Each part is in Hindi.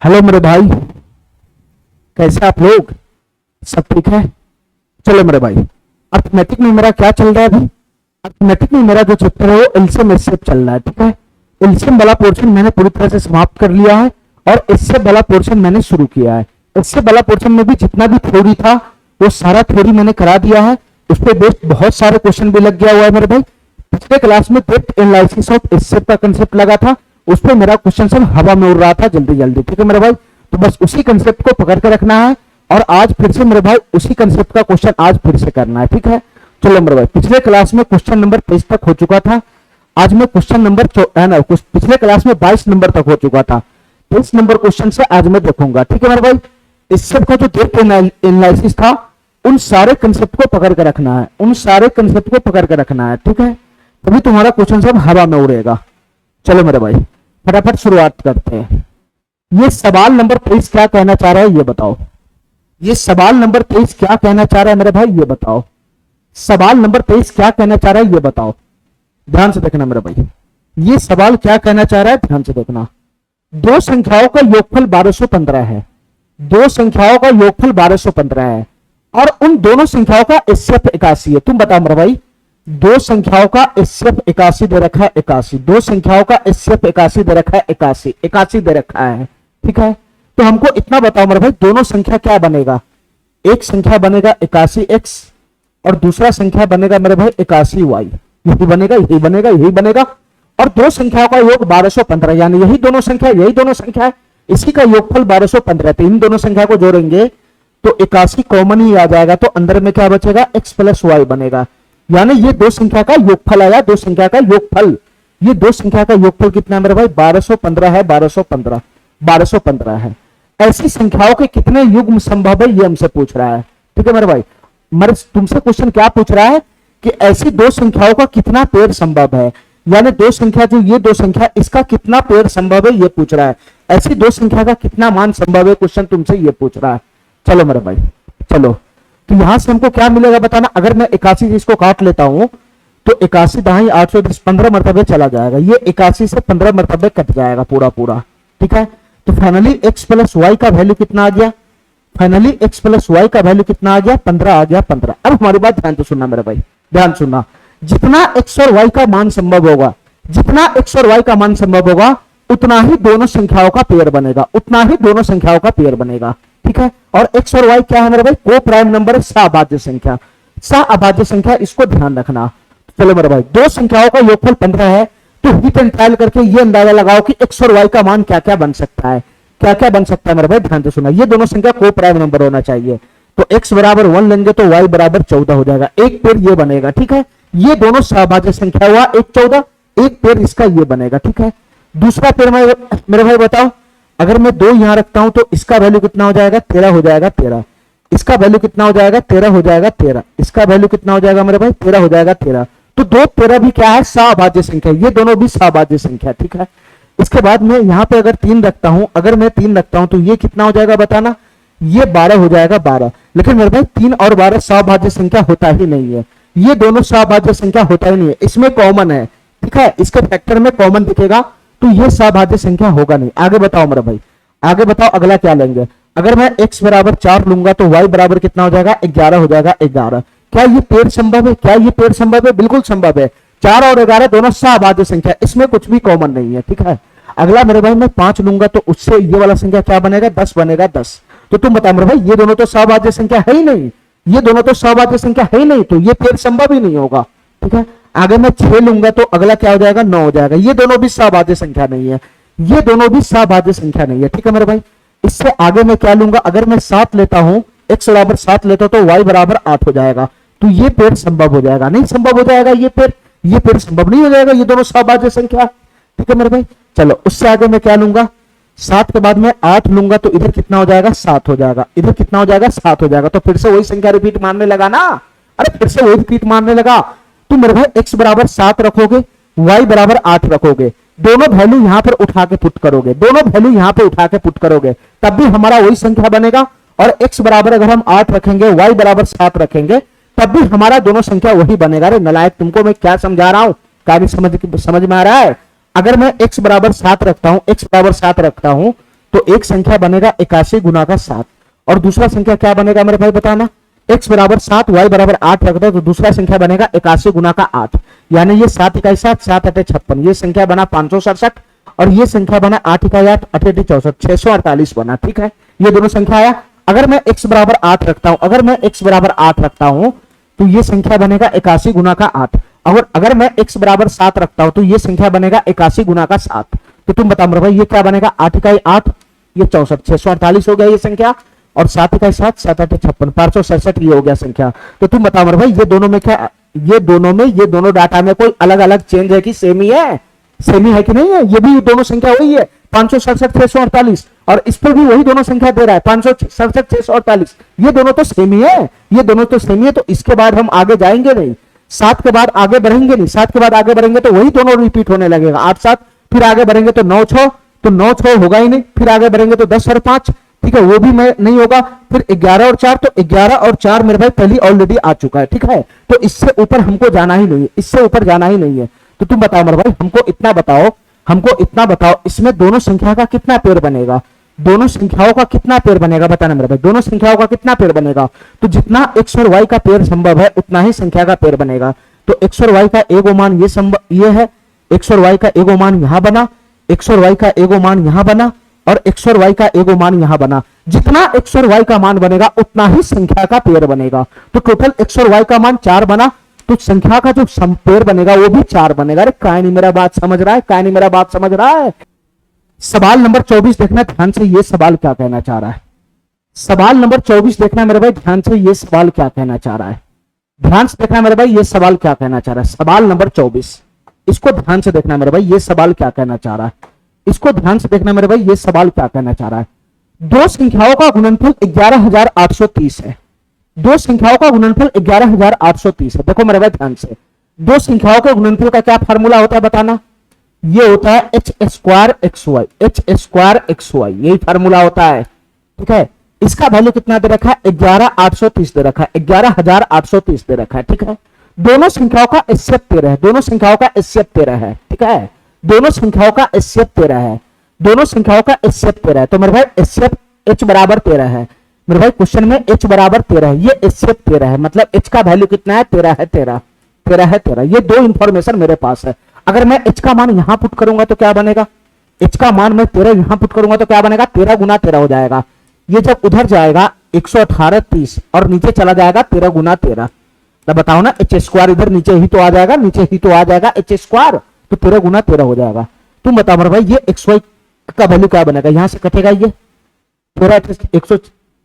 हेलो मेरे भाई, कैसे आप लोग? सब ठीक है? चलो मेरे भाई, अर्थमेटिक में मेरा क्या चल रहा है अभी? अर्थमेटिक में मेरा जो चैप्टर है वो एलसीएम एचसीएफ चल रहा है। ठीक है, एलसीएम वाला पोर्शन मैंने पूरी तरह से समाप्त कर लिया है और एचसीएफ वाला पोर्शन मैंने शुरू किया है। एचसीएफ वाला पोर्शन में भी जितना भी थ्योरी था वो सारा थ्योरी मैंने करा दिया है। उस पर बेस्ड बहुत सारे क्वेश्चन भी लग गया हुआ है मेरे भाई। पिछले क्लास में डेप्थ एनालिसिस ऑफ एचसीएफ का कंसेप्ट लगा था, उस पर मेरा क्वेश्चन सब हवा में उड़ रहा था जल्दी जल्दी। ठीक है मेरे भाई, तो बस उसी कंसेप्ट को पकड़ के रखना है और आज फिर से मेरे भाई उसी कंसेप्ट का क्वेश्चन आज फिर से करना है। ठीक है, चलो मेरे भाई, पिछले क्लास में क्वेश्चन नंबर 23 तक हो चुका था। आज मैं क्वेश्चन नंबर पिछले क्लास में 22 नंबर तक हो चुका था। 23 नंबर क्वेश्चन से आज मैं देखूंगा। ठीक है मेरे भाई, इस सब का जो डेप्थ एनालिसिस था उन सारे कंसेप्ट को पकड़ के रखना है, उन सारे कंसेप्ट को पकड़ के रखना है। ठीक है, तभी तुम्हारा क्वेश्चन सब हवा में उड़ेगा। चलो मेरे भाई, फटाफट शुरुआत करते हैं। ये सवाल नंबर 23 क्या कहना चाह रहा है ये बताओ। ये सवाल नंबर 23 क्या कहना चाह रहा है मेरे भाई ये बताओ। सवाल नंबर 23 क्या कहना चाह रहा है ये बताओ। ध्यान से देखना मेरे भाई, ये सवाल क्या कहना चाह रहा है ध्यान से देखना। दो संख्याओं का योगफल 1215 है। दो संख्याओं का योगफल 1215 है और उन दोनों संख्याओं का एचसीएफ 81 है। तुम बताओ मेरे भाई, दो संख्याओं का एचसीएफ 81 दे रखा है 81, दो संख्याओं का एचसीएफ 81 दे रखा है 81, 81 दे रखा है। ठीक है, तो हमको इतना बताओ मेरे भाई, दोनों संख्या क्या बनेगा? एक संख्या बनेगा 81x और दूसरा संख्या बनेगा मेरे भाई 81y। यही बनेगा, यही बनेगा, यही बनेगा। और दो संख्याओं का योग 1215, यानी यही दोनों संख्या, यही दोनों संख्या है, इसी का योगफल 1215। तो इन दोनों संख्या को जोड़ेंगे तो 81 कॉमन ही आ जाएगा, तो अंदर में क्या बचेगा? x प्लस वाई बनेगा। यानी ये दो संख्या का योगफल आया, दो संख्या का योगफल। ये दो संख्या का योगफल कितना है मेरे भाई? 1215 है, 1215, 1215 है। ऐसी संख्याओं के कितने युग्म संभव है ये हमसे पूछ रहा है। ठीक है मेरे भाई, मेरे तुमसे क्वेश्चन क्या पूछ रहा है कि ऐसी दो संख्याओं का कितना पेड़ संभव है, यानी दो संख्या जो ये दो संख्या इसका कितना पेड़ संभव है ये पूछ रहा है। ऐसी दो संख्या का कितना मान संभव है क्वेश्चन तुमसे ये पूछ रहा है। चलो मेरे भाई, चलो, तो यहां से हमको क्या मिलेगा बताना। अगर मैं 81 इसको काट लेता हूं तो 81 दहाई 810, 15 मरतबे चला जाएगा। ये 81 से 15 मरतबे कट जाएगा पूरा पूरा। ठीक है, तो फाइनली x प्लस वाई का वैल्यू कितना आ गया? फाइनली x प्लस वाई का वैल्यू कितना आ गया? 15 आ गया, 15। अब हमारी बात ध्यान से सुनना मेरे भाई, ध्यान सुनना। जितना x और y का मान संभव होगा, जितना x और y का मान संभव होगा उतना ही दोनों संख्याओं का पेयर बनेगा, उतना ही दोनों संख्याओं का पेयर बनेगा। ठीक है, और x और y क्या है मेरे भाई? को प्राइम नंबर है, सह संख्या, सह संख्या, इसको ध्यान रखना। चलो मेरे भाई, दो संख्याओं का योगफल 15 है, तो हिट एंड ट्रायल करके ये अंदाजा लगाओ कि x और y का मान क्या क्या बन सकता है, क्या क्या बन सकता है मेरे भाई। ध्यान से सुना, ये दोनों संख्या को प्राइम नंबर होना चाहिए। तो x बराबर 1 लेंगे तो y बराबर 14 हो जाएगा। एक पेड़ ये बनेगा। ठीक है, ये दोनों सहभाज्य संख्या हुआ 1 14, एक पेड़ इसका ये बनेगा। ठीक है, दूसरा पेड़ मेरे भाई बताओ, अगर मैं 2 यहां रखता हूं तो इसका वैल्यू कितना हो जाएगा? 13 हो जाएगा, 13। इसका वैल्यू कितना हो जाएगा? 13 हो जाएगा, 13। इसका वैल्यू कितना हो जाएगा मेरे भाई? 13 हो जाएगा, 13। तो 2 13 भी क्या है? सहभाज्य संख्या, ये दोनों भी सहभाज्य संख्या। ठीक है, इसके बाद मैं यहां पे अगर 3 रखता हूं, अगर मैं 3 रखता हूं तो ये कितना हो जाएगा बताना? ये 12 हो जाएगा, 12। लेकिन मेरे भाई 3 और 12 सहभाज्य संख्या होता ही नहीं है, ये दोनों सहभाज्य संख्या होता ही नहीं है, इसमें कॉमन है। ठीक है, इसके फैक्टर में कॉमन दिखेगा तो ये सहभाज्य संख्या होगा नहीं। आगे बताओ मेरे भाई, आगे बताओ अगला क्या लेंगे। अगर मैं x बराबर 4 लूंगा तो y बराबर कितना हो जाएगा? 11 हो जाएगा, 11। क्या ये पेड़ संभव है? क्या ये पेड़ संभव है? बिल्कुल संभव है। 4 और 11 दोनों सहभाज्य संख्या, इसमें कुछ भी कॉमन नहीं है। ठीक है, अगला मेरे भाई मैं 5 लूंगा तो उससे ये वाला संख्या क्या बनेगा? 10 बनेगा, 10। तो तुम बताओ मेरे भाई, ये दोनों तो सहभाज्य संख्या है ही नहीं, ये दोनों तो सहभाज्य संख्या है ही नहीं, तो ये पेड़ संभव ही नहीं होगा। ठीक है, आगे मैं 6 लूंगा तो अगला क्या हो जाएगा? 9 हो जाएगा। ये दोनों भी सहभाज्य संख्या नहीं है, ये दोनों भी सहभाज्य संख्या नहीं है। ठीक है मेरे भाई, इससे आगे मैं क्या लूंगा? अगर मैं 7 लेता हूं, x बराबर 7 लेता हूं तो y बराबर 8 हो जाएगा। तो ये पेड़ संभव हो जाएगा? नहीं संभव हो जाएगा, ये पेड़ संभव नहीं हो जाएगा, ये दोनों सहभाज्य संख्या। ठीक है मेरे भाई, चलो उससे आगे मैं क्या लूंगा? 7 के बाद में 8 लूंगा तो इधर कितना हो जाएगा? 7 हो जाएगा। इधर कितना हो जाएगा? 7 हो जाएगा। तो फिर से वही संख्या रिपीट मारने लगा ना, अरे फिर से वही रिपीट मारने लगा। तो मेरे भाई x बराबर 7 रखोगे, y बराबर 8 रखोगे, दोनों वैल्यू यहां पर उठा के पुट करोगे, दोनों वैल्यू यहां पे उठा के पुट करोगे, तब भी हमारा वही संख्या बनेगा। और x बराबर अगर हम 8 रखेंगे, y बराबर 7 रखेंगे, तब भी हमारा दोनों संख्या वही बनेगा। अरे नलायक, तुमको मैं क्या समझा रहा हूं? क्या समझ में आ रहा है? अगर मैं x बराबर 7 रखता हूं, x बराबर 7 रखता हूं तो एक संख्या बनेगा 81 गुना का 7, और दूसरा संख्या क्या बनेगा मेरे भाई बताना। x बराबर 7 y बराबर 8 रख दो तो दूसरा संख्या बनेगा 81 गुना का 8, यानी ये 7 इकाई 7 7 अटे 56, ये संख्या बना 567 और ये संख्या बना 8 इकाई 8 8 अटे 64 648 बना। ठीक है, ये दोनों संख्या आया। अगर मैं x बराबर 8 रखता हूं, अगर मैं x बराबर 8 रखता हूं तो ये संख्या बनेगा 81 गुना का 8, और अगर मैं x बराबर 7 रखता हूं तो ये संख्या बनेगा 81 गुना का 7। तो तुम बताओ मेरे भाई ये क्या बनेगा, 8 इकाई 8 ये 64 648 हो गया ये संख्या, और 7 इकाई 7 7 8 56 567 ये हो गया संख्या। तो तुम बताओ मेरे भाई ये दोनों में क्या, ये दोनों डाटा में कोई अलग अलग चेंज है कि सेम ही है, सेम ही है कि नहीं है। ये भी दोनों संख्या वही है 567 648, और इस पर भी वही दोनों संख्या दे रहा है 567 648, ये दोनों तो सेम ही है, ये दोनों तो सेम ही है। तो इसके बाद हम आगे जाएंगे नहीं, 7 के बाद आगे बढ़ेंगे नहीं, 7 के बाद आगे बढ़ेंगे तो वही दोनों रिपीट होने लगेगा 8 7, फिर आगे बढ़ेंगे तो 9 6, तो 9 6 होगा ही नहीं, फिर आगे बढ़ेंगे तो 10 और 5, ठीक है वो भी मैं नहीं होगा, फिर 11 और 4, तो 11 और 4 मेरे भाई पहले ऑलरेडी आ चुका है। ठीक है, तो इससे ऊपर हमको जाना ही नहीं है, इससे ऊपर जाना ही नहीं है। तो तुम बताओ मेरे भाई, हमको इतना बताओ इसमें दोनों संख्या का कितना पेड़ बनेगा, दोनों संख्याओं का कितना पेड़ बनेगा बताना मेरे भाई, दोनों संख्याओं का कितना पेड़ बनेगा। तो जितना x और y का पेड़ संभव है उतना ही संख्या का पेड़ बनेगा। तो x और y का एगो मान ये है, x और y का एगो मान यहां बना, x और y का एगो मान यहां बना, और x और y का एगो मान यहां बना। जितना x और y का मान बनेगा उतना ही संख्या का पेड़ बनेगा। तो टोटल x और y का मान 4 बना, तो संख्या का जो पेड़ बनेगा वो भी 4 बनेगा। अरे काय नहीं मेरा बात समझ रहा है, काय नहीं मेरा बात समझ रहा है। सवाल नंबर 24 देखना ध्यान से, ये सवाल क्या कहना चाह रहा है। सवाल नंबर 24 देखना मेरे भाई ध्यान से, ये सवाल क्या कहना चाह रहा है, ध्यान से देखना मेरे भाई, ये सवाल क्या कहना चाह रहा है। सवाल नंबर 24, इसको ध्यान से देखना मेरे भाई, ये सवाल क्या कहना चाह रहा है, इसको ध्यान से देखना मेरे भाई, ये सवाल क्या कहना चाह रहा है। दो संख्याओं का गुणनफल 11830 है, दो संख्याओं का गुणनफल 11830 है। देखो मेरे भाई ध्यान से, दो संख्याओं के गुणनफल का क्या फार्मूला होता है बताना, ये होता है h square X Y, H square X Y, यही फार्मूला होता है। ठीक है, इसका वैल्यू कितना दे रखा है, 11830 दे रखा है, 11830 दे रखा है। ठीक है, दोनों संख्याओं का एचसीएफ 13 है, दोनों संख्याओं का एचसीएफ 13 है। ठीक है, दोनों संख्याओं का एचसीएफ 13 है, दोनों संख्याओं का एचसीएफ 13 है। तो मेरे भाई एचसीएफ h बराबर 13 है, मेरे भाई क्वेश्चन में h बराबर 13 है, ये एचसीएफ 13 है, मतलब h का वैल्यू कितना है, 13 है, 13 है 13। ये दो इंफॉर्मेशन मेरे पास है। अगर मैं h का मान यहां पुट करूंगा तो क्या बनेगा, h का मान मैं 13 यहां पुट करूंगा तो क्या बनेगा, 13 गुना 13 हो जाएगा। ये जब उधर जाएगा 11830 और नीचे चला जाएगा 13 गुना 13, तब बताओ ना, एच स्क्वायर इधर नीचे ही तो आ जाएगा, नीचे ही तो आ जाएगा एच स्क्वायर, तो 13 गुना 13 हो जाएगा। तुम बताओ मेरे भाई ये एक्स वाई का वैल्यू क्या बनेगा, यहां से कटेगा ये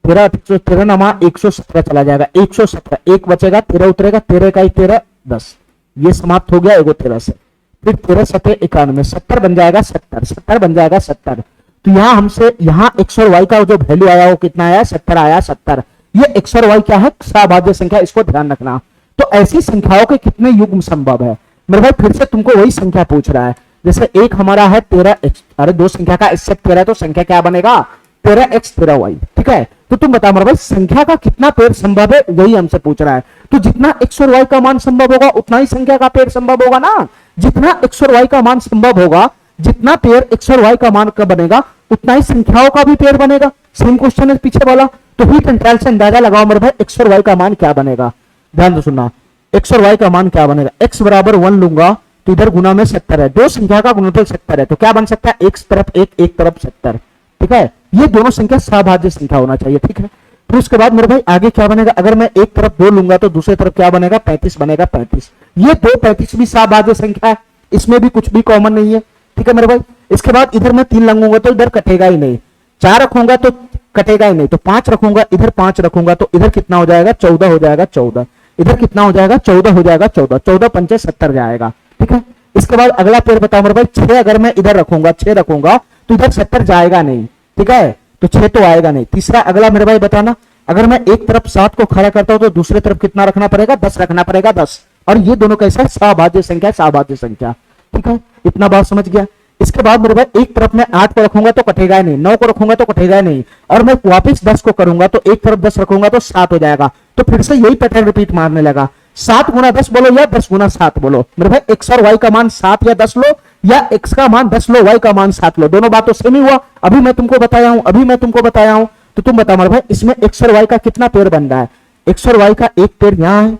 13 नमा 117 चला जाएगा, 117 एक बचेगा, 13 उतरेगा, 13 का 13 10, ये समाप्त हो गया एगो 13 से, फिर 13 7 91 70 बन जाएगा, 70 बन जाएगा 70। तो यहां हमसे यहाँ एक्स और वाई का जो वैल्यू आया वो कितना आया, 70 आया, 70। ये एक्स और वाई क्या है, सहभाज्य संख्या, इसको ध्यान रखना। तो ऐसी संख्याओं के कितने युग्म संभव है मेरे भाई, फिर से तुमको वही संख्या पूछ रहा है। जैसे एक हमारा है 13x, अरे दो संख्या का एचसीएफ 13 है तो संख्या क्या बनेगा, 13x 13y। ठीक है, तो तुम बताओ मेरे भाई संख्या का कितना पेड़ संभव है, यही हमसे पूछ रहा है। तो जितना x और y का मान संभव होगा उतना ही संख्या का पेड़ संभव होगा ना, जितना x और y का मान संभव होगा, जितना पेड़ x और y का मान का बनेगा उतना ही संख्याओं का भी पेड़ बनेगा। सेम क्वेश्चन है पीछे वाला। तो हीट एंड ट्रायल से अंदाजा लगाओ मेरे भाई x और y का मान क्या बनेगा, ध्यान से सुनना, x और y का मान क्या बनेगा। x बराबर 1 लूंगा तो इधर गुना में 70 है, दो संख्या का गुणनफल 70 है, तो क्या बन सकता है, एक तरफ एक तरफ 70। ठीक है, ये दोनों संख्या सहभाज्य संख्या होना चाहिए। ठीक है, फिर उसके बाद मेरे भाई आगे क्या बनेगा, अगर मैं एक तरफ 2 लूंगा तो दूसरी तरफ क्या बनेगा, 35 बनेगा, 35। ये दो 35 भी सहभाज्य संख्या है, इसमें भी कुछ भी कॉमन नहीं है। ठीक है मेरे भाई, इसके बाद इधर मैं 3 लगूंगा तो इधर कटेगा ही नहीं, 4 रखूंगा तो कटेगा ही नहीं, तो 5 रखूंगा, इधर 5 रखूंगा तो इधर कितना हो जाएगा, 14 हो जाएगा, 14, इधर कितना हो जाएगा, 14 हो जाएगा, 14, 14 पंचे 70 जाएगा। ठीक है, इसके बाद अगला पेड़ बताओ मेरे भाई, 6 अगर मैं इधर रखूंगा, 6 रखूंगा तो इधर 70 जाएगा नहीं। ठीक है, तो 6 तो आएगा नहीं। तीसरा अगला मेरे भाई बताना, अगर मैं एक तरफ 7 को खड़ा करता हूं तो दूसरी तरफ कितना रखना पड़ेगा, 10 रखना पड़ेगा, 10। और ये दोनों कैसा है, सहभाज्य संख्या, सहभाज्य संख्या। ठीक है, इतना बात समझ गया। इसके बाद मेरे भाई एक तरफ मैं 8 को रखूंगा तो कटेगा नहीं, 9 को रखूंगा तो कटेगा नहीं, और मैं वापस 10 को करूंगा तो एक तरफ 10 रखूंगा तो 7 हो जाएगा। तो फिर से यही पैटर्न रिपीट मारने लगा, 7 गुना 10 बोलो या 10 गुना 7 बोलो। मेरे भाई एक्स और वाई का मान 7 या 10 लो, या x का मान 10 लो, y का मान 7 लो, दोनों बात तो सेम ही हुआ। अभी मैं तुमको बताया हूं, तो तुम बताओ मेरे भाई इसमें x और y का कितना पेड़ बन रहा है? x और y का एक पेड़ यहां है,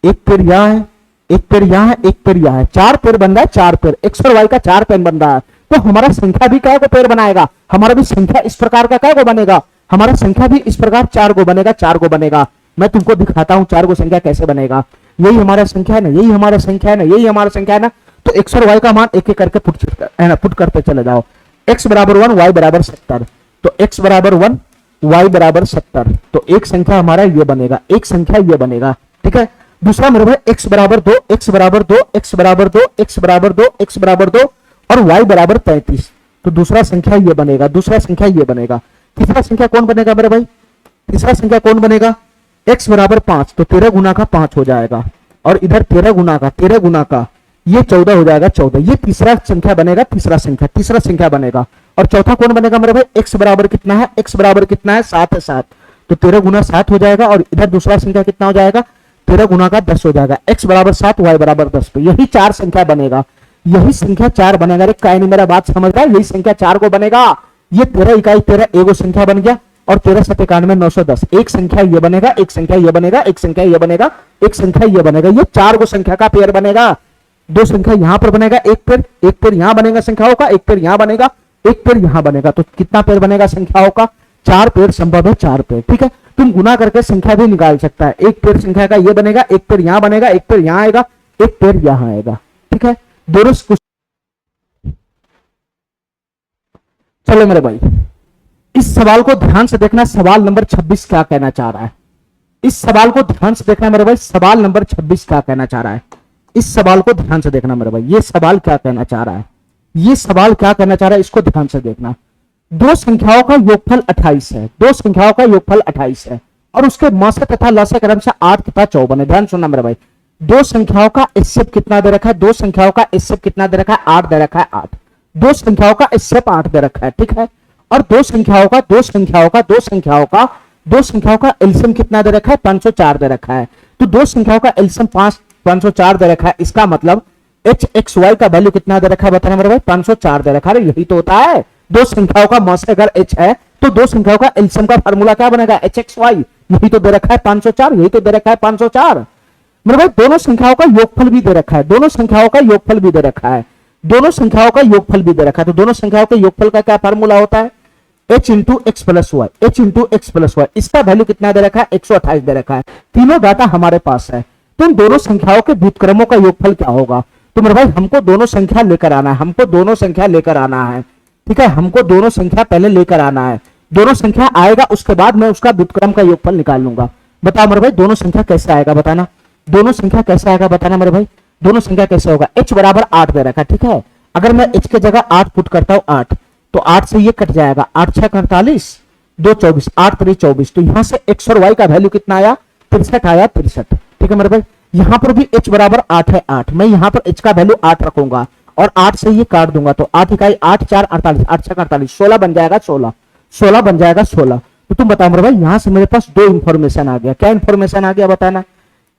एक पेड़ यहां है, एक पेड़ यहां है, एक पेड़ यहां है, 4 पेड़ बन रहा है, 4 पेड़ x और y का 4 पेड़ बन रहा है। तो हमारा संख्या भी क्या को पेड़ बनाएगा? हमारा भी संख्या इस प्रकार का क्या को बनेगा? हमारा संख्या भी इस प्रकार 4 को बनेगा, 4 को बनेगा। मैं तुमको दिखाता हूं 4 को संख्या कैसे बनेगा। यही हमारा संख्या है ना, यही हमारा संख्या है ना, यही हमारा संख्या है ना। तो x और y का मान एक एक करके पुट करते चले जाओ। x बराबर 1, y बराबर 70, तो x बराबर 1, y बराबर 70, तो एक संख्या हमारा ये बनेगा, एक संख्या ये बनेगा, ठीक है। दूसरा मेरे भाई x बराबर 2, x बराबर 2, x बराबर 2, x बराबर 2, x बराबर 2 और y बराबर 35, तो दूसरा संख्या ये बनेगा, दूसरा संख्या ये बनेगा। तीसरा संख्या कौन बनेगा मेरे भाई? तीसरा संख्या कौन बनेगा? x बराबर 5, तो 13 गुना का 5 हो जाएगा, और इधर 13 गुना का ये 14 हो जाएगा, 14। ये तीसरा संख्या बनेगा, तीसरा संख्या बनेगा। और चौथा कौन बनेगा मेरे भाई? x बराबर कितना है? x बराबर कितना है? 7 है, 7, तो 13 गुना 7 हो जाएगा, और इधर दूसरा संख्या कितना हो जाएगा? 13 गुना का 10 हो जाएगा। x बराबर 7, y बराबर 10, तो यही 4 संख्या बनेगा, यही संख्या 4 बनेगा। अरे क्या नहीं मेरा बात समझ रहा है? यही संख्या 4 को बनेगा। ये 13 इकाई 13 एगो संख्या बन गया, और 13 7 91 910, एक संख्या ये बनेगा, एक संख्या ये बनेगा, एक संख्या ये बनेगा, एक संख्या ये बनेगा। ये 4 को संख्या का पेयर बनेगा। दो संख्या यहां पर बनेगा, एक पेयर यहां बनेगा संख्याओं का, एक पेयर यहां बनेगा, एक पेयर यहां बनेगा, तो कितना पेयर बनेगा संख्याओं का? 4 पेयर संभव है, 4 पेयर, ठीक है। तुम गुना करके संख्या भी निकाल सकता है। एक पेयर संख्या का ये बनेगा, एक पेयर यहां बनेगा, एक पेयर यहां आएगा, एक पेयर यहां आएगा, ठीक है। दोनों चलो मेरे भाई इस सवाल को ध्यान से देखना, सवाल नंबर 26 क्या कहना चाह रहा है। इस सवाल को ध्यान से देखना मेरे भाई, सवाल नंबर 26 क्या कहना चाह रहा है। इस सवाल को ध्यान से देखना मेरे भाई, ये सवाल क्या कहना चाह रहा है, ये सवाल क्या कहना चाह रहा है, इसको ध्यान से देखना। दो संख्याओं का योगफल 28 है, दो संख्याओं का योगफल 28 है, और उसके मौसे तथा लसे क्रम से 8 तथा 54 है। ध्यान सुनना मेरे भाई, दो संख्याओं का एचसीएफ कितना दे रखा है? दो संख्याओं का एचसीएफ कितना दे रखा है? 8 दे रखा है, 8। दो संख्याओं का एचसीएफ 8 दे रखा है, ठीक है। और दो संख्याओं का एलसीएम कितना दे रखा है? 504 दे रखा है। तो दो संख्याओं का एलसीएम 504 दे रखा है, इसका मतलब एच एक्स वाई का वैल्यू कितना दे रखा है बताना मेरे भाई? 504 दे रखा है। यही तो होता है, दो संख्याओं का मौसे अगर एच है तो दो संख्याओं का एलसीएम का फार्मूला क्या बनेगा? H x Y. यही तो दे रखा है 504, यही तो दे रखा है 504 मेरे भाई। दोनों संख्याओं का योगफल भी दे रखा है, दोनों संख्याओं का योगफल भी दे रखा है, दोनों संख्याओं का योगफल भी दे रखा है। तो दोनों संख्याओं के योगफल का क्या फार्मूला होता है? h into x plus Y, h into x plus Y. इसका वैल्यू कितना दे रखा है? 128 दे रखा है। तीनों डाटा हमारे पास है। तो इन दोनों संख्याओं के व्युत्क्रमों का योगफल क्या होगा? तो मेरे भाई हमको दोनों संख्या लेकर आना है, हमको दोनों संख्या लेकर आना है, ठीक है। हमको दोनों संख्या पहले लेकर आना है, दोनों संख्या आएगा उसके बाद मैं उसका व्युत्क्रम का योगफल निकाल लूंगा। बताओ मेरे भाई दोनों संख्या कैसे आएगा बताना, दोनों संख्या कैसे आएगा बताना मेरे भाई। दोनों संख्या कैसे होगा? h बराबर 8 दे रखा है, ठीक है। अगर मैं h की जगह 8 पुट करता हूं 8, तो 8 से ये कट जाएगा, 8 6 48, 2 24, 8 3 24। तो यहां से x और y का वैल्यू कितना आया? 63 आया, 63, ठीक है मेरे भाई। यहां पर भी h बराबर 8 है, 8 मैं यहां पर h का वैल्यू 8 रखूंगा और 8 से ये काट दूंगा, तो 8 इकाई 8 4 48, 8 6 48, 16 बन जाएगा, 16 बन जाएगा 16। तो तुम बताओ मेरे भाई यहां से मेरे पास दो इंफॉर्मेशन आ गया। क्या इंफॉर्मेशन आ गया बताना?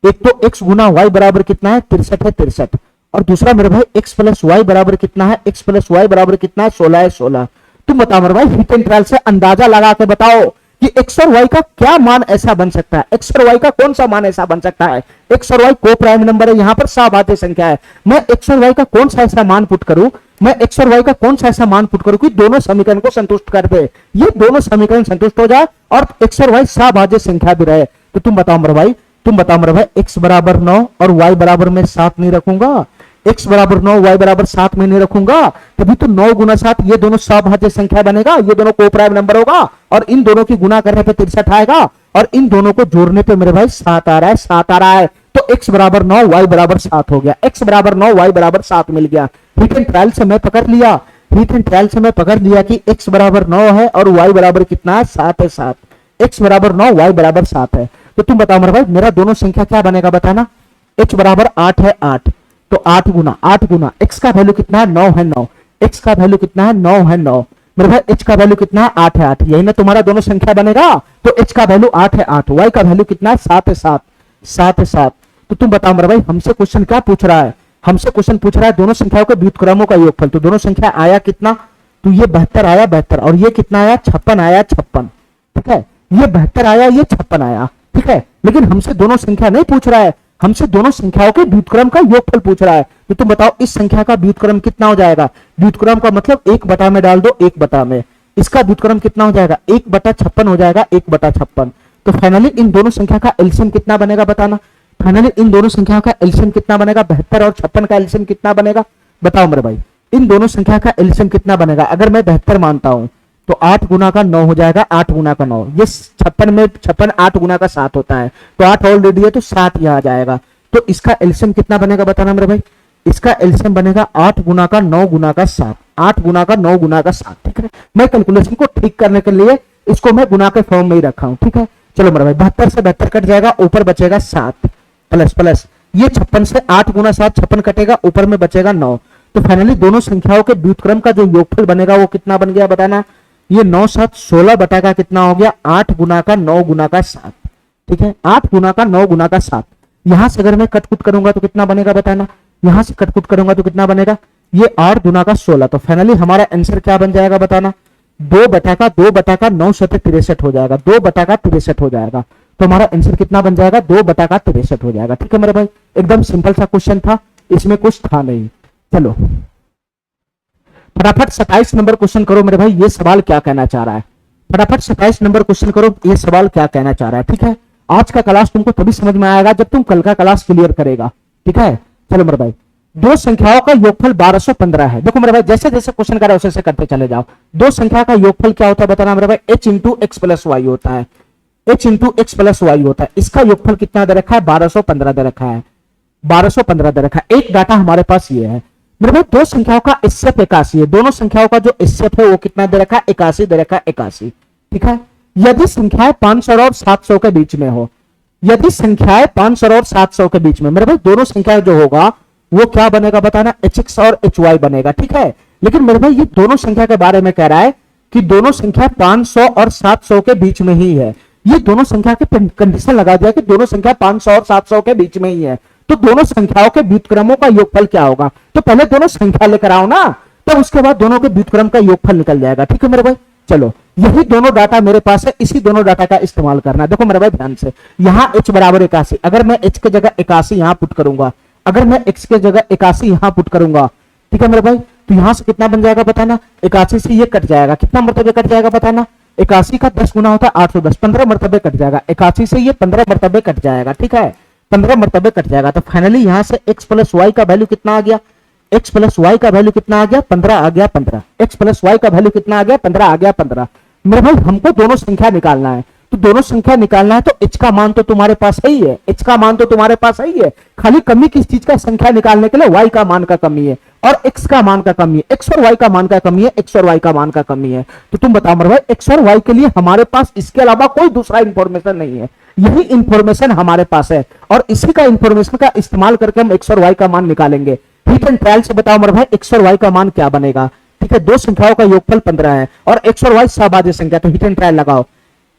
एक तो x गुना y बराबर कितना है? 63 है, 63। और दूसरा मेरे भाई x प्लस वाई बराबर कितना है? x प्लस वाई बराबर कितना है? 16 है, 16। तुम बताओ मेरे भाई हिट एंड ट्रायल से अंदाजा लगा के बताओ कि x और y का क्या मान ऐसा बन सकता है? x और y का कौन सा मान ऐसा बन सकता है? x और y को प्राइम नंबर है, यहां पर सभाज्य संख्या है। मैं x और y का कौन सा ऐसा मान पुट करूं, मैं x और y का कौन सा ऐसा मान पुट करूं कि दोनों समीकरण को संतुष्ट कर दे, ये दोनों समीकरण संतुष्ट हो जाए और x और y सभाज्य संख्या भी रहे। तो तुम बताओ मेरे भाई, x बराबर 9 और y बराबर में 7 नहीं रखूंगा, x बराबर 9 y बराबर 7 में नहीं रखूंगा, तभी तो 9 गुना 7 ये दोनों सभाज्य संख्या बनेगा, ये दोनों को प्राइम नंबर होगा और इन दोनों की गुना करने पे 63 आएगा और इन दोनों को जोड़ने पे मेरे भाई 7 आ रहा है, 7 आ रहा है। तो x बराबर 9 y बराबर 7 हो गया, x बराबर 9 y बराबर 7 मिल गया। हिट एंड ट्रायल से मैं पकड़ लिया, हिट एंड ट्रायल से मैं पकड़ लिया कि x बराबर 9 है और y बराबर कितना है? 7 है, 7। x बराबर 9 y बराबर 7 है। तो तुम बताओ मेरे भाई मेरा दोनों संख्या क्या बनेगा बताना? h बराबर 8 है, 8, तो 8 गुना x का वैल्यू कितना है? 9 है, 9। x का वैल्यू कितना है? 9 है, 9 मेरे भाई। h का वैल्यू कितना है? 8 है, 8। यही ना तुम्हारा दोनों संख्या बनेगा। तो h का वैल्यू 8 है, 8। y का वैल्यू कितना है? 7 है, 7, 7 है, 7। तो तुम बताओ मेरे भाई हमसे क्वेश्चन क्या पूछ रहा है? हमसे क्वेश्चन पूछ रहा है दोनों संख्याओं के व्युत्क्रमों का योगफल, तो दोनों संख्या आया कितना, तो ये 72 आया 72, और ये कितना आया 56 आया 56, ठीक है, ये 72 आया ये 56 आया, ठीक है। लेकिन हमसे दोनों संख्या नहीं पूछ रहा है, हमसे दोनों संख्याओं के व्युत्क्रम का योगफल पूछ रहा है। तो तुम बताओ इस संख्या का व्युत्क्रम कितना हो जाएगा, व्युत्क्रम का मतलब 1 में डाल दो 1 में, इसका व्युत्क्रम कितना हो जाएगा 1/56 हो जाएगा 1/56। तो फाइनली इन दोनों संख्या का एलसीएम कितना बनेगा बताना, फाइनली इन दोनों संख्याओं का एलसीएम कितना बनेगा, 72 और 56 का एलसीएम कितना बनेगा बताओ मेरे भाई, इन दोनों संख्या का एलसीएम कितना बनेगा। अगर मैं 72 मानता हूं तो 8 गुना का 9 हो जाएगा, 8 गुना का 9, ये 56 में 56 8 गुना का 7 होता है, तो 8 ऑलरेडी है तो 7 यहां आ जाएगा। तो इसका एलसीएम कितना बनेगा बताना मेरे भाई, इसका एलसीएम बनेगा 8 गुना का 9 गुना का 7, 8 गुना का 9 गुना का 7, ठीक है। मैं कैलकुलेशन को ठीक करने के लिए इसको मैं गुना के फॉर्म में ही रखा हूं, ठीक है। चलो मेरे भाई 72 से 72 कट जाएगा, ऊपर बचेगा 7 प्लस प्लस ये 56 से 8 गुना 7 56 कटेगा, ऊपर में बचेगा 9। तो फाइनली दोनों संख्याओं के व्युत्क्रम का जो योगफल बनेगा वो कितना बन गया बताना, ये 9 7 16 बटा का कितना हो गया 8 गुना का 9 गुना का 7, ठीक है, 8 गुना का 9 गुना का 7। यहां से अगर मैं कटकुट करूंगा तो कितना बनेगा बताना, यहां से कटकुट करूंगा तो कितना बनेगा, ये 8 गुना का 16। तो फाइनली हमारा आंसर क्या बन जाएगा बताना, 2 बटा का 9 7 63 हो जाएगा, 2 बटा का 63 हो जाएगा। तो हमारा आंसर कितना बन जाएगा 2 बटा का 63 हो जाएगा, ठीक है मेरे भाई। एकदम सिंपल सा क्वेश्चन था, इसमें कुछ था नहीं। चलो फटाफट 27 नंबर क्वेश्चन करो मेरे भाई, ये सवाल क्या कहना चाह रहा है, फटाफट 27 नंबर क्वेश्चन करो, ये सवाल क्या कहना चाह रहा है, ठीक है। आज का क्लास तुमको तभी समझ में आएगा जब तुम कल का क्लास क्लियर करेगा, ठीक है। चलो मेरे भाई, दो संख्याओं का योगफल 1215 है। देखो मेरे भाई जैसे जैसे क्वेश्चन कर रहा है वैसे करते चले जाओ। दो संख्या का योगफल क्या होता है बताना मेरे भाई, h into x plus Y होता है, h into x plus Y होता है। इसका योगफल कितना दे रखा है 1215 दे रखा है, 1215 दे रखा है। एक डाटा हमारे पास ये है मेरे भाई, दो संख्याओं का एचसीएफ 81 है, दोनों संख्याओं का जो एचसीएफ है वो कितना दे रखा है 81 दे रखा है, 81, ठीक है। यदि संख्याएं 500 और 700 के बीच में हो, यदि संख्याएं 500 और 700 के बीच में, मेरे भाई दोनों संख्याएं जो होगा वो क्या बनेगा बताना, HX और HY बनेगा, ठीक है। लेकिन मेरे भाई ये दोनों संख्या के बारे में कह रहा है कि दोनों संख्या 500 और 700 के बीच में ही है। ये दोनों संख्या के कंडीशन लगा दिया कि दोनों संख्या 500 और 700 के बीच में ही है, तो दोनों संख्याओं के व्युत्क्रमों का योगफल क्या होगा। तो पहले दोनों संख्या लेकर आओ ना, तब उसके बाद दोनों के व्युत्क्रम का योगफल निकल जाएगा, ठीक है मेरे भाई। चलो यही दोनों डाटा मेरे पास है, इसी दोनों डाटा का इस्तेमाल करना है। देखो मेरे भाई ध्यान से, यहाँ h बराबर 81, अगर मैं h की जगह 81 यहां पुट करूंगा, अगर मैं x की जगह 81 यहां पुट करूंगा, ठीक है मेरे भाई, तो यहां से कितना बन जाएगा बताना, 81 से ये कट जाएगा, कितना मरतबे कट जाएगा बताना, 81 का 10 गुना होता है 810, 15 मरतबे कट जाएगा, 81 से ये 15 मरतबे कट जाएगा, ठीक है, 15 मरतबे कट जाएगा। तो फाइनली यहां से x प्लस वाई का वैल्यू कितना आ गया, x प्लस वाई का वैल्यू कितना आ गया 15 आ गया, 15, x प्लस वाई का वैल्यू कितना आ गया 15 आ गया, 15। मेरे भाई हमको दोनों संख्या निकालना है, तो दोनों संख्या निकालना है तो h का मान तो तुम्हारे पास है ही है, h का मान तो तुम्हारे पास है ही है, खाली कमी किस चीज का, संख्या निकालने के लिए y का मान का कमी है और x का मान का कमी है, x और y का मान का कमी है, x और y का मान का कमी है। तो तुम बताओ मेरे भाई x और y के लिए हमारे पास इसके अलावा कोई दूसरा इंफॉर्मेशन नहीं है, यही इंफॉर्मेशन हमारे पास है और इसी का इंफॉर्मेशन का इस्तेमाल करके हम x और y का मान निकालेंगे। हिट एंड ट्रायल से बताओ मेरे भाई x और y का मान क्या बनेगा, ठीक है। दो संख्याओं का योगफल 15 है और x और y सभाज्य संख्या, तो हिट एंड ट्रायल लगाओ,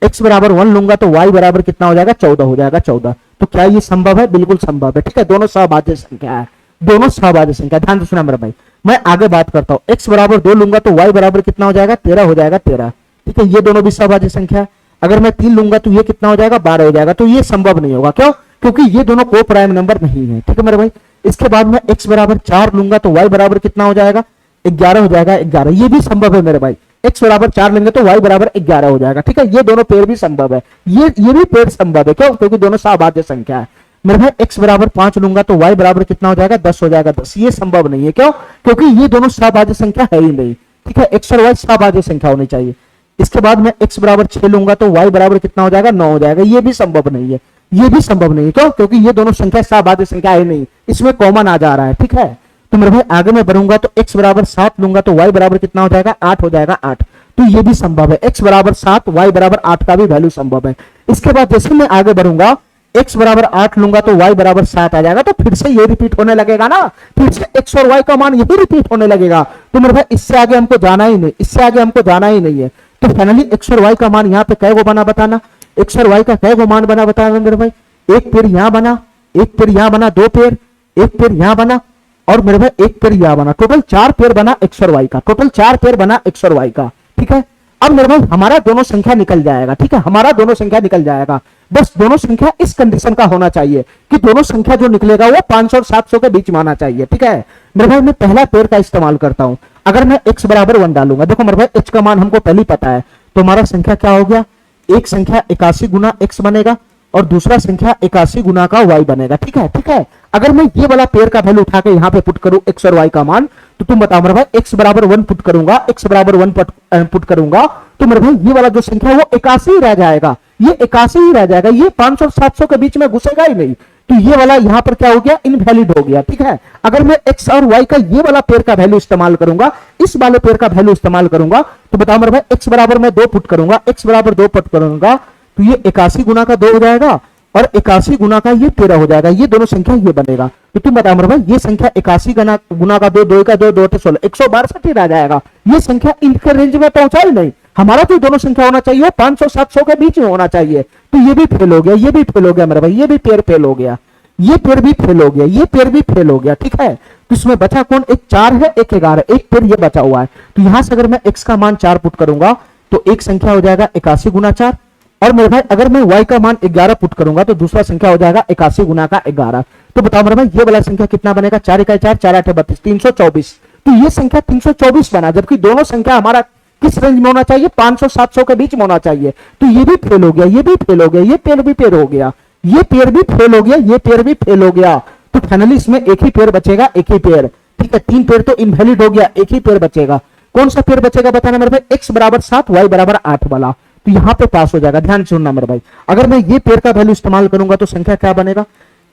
x बराबर 1 लूंगा तो y बराबर कितना हो जाएगा 14 हो जाएगा, 14। तो क्या ये संभव है, बिल्कुल संभव है, ठीक है। दोनों सभाज्य संख्या है, दोनों सभाज्य संख्या, ध्यान से सुना मेरे भाई। मैं आगे बात करता हूं, x बराबर 2 लूंगा तो y बराबर कितना हो जाएगा 13 हो जाएगा, 13, ठीक है। ये दोनों भी सभाज्य संख्या है। अगर मैं 3 लूंगा तो ये कितना हो जाएगा 12 हो जाएगा, तो ये संभव नहीं होगा, क्यों, क्योंकि ये दोनों को प्राइम नंबर नहीं है, ठीक है मेरे भाई। इसके बाद में x बराबर 4 लूंगा तो y बराबर कितना हो जाएगा 11 हो जाएगा, 11, ये भी संभव है मेरे भाई। x बराबर 4 लेंगे तो y बराबर 11 हो जाएगा, ठीक है। ये दोनों पेड़ भी संभव है, ये भी पेड़ संभव है, क्यों, क्योंकि दोनों सभाज्य संख्या है। मेरे भाई x बराबर 5 लूंगा तो y बराबर कितना हो जाएगा 10 हो जाएगा, 10, ये संभव नहीं है, क्यों, क्योंकि ये दोनों सभाज्य संख्या है ही नहीं, ठीक है। x और y सभाज्य संख्या होनी चाहिए। इसके बाद में x बराबर 6 लूंगा तो y बराबर कितना हो जाएगा 9 हो जाएगा, ये भी संभव नहीं है, ये भी संभव नहीं है, क्यों, क्योंकि ये दोनों संख्या सभाज्य संख्या है नहीं, इसमें कॉमन आ जा रहा है, ठीक है। तो मेरे भाई आगे मैं बढ़ूंगा तो x बराबर 7 लूंगा तो y बराबर कितना हो जाएगा 8 हो जाएगा, 8, तो ये भी संभव है, x बराबर 7 y बराबर 8 का भी वैल्यू संभव है। इसके बाद जैसे मैं आगे बढ़ूंगा x बराबर 8 लूंगा तो y बराबर 7 आ जाएगा, तो फिर से ये रिपीट होने लगेगा ना, फिर से x और y का मान यही रिपीट होने लगेगा। तो मेरे भाई इससे आगे हमको जाना ही नहीं, इससे आगे हमको जाना ही नहीं है। तो फाइनली x और y का मान यहाँ पे कै गो बना बताना, x और y का कै गो मान बना बताना मेरे भाई, एक पेड़ यहाँ बना, एक पेड़ यहाँ बना, दो पेड़, एक पेड़ यहाँ बना, और मेरे भाई एक पेयर यह बना, टोटल 4 पेयर बना एक्स और वाई का, टोटल 4 पेयर बना एक्स और वाई का। ठीक है, अब मेरे भाई हमारा दोनों संख्या निकल जाएगा। ठीक है, हमारा दोनों संख्या निकल जाएगा। बस दोनों संख्या इस कंडीशन का होना चाहिए कि दोनों संख्या जो निकलेगा वो 500 और 700 के बीच में आना चाहिए। ठीक है मेरे भाई, मैं पहला पेयर का इस्तेमाल करता हूं। अगर मैं x बराबर 1 डालूंगा, देखो मेरे भाई h का मान हमको पहले पता है, तो हमारा संख्या क्या हो गया, एक संख्या 81 गुना x बनेगा और दूसरा संख्या 81 गुना का y बनेगा। ठीक है, ठीक है। अगर मैं ये वाला पेयर का वैल्यू उठा के यहाँ पे पुट करूं x और y का मान, तो तुम बताओ मेरे भाई x बराबर 1 पुट करूंगा, x बराबर 1 पुट करूंगा, तो मेरे भाई ये वाला जो संख्या है वो 81 ही रह जाएगा, ये 81 ही रह जाएगा, ये 500 और 700 के बीच में घुसेगा ही नहीं। तो ये वाला यहां पर क्या हो गया, इनवैलिड हो गया। ठीक है, अगर मैं x और y का ये वाला पेयर का वैल्यू इस्तेमाल करूंगा, इस वाले पेयर का वैल्यू इस्तेमाल करूंगा, तो बताओ मेरे भाई x बराबर मैं 2 पुट करूंगा, x बराबर 2 पुट करूंगा, तो ये 81 गुना का 2 हो जाएगा और 81 गुना का ये 13 हो जाएगा, ये दोनों संख्या ये बनेगा। तो तुम बताओ मेरे भाई ये संख्या 81 गुना का 2, 2 का 2, 2 16, 162 ही रह जाएगा। ये संख्या इनके रेंज में पहुंचा ही नहीं। हमारा जो दोनों संख्या होना चाहिए 500-700 के बीच में होना चाहिए, तो ये भी फेल हो गया, ये भी फेल हो गया मेरे भाई, ये भी पेयर फेल हो गया, ये पेयर भी फेल हो गया, ये पेयर भी फेल हो गया। ठीक है, तो इसमें बचा कौन, एक 4 है, एक 11, एक पेयर ये बचा हुआ है। तो यहां से अगर मैं x का मान 4 पुट करूंगा तो एक संख्या हो जाएगा 81 गुना 4, और मेरे भाई अगर मैं y का मान 11 पुट करूंगा तो दूसरा संख्या हो जाएगा 81 गुना का 11। तो बताओ मेरे भाई ये वाला संख्या कितना बनेगा, 4 1 4, 4 8 32, 324। तो ये संख्या 324 बना, जबकि दोनों संख्या हमारा किस रेंज में होना चाहिए, 500-700 के बीच में होना चाहिए। तो ये भी फेल हो गया, ये भी फेल हो गया, ये पेयर भी फेल हो गया, ये पेयर भी फेल हो गया, ये पेयर भी फेल हो गया। तो फाइनली इसमें एक ही पेयर बचेगा, एक ही पेयर। ठीक है, 3 पेयर तो इनवैलिड हो गया, एक ही पेयर बचेगा। कौन सा पेयर बचेगा बताना मेरे भाई, x बराबर 7, y बराबर 8 वाला। तो यहां पे पास हो जाएगा। ध्यान से सुनना मेरे भाई, अगर मैं ये पेयर का वैल्यू इस्तेमाल करूंगा तो संख्या क्या बनेगा,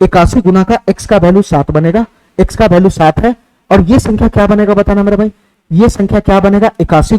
81 गुना का x का वैल्यू 7 बनेगा, x का वैल्यू 7 है, और ये संख्या क्या बनेगा बताना मेरे भाई, ये संख्या क्या बनेगा, 81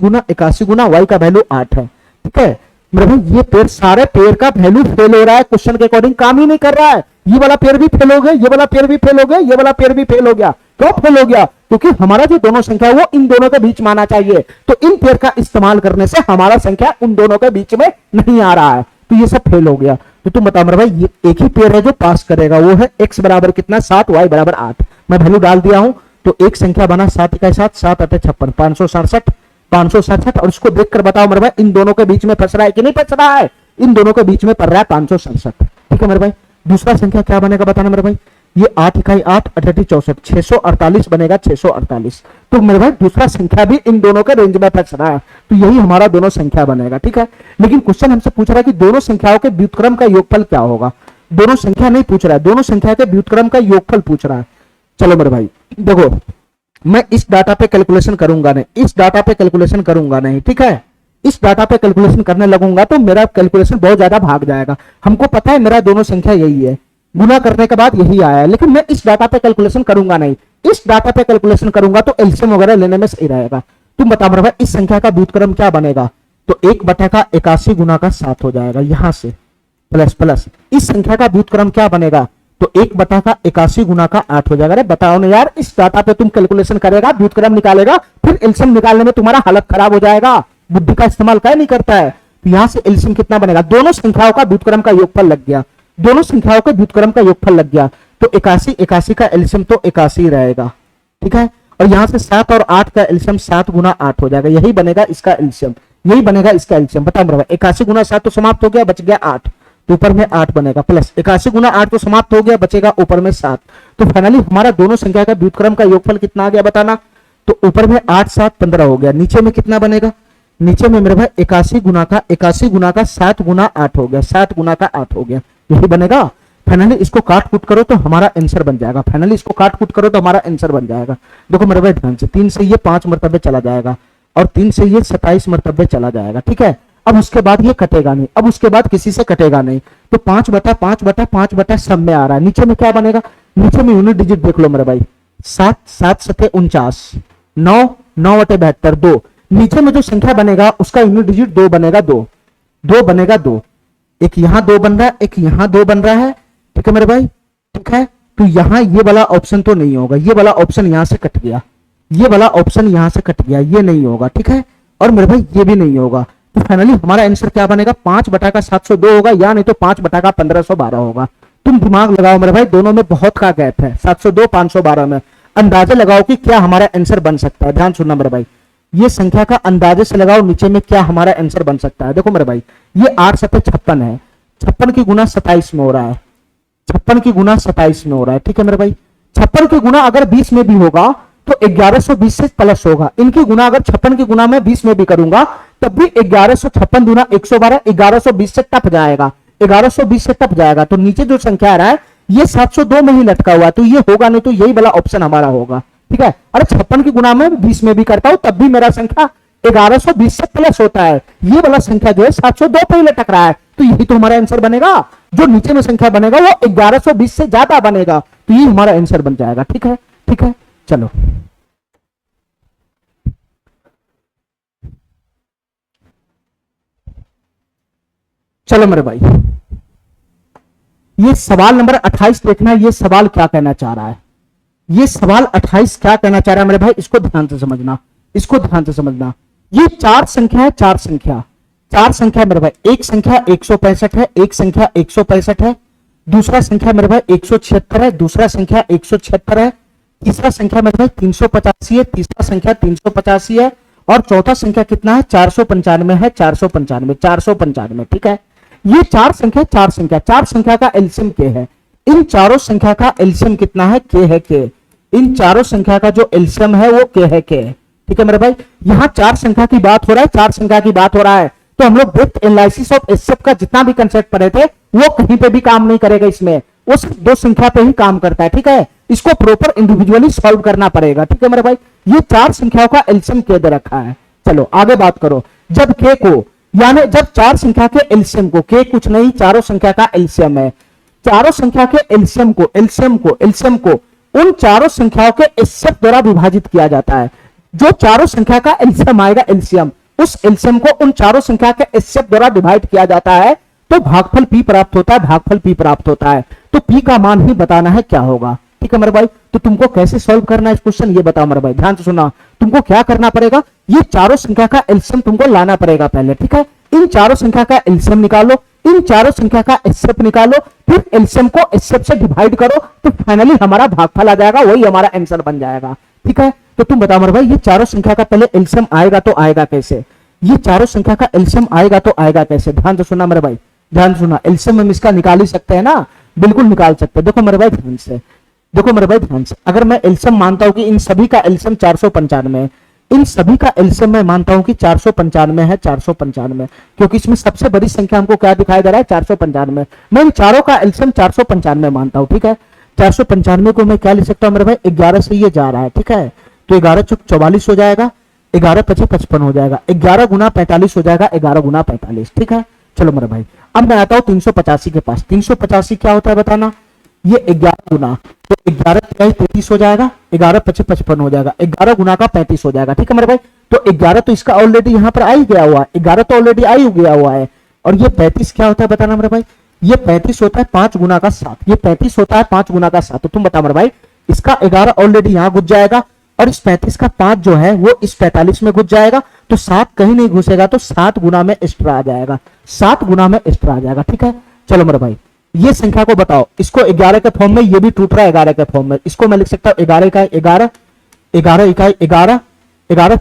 गुना y का वैल्यू 8 है। ठीक है मेरे भाई, ये पेयर सारे पेयर का वैल्यू फेल हो रहा है, क्वेश्चन के अकॉर्डिंग काम ही नहीं कर रहा है। ये वाला पेयर भी फेल हो गया, ये वाला पेयर भी फेल हो गया, ये वाला पेयर भी फेल हो गया। क्यों फेल हो गया, क्योंकि हमारा जो दोनों संख्या है वो इन दोनों के बीच में आना चाहिए। तो इन पेयर का इस्तेमाल करने से हमारा संख्या उन दोनों के बीच में नहीं आ रहा है, तो ये सब फेल हो गया। तो तुम बताओ मेरे भाई, ये एक ही पेयर है जो पास करेगा, वो है x बराबर कितना, 7, y बराबर 8। मैं वैल्यू डाल दिया हूं, तो एक संख्या बना 7 1 7, 7 8 56, 567, 567। और इसको देखकर बताओ मेरे भाई इन दोनों के बीच में फंस रहा है कि नहीं फंस रहा है, इन दोनों के बीच में पड़ रहा है 567। ठीक है मेरे भाई, दूसरा संख्या क्या बनेगा बताना मेरे भाई, ये 8 1 8, 8 8 64, 648 बनेगा, 648। तो मेरे भाई दूसरा संख्या भी इन दोनों के रेंज में फंस रहा है, तो यही हमारा दोनों संख्या बनेगा। ठीक है, लेकिन क्वेश्चन हमसे पूछ रहा है कि दोनों संख्याओं के व्युत्क्रम का योगफल क्या होगा। दोनों संख्या नहीं पूछ रहा है, दोनों संख्या के व्युत्क्रम का योगफल पूछ रहा है। चलो मेरे भाई देखो, मैं इस डाटा पे कैलकुलेशन करूंगा नहीं, इस डाटा पे कैलकुलेशन करूंगा नहीं। ठीक है, इस डाटा पे कैलकुलेशन करने लगूंगा तो मेरा कैलकुलेशन बहुत ज्यादा भाग जाएगा। हमको पता है मेरा दोनों संख्या यही है, गुना करने के बाद यही आया है, लेकिन मैं इस डाटा पे कैलकुलेशन करूंगा नहीं। इस डाटा पे कैलकुलेशन करूंगा तो एलसीएम वगैरह लेने में सही रहेगा। तुम बताओ मेरे भाई इस संख्या का व्युत्क्रम क्या बनेगा, तो 1/81 गुना का 7 हो जाएगा, यहां से प्लस प्लस। इस संख्या का व्युत्क्रम क्या बनेगा, तो 1/81 गुना का 8 हो जाएगा। अरे बताओ ना यार, इस डाटा पे तुम कैलकुलेशन करेगा, व्युत्क्रम निकालेगा, फिर एलसीएम निकालने में तुम्हारा हालत खराब हो जाएगा। बुद्धि का इस्तेमाल क्या नहीं करता है। तो यहां से एलसीएम कितना बनेगा, दोनों संख्याओं का व्युत्क्रम का योगफल लग गया, दोनों संख्याओं के व्युत्क्रम का योगफल लग गया, तो 81 का एलसीएम तो 81 रहेगा। ठीक है, और यहां से 7 और 8 का एलसीएम 7 गुना 8 हो जाएगा, यही बनेगा इसका एलसीएम, यही बनेगा इसका एलसीएम। बता मेरे भाई 81 गुना 7 तो समाप्त हो गया, बच गया 8, तो ऊपर में 8 बनेगा, प्लस 81 गुना 8 तो समाप्त हो गया, बचेगा ऊपर में 7। तो फाइनली हमारा दोनों संख्या का व्युत्क्रम का योगफल कितना आ गया बताना, तो ऊपर में 8 7 15 हो गया, नीचे में कितना बनेगा, नीचे में मेरे भाई 81 गुना का 7 गुना 8 हो गया, 7 गुना का 8 हो गया, यही बनेगा। फाइनली इसको काट कूट करो तो हमारा आंसर बन जाएगा, फाइनली इसको काट कूट करो तो हमारा आंसर बन जाएगा। देखो मेरे भाई ध्यान से, 3 से ये 5 मरतबे चला जाएगा और 3 से ये 27 मरतबे चला जाएगा। ठीक है, अब उसके बाद ये कटेगा नहीं, अब उसके बाद किसी से कटेगा नहीं, तो 5/5/5 सब में आ रहा है। नीचे में क्या बनेगा, नीचे में यूनिट डिजिट देख लो मेरे भाई, 7 7 7 49, 9 9/72 2। नीचे में जो संख्या बनेगा उसका यूनिट डिजिट 2 बनेगा, 2 बनेगा, 2 एक यहां 2 बन रहा है, एक यहां 2 बन रहा है। ठीक है मेरे भाई, ठीक है, तो यहां ये वाला ऑप्शन तो नहीं होगा, ये वाला ऑप्शन यहां से कट गया, ये वाला ऑप्शन यहां से कट गया, ये नहीं होगा। ठीक है, और मेरे भाई ये भी नहीं होगा। तो फाइनली हमारा आंसर क्या बनेगा, 5/702 होगा, या नहीं तो 5/1512 होगा। तुम दिमाग लगाओ मेरे भाई, दोनों में बहुत का गैप है, 702 512 में। अंदाजे लगाओ कि क्या हमारा आंसर बन सकता है। ध्यान सुनना मेरे भाई, ये संख्या का अंदाजे से लगाओ नीचे में क्या हमारा आंसर बन सकता है। देखो मेरे भाई, ये 8 सत्ते 56 है, 56 की गुना 27 में हो रहा है, 56 की गुना 27 में हो रहा है। ठीक है मेरे भाई, 56 की गुना अगर 20 में भी होगा तो 1120 से प्लस होगा। इनकी गुना अगर 56 की गुना मैं 20 में भी करूंगा तब भी 1156 गुना 112 1120 से टप जाएगा, 1120 से टप जाएगा। तो नीचे जो संख्या आ रहा है ये 702 में ही लटका हुआ है, तो ये होगा नहीं, तो यही वाला ऑप्शन हमारा होगा। ठीक है, अरे 56 की गुना में 20 में भी करता हूं तब भी मेरा संख्या 1120 से प्लस होता है, ये वाला संख्या जो है 702 पे ही लटक रहा है, तो यही तो हमारा आंसर बनेगा। जो नीचे में संख्या बनेगा वो 1120 से ज्यादा बनेगा, तो ये हमारा आंसर बन जाएगा। ठीक है, ठीक है, चलो चलो मेरे भाई, ये सवाल नंबर 28 देखना, ये सवाल क्या कहना चाह रहा है। ये सवाल 28 क्या कहना चाह रहा है मेरे भाई, इसको ध्यान से समझना, इसको ध्यान से समझना। ये चार संख्या है, चार संख्या मेरे भाई, एक संख्या 165 है, एक संख्या 165 है, दूसरा संख्या मेरे भाई 176 है, दूसरा संख्या 176 है, तीसरा संख्या मेरे भाई 385 है, तीसरा संख्या 385 है, और चौथा संख्या कितना है 495 है, 495। ठीक है, ये चार संख्या का एलसीएम के है। इन चारों संख्या का एलसीएम कितना है, के है के। इन चारों संख्या का जो एलसीएम है वो के है के। ठीक है मेरे भाई, यहां चार संख्या की बात हो रहा है, चार संख्या की बात हो रहा है, तो हम लोग विथ एनालिसिस ऑफ एचसीएफ का जितना भी कंसेप्ट पढ़े थे वो कहीं पे भी काम नहीं करेगा, इसमें वो सिर्फ दो संख्या पे ही काम करता है। ठीक है, इसको प्रॉपर इंडिविजुअली सॉल्व करना पड़ेगा। ठीक है मेरे भाई, ये चार संख्याओं का एलसीएम के दे रखा है। चलो आगे बात करो, जब के को यानी जब चार संख्या के एलसीएम को, के कुछ नहीं चारों संख्या का एलसीएम है, चारों संख्या के एलसीएम को उन चारों संख्याओं के एचसीएफ द्वारा विभाजित किया जाता है। जो चारों संख्या का एलसीएम आएगा, एलसीएम, उस एलसीएम को उन चारों संख्या के एचसीएफ द्वारा डिवाइड किया जाता है, तो भागफल पी प्राप्त होता है। तो पी का मान ही बताना है क्या होगा। ठीक है मेरे भाई, तो तुमको कैसे सॉल्व करना है इस क्वेश्चन ये बताओ मेरे भाई, ध्यान से सुना। तुमको क्या करना पड़ेगा, ये चारों संख्या का एलसीएम तुमको लाना पड़ेगा पहले। ठीक है, इन चारों संख्या का एलसीएम निकालो, इन चारों संख्या का एचसीएफ निकालो, फिर एलसीएम को एचसीएफ से डिवाइड करो, तो फाइनली हमारा भागफल आ जाएगा, वही हमारा आंसर बन जाएगा। ठीक है, तो तुम बताओ मेरे भाई, ये चारों संख्या का पहले एलसीएम आएगा तो आएगा कैसे, ये चारों संख्या का एलसीएम आएगा तो आएगा कैसे। ध्यान से सुना मेरे भाई, ध्यान सुना। एलसीएम हम इसका निकाल ही सकते हैं ना, बिल्कुल निकाल सकते हैं। देखो मेरे भाई ध्यान से, देखो मेरे भाई ध्यान से, अगर मैं एलसीएम मानता हूं कि इन सभी का एलसीएम 495 है, इन सभी का एलसीएम मैं मानता हूं कि 495 है, 495, क्योंकि इसमें सबसे बड़ी संख्या हमको क्या दिखाई दे रहा है 495। मैं इन चारों का एलसीएम 495 मानता हूं। ठीक है, 495 को मैं क्या लिख सकता हूं मेरे भाई, 11 से ये जा रहा है। ठीक है, तो 11 चौक 44 हो जाएगा, 11 पचे 55 हो जाएगा, 11 गुना 45 हो जाएगा, 11 गुना 45। ठीक है, चलो मेरे भाई अब मैं आता हूं 385 के पास। 385 क्या होता है बताना, ये 11 गुना, तो 11 33 हो जाएगा, 11 पचे 55 हो जाएगा, 11 गुना का 35 हो जाएगा। ठीक है मेरे भाई, तो 11 तो इसका ऑलरेडी यहां पर आ ही गया हुआ है, 11 तो ऑलरेडी आ ही गया हुआ है, और ये 35 क्या होता है बताना मेरे भाई, ये 35 होता है 5 गुना का 7, ये 35 होता है 5 गुना का 7। तो तुम बताओ मेरे भाई, इसका 11 ऑलरेडी यहां घुस जाएगा, और इस 35 का 5 जो है वो इस 45 में घुस जाएगा, तो 7 कहीं नहीं घुसेगा, तो 7 गुना में एक्स्ट्रा आ जाएगा, 7 गुना में एक्स्ट्रा आ जाएगा। ठीक है, चलो मेरे भाई ये संख्या को बताओ, इसको 11 के फॉर्म में, ये भी टूट रहा है 11 के फॉर्म में, इसको मैं लिख सकता हूं 11 इकाई 11, 11 इकाई 11, 11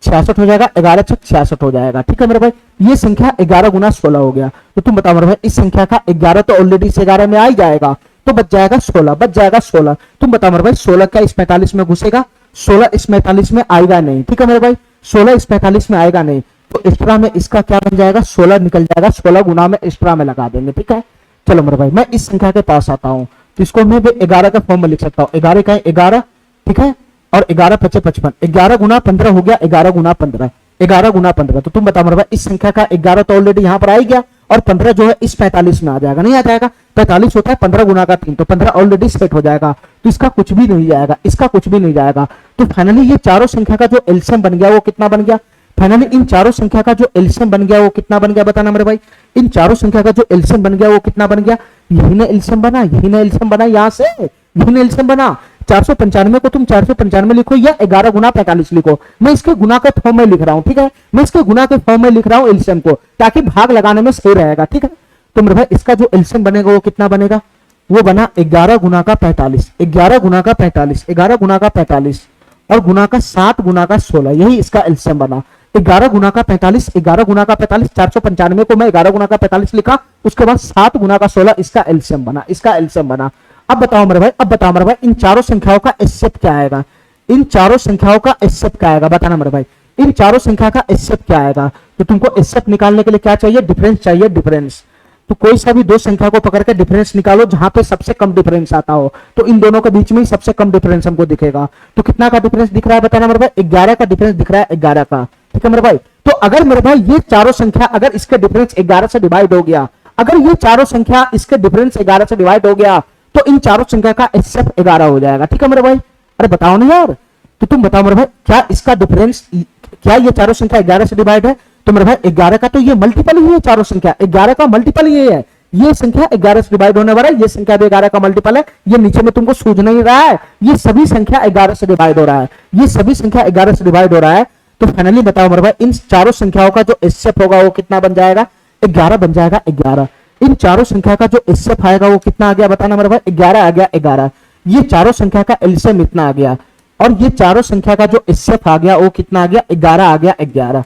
66 हो जाएगा, 11 छक 66 हो जाएगा। ठीक है मेरे भाई, ये संख्या 11 गुना 16 हो गया। तो तुम बताओ मेरे भाई, इस संख्या का 11 तो ऑलरेडी इस 11 में आ ही जाएगा, तो बच जाएगा 16, बच जाएगा 16। तुम बताओ मेरे भाई, 16 क्या इस 45 में घुसेगा, 16 इस 45 में आएगा नहीं। ठीक है मेरे भाई, 16 इस 45 में आएगा नहीं, तो एक्स्ट्रा में इसका क्या बन जाएगा, 16 निकल जाएगा, 16 गुना में एक्स्ट्रा में लगा देंगे। ठीक है, चलो मेरे भाई मैं इस संख्या के पास आता हूं, तो इसको मैं भी 11 का फॉर्म में लिख सकता हूं, 11 का 11। ठीक है, और 11 पचे 55, 11 गुना 15 हो गया, 11 गुना 15, 11 गुना 15। तो तुम बताओ मेरे भाई, इस संख्या का 11 तो ऑलरेडी यहां पर आ ही गया, और 15 जो है इस 45 में आ जाएगा, नहीं आ जाएगा, 45 होता है 15 गुना का 3, तो 15 ऑलरेडी सेट हो जाएगा, तो इसका कुछ भी नहीं जाएगा, इसका कुछ भी नहीं जाएगा। तो फाइनली ये चारों संख्या का जो एलसीएम बन गया वो कितना बन गया, फाइनली इन चारों संख्या का जो एलसीएम बन गया वो कितना बन गया बताना मेरे भाई, इन चारों संख्या का जो एलसीएम बन गया वो कितना बन गया, यही ना एलसीएम बना, यही ना एलसीएम बना, यहां से यही ना एलसीएम बना। 495 को तुम 495 लिखो या 11 गुना 45 लिखो, मैं इसके गुना के फॉर्म में लिख रहा हूं। ठीक है, मैं इसके गुना के फॉर्म में लिख रहा हूं एलसीएम को, ताकि भाग लगाने में सही रहेगा। ठीक है, तो मेरे भाई इसका जो एलसीएम बनेगा वो कितना बनेगा, वो बना 11 गुना का 45, 11 गुना का 45, 11 गुना का 45 और गुना का 7 गुना का 16, यही इसका एलसीएम बना। 11 गुना का 45, 11 गुना का 45, 495 को मैं 11 गुना का 45 लिखा, उसके बाद 7 गुना का 16 इसका एलसीएम बना, इसका एलसीएम बना। अब बताओ मेरे भाई, अब बताओ मेरे भाई, इन चारों संख्याओं का एचसीएफ क्या आएगा? इन चारों संख्याओं का एचसीएफ क्या आएगा बताना मेरे भाई, इन चारों संख्या का एचसीएफ क्या आएगा? तो तुमको एचसीएफ निकालने के लिए क्या चाहिए? डिफरेंस चाहिए, डिफरेंस। तो कोई सा भी दो संख्या को पकड़ के डिफरेंस निकालो जहां पे सबसे कम डिफरेंस आता हो, तो इन दोनों के बीच में ही सबसे कम डिफरेंस हमको दिखेगा। तो कितना का डिफरेंस दिख रहा है बताना मेरे भाई? 11 का डिफरेंस दिख रहा है, 11 का। ठीक है मेरे भाई, तो अगर मेरे भाई ये चारों संख्या अगर इसके डिफरेंस 11 से डिवाइड हो गया, अगर ये चारों संख्या इसके डिफरेंस 11 से डिवाइड हो गया, तो इन चारों संख्या का एचसीएफ 11 हो जाएगा। ठीक है मेरे भाई, अरे बताओ ना यार, तो तुम बताओ मेरे भाई, क्या इसका डिफरेंस, क्या ये चारों संख्या 11 से डिवाइड है? तो मेरे भाई 11 का तो ये मल्टीपल ही है, चारों संख्या 11 का मल्टीपल ये है, ये संख्या 11 से डिवाइड होने वाला है, ये संख्या भी 11 का मल्टीपल है, ये नीचे में तुमको सूझ नहीं रहा है, ये सभी संख्या 11 से डिवाइड हो रहा है, ये सभी संख्या 11 से डिवाइड हो रहा है। तो फाइनली बताओ मेरे भाई, इन चारों संख्याओं का जो एचसीएफ होगा वो कितना बन जाएगा? 11 बन जाएगा, 11। इन चारों संख्या का जो एचसीएफ आएगा वो कितना आ गया बताना मेरे भाई? 11 आ गया, 11। ये चारों संख्या का एलसीएम इतना आ गया, और ये चारों संख्या का जो एचसीएफ आ गया वो कितना आ गया? 11 आ गया, 11।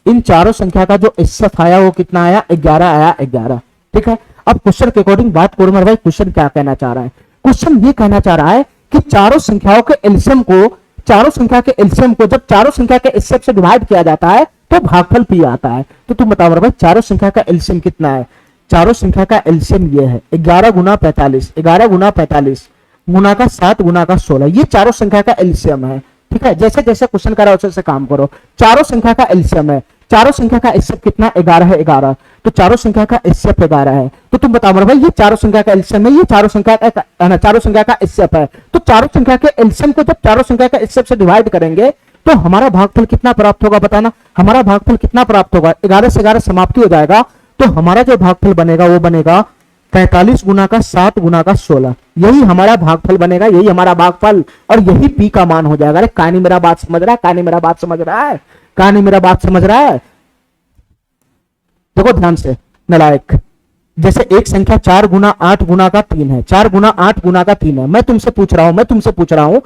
इन चारों संख्या का जो एचसीएफ आया वो कितना आया? 11 आया, 11। ठीक है, अब क्वेश्चन के अकॉर्डिंग बात करो मेरे भाई, क्वेश्चन क्या कहना चाह रहा है? क्वेश्चन ये कहना चाह रहा है कि चारों संख्याओं के एलसीएम को, चारों संख्या के एलसीएम को जब चारों संख्या के एचसीएफ से डिवाइड किया जाता है तो भागफल पी आता है। तो तुम बताओ मेरे भाई, चारों संख्या का एलसीएम कितना है? चारों संख्या का एलसीएम ये है 11 गुना 45, 11 गुना 45 गुना का 7 गुना का 16, ये चारों संख्या का एलसीएम है। ठीक है, जैसे जैसे क्वेश्चन करा वैसे काम करो। चारों संख्या का एलसीएम है, चारों संख्या का एचसीएफ कितना? 11 है, 11। तो चारों संख्या का एचसीएफ 11 है। तो तुम बताओ मेरे भाई, ये चारों संख्या का एलसीएम है, ये चारों संख्या का चारों संख्या का एचसीएफ है। तो चारों संख्या के एलसीएम को जब चारों संख्या का एचसीएफ से डिवाइड करेंगे तो हमारा भागफल कितना प्राप्त होगा बताना? हमारा भागफल कितना प्राप्त होगा? 11 से 11 समाप्ति हो जाएगा, तो हमारा जो भागफल बनेगा वो बनेगा 45 गुना का 7 गुना का 16, यही हमारा भागफल बनेगा, यही हमारा भागफल, और यही पी का मान हो जाएगा। अरे कहानी मेरा बात समझ रहा है? कहानी मेरा बात समझ रहा है? कहानी मेरा बात समझ रहा है? देखो ध्यान से नलायक, जैसे एक संख्या 4 गुना 8 गुना का 3 है, 4 गुना 8 गुना का 3 है। मैं तुमसे पूछ रहा हूं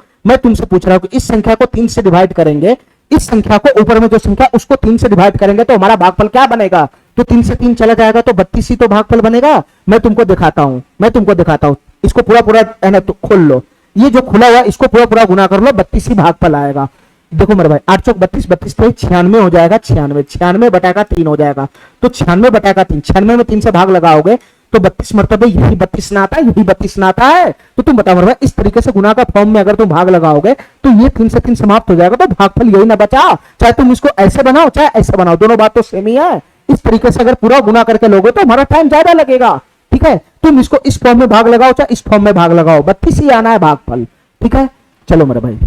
कि इस संख्या को 3 से डिवाइड करेंगे, इस संख्या को ऊपर में जो संख्या उसको 3 से डिवाइड करेंगे तो हमारा भागफल क्या बनेगा? तो 3 से 3 चला जाएगा तो 32 ही तो भागफल बनेगा। मैं तुमको दिखाता हूं, इसको पूरा पूरा है ना, तो खोल लो, ये जो खुला हुआ इसको पूरा पूरा गुना कर लो, 32 ही भागफल आएगा। देखो मेरे भाई, 8 चौक 32, 32 तो 96 हो जाएगा, 96 बटा का 3 हो जाएगा। तो 96 बटा का 3, 96 में 3 से भाग लगाओगे तो 32 मरतबे यही 32 ना आता है, यही 32 ना आता है। तो तुम बताओ मेरे भाई, इस तरीके से गुना का फॉर्म में अगर तुम भाग लगाओगे तो ये 3 से 3 समाप्त हो जाएगा, तो भागफल यही ना बचा। चाहे तुम इसको ऐसे बनाओ चाहे ऐसे बनाओ, दोनों बात तो सेम ही है। इस तरीके से अगर पूरा गुना करके लोगे तो हमारा टाइम ज्यादा लगेगा। ठीक है, तुम इसको इस फॉर्म में भाग लगाओ चाहे इस फॉर्म में भाग लगाओ, 32 ही आना है भागफल। ठीक है, चलो मेरे भाई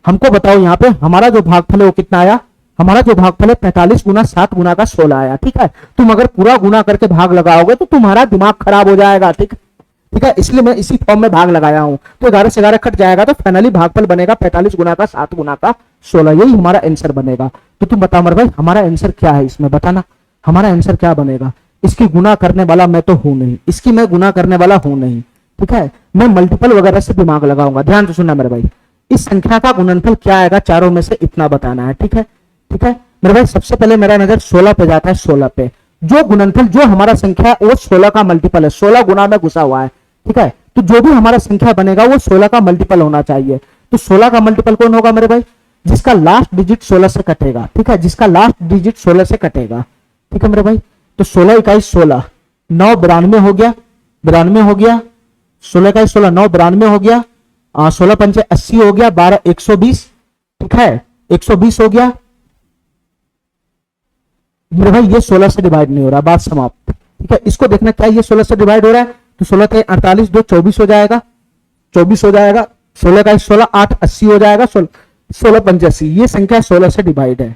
हमको बताओ यहाँ पे हमारा जो भागफल है वो कितना आया? हमारा जो भागफल है 45 गुना 7 गुना का 16 आया। ठीक है, तुम अगर पूरा गुना करके भाग लगाओगे तो तुम्हारा दिमाग खराब हो जाएगा। ठीक है, इसलिए मैं इसी फॉर्म में भाग लगाया हूं, तो 11 से 11 कट जाएगा, तो फाइनली भागफल बनेगा 45 गुना का 7 गुना का 16, यही हमारा आंसर बनेगा। तो तुम बताओ मेरे भाई, हमारा आंसर क्या है इसमें बताना? हमारा आंसर क्या बनेगा? इसकी गुना करने वाला मैं तो हूं नहीं, इसकी मैं गुना करने वाला हूं नहीं। ठीक है, मैं मल्टीपल वगैरह से दिमाग लगाऊंगा। ध्यान से सुनना मेरे भाई, इस संख्या का गुणनफल क्या आएगा चारों में से इतना बताना है। ठीक है मेरे भाई, सबसे पहले मेरा नजर 16 पे जाता है। 16 पे जो गुणनफल, जो हमारा संख्या है वो 16 का मल्टीपल है, 16 गुना में घुसा हुआ है। ठीक है, तो जो भी हमारा संख्या बनेगा वो 16 का मल्टीपल होना चाहिए। तो 16 का मल्टीपल कौन होगा मेरे भाई? जिसका लास्ट डिजिट 16 से कटेगा। ठीक है, जिसका लास्ट डिजिट 16 से कटेगा। ठीक है मेरे भाई, तो 16 इकाई 16, 9 92 हो गया, 92 हो गया, 16 इकाई 16, 9 92 हो गया, 16 पंचे 80 हो गया, 12 120। ठीक है, 120 हो गया मेरे भाई, ये 16 से डिवाइड नहीं हो रहा, बात समाप्त। ठीक है, इसको देखना क्या ये 16 से डिवाइड हो रहा है? तो 16 के 48, 2 24 हो जाएगा, 24 हो जाएगा, 16 का 16, 8 80 हो जाएगा, 16 पंचे 80। ये संख्या 16 से डिवाइड है।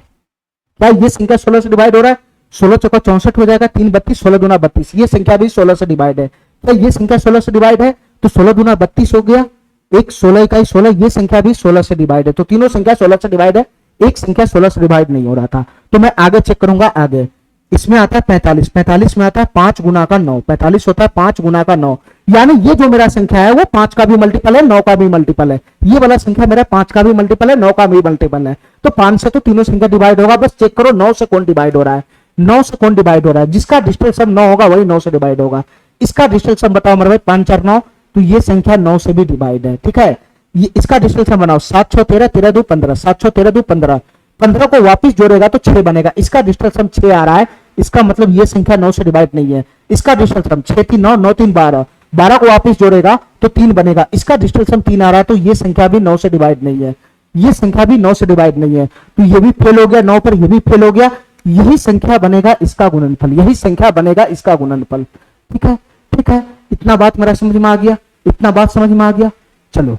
क्या ये संख्या 16 से डिवाइड हो रहा है? 16 चौका 64 हो जाएगा, 3 32, 16 दूना 32। ये संख्या भी 16 से डिवाइड है। क्या ये संख्या 16 से डिवाइड है? तो 16 दूना 32 हो गया, एक 16 इकाई 16, ये संख्या भी 16 से डिवाइड है। तो तीनों संख्या 16 से डिवाइड है, एक संख्या 16 से डिवाइड नहीं हो रहा था। तो मैं आगे चेक करूंगा, आगे इसमें आता है 45, 45 में आता है 5 गुना का 9, 45 होता है 5 गुना का 9, यानी ये जो मेरा संख्या है वो 5 का भी मल्टीपल है, 9 का भी मल्टीपल है। ये वाला संख्या मेरा 5 का भी मल्टीपल है, 9 का भी मल्टीपल है। तो 5 से तो तीनों संख्या डिवाइड होगा, बस चेक करो 9 से कौन डिवाइड हो रहा है, 9 से कौन डिवाइड हो रहा है, जिसका डिजिटल सम 9 होगा वही 9 से डिवाइड होगा। इसका डिजिटल सम बताओ मेरे भाई, 5 4 9, तो ये संख्या 9 से भी डिवाइड है, ठीक है। ये इसका डिजिटल सम बनाओ, 7 6 13, 13 2 15, 7 6 13 2 15, 15 को वापिस जोड़ेगा तो 6 बनेगा, इसका डिजिटल सम 6 आ रहा है, इसका मतलब ये संख्या 9 से डिवाइड नहीं है। इसका डिजिटल सम 6 3 9, 9 3 12, 12 को वापिस जोड़ेगा तो 3 बनेगा, इसका डिजिटल सम 3 आ रहा है, तो ये संख्या भी 9 से डिवाइड नहीं है, ये संख्या भी 9 से डिवाइड नहीं है, तो ये भी फेल हो गया 9 पर, ये भी फेल हो गया। यही संख्या बनेगा इसका गुणनफल, यही संख्या बनेगा इसका गुणनफल, ठीक है, ठीक है। इतना बात मेरा समझ में आ गया, इतना बात समझ में आ गया। चलो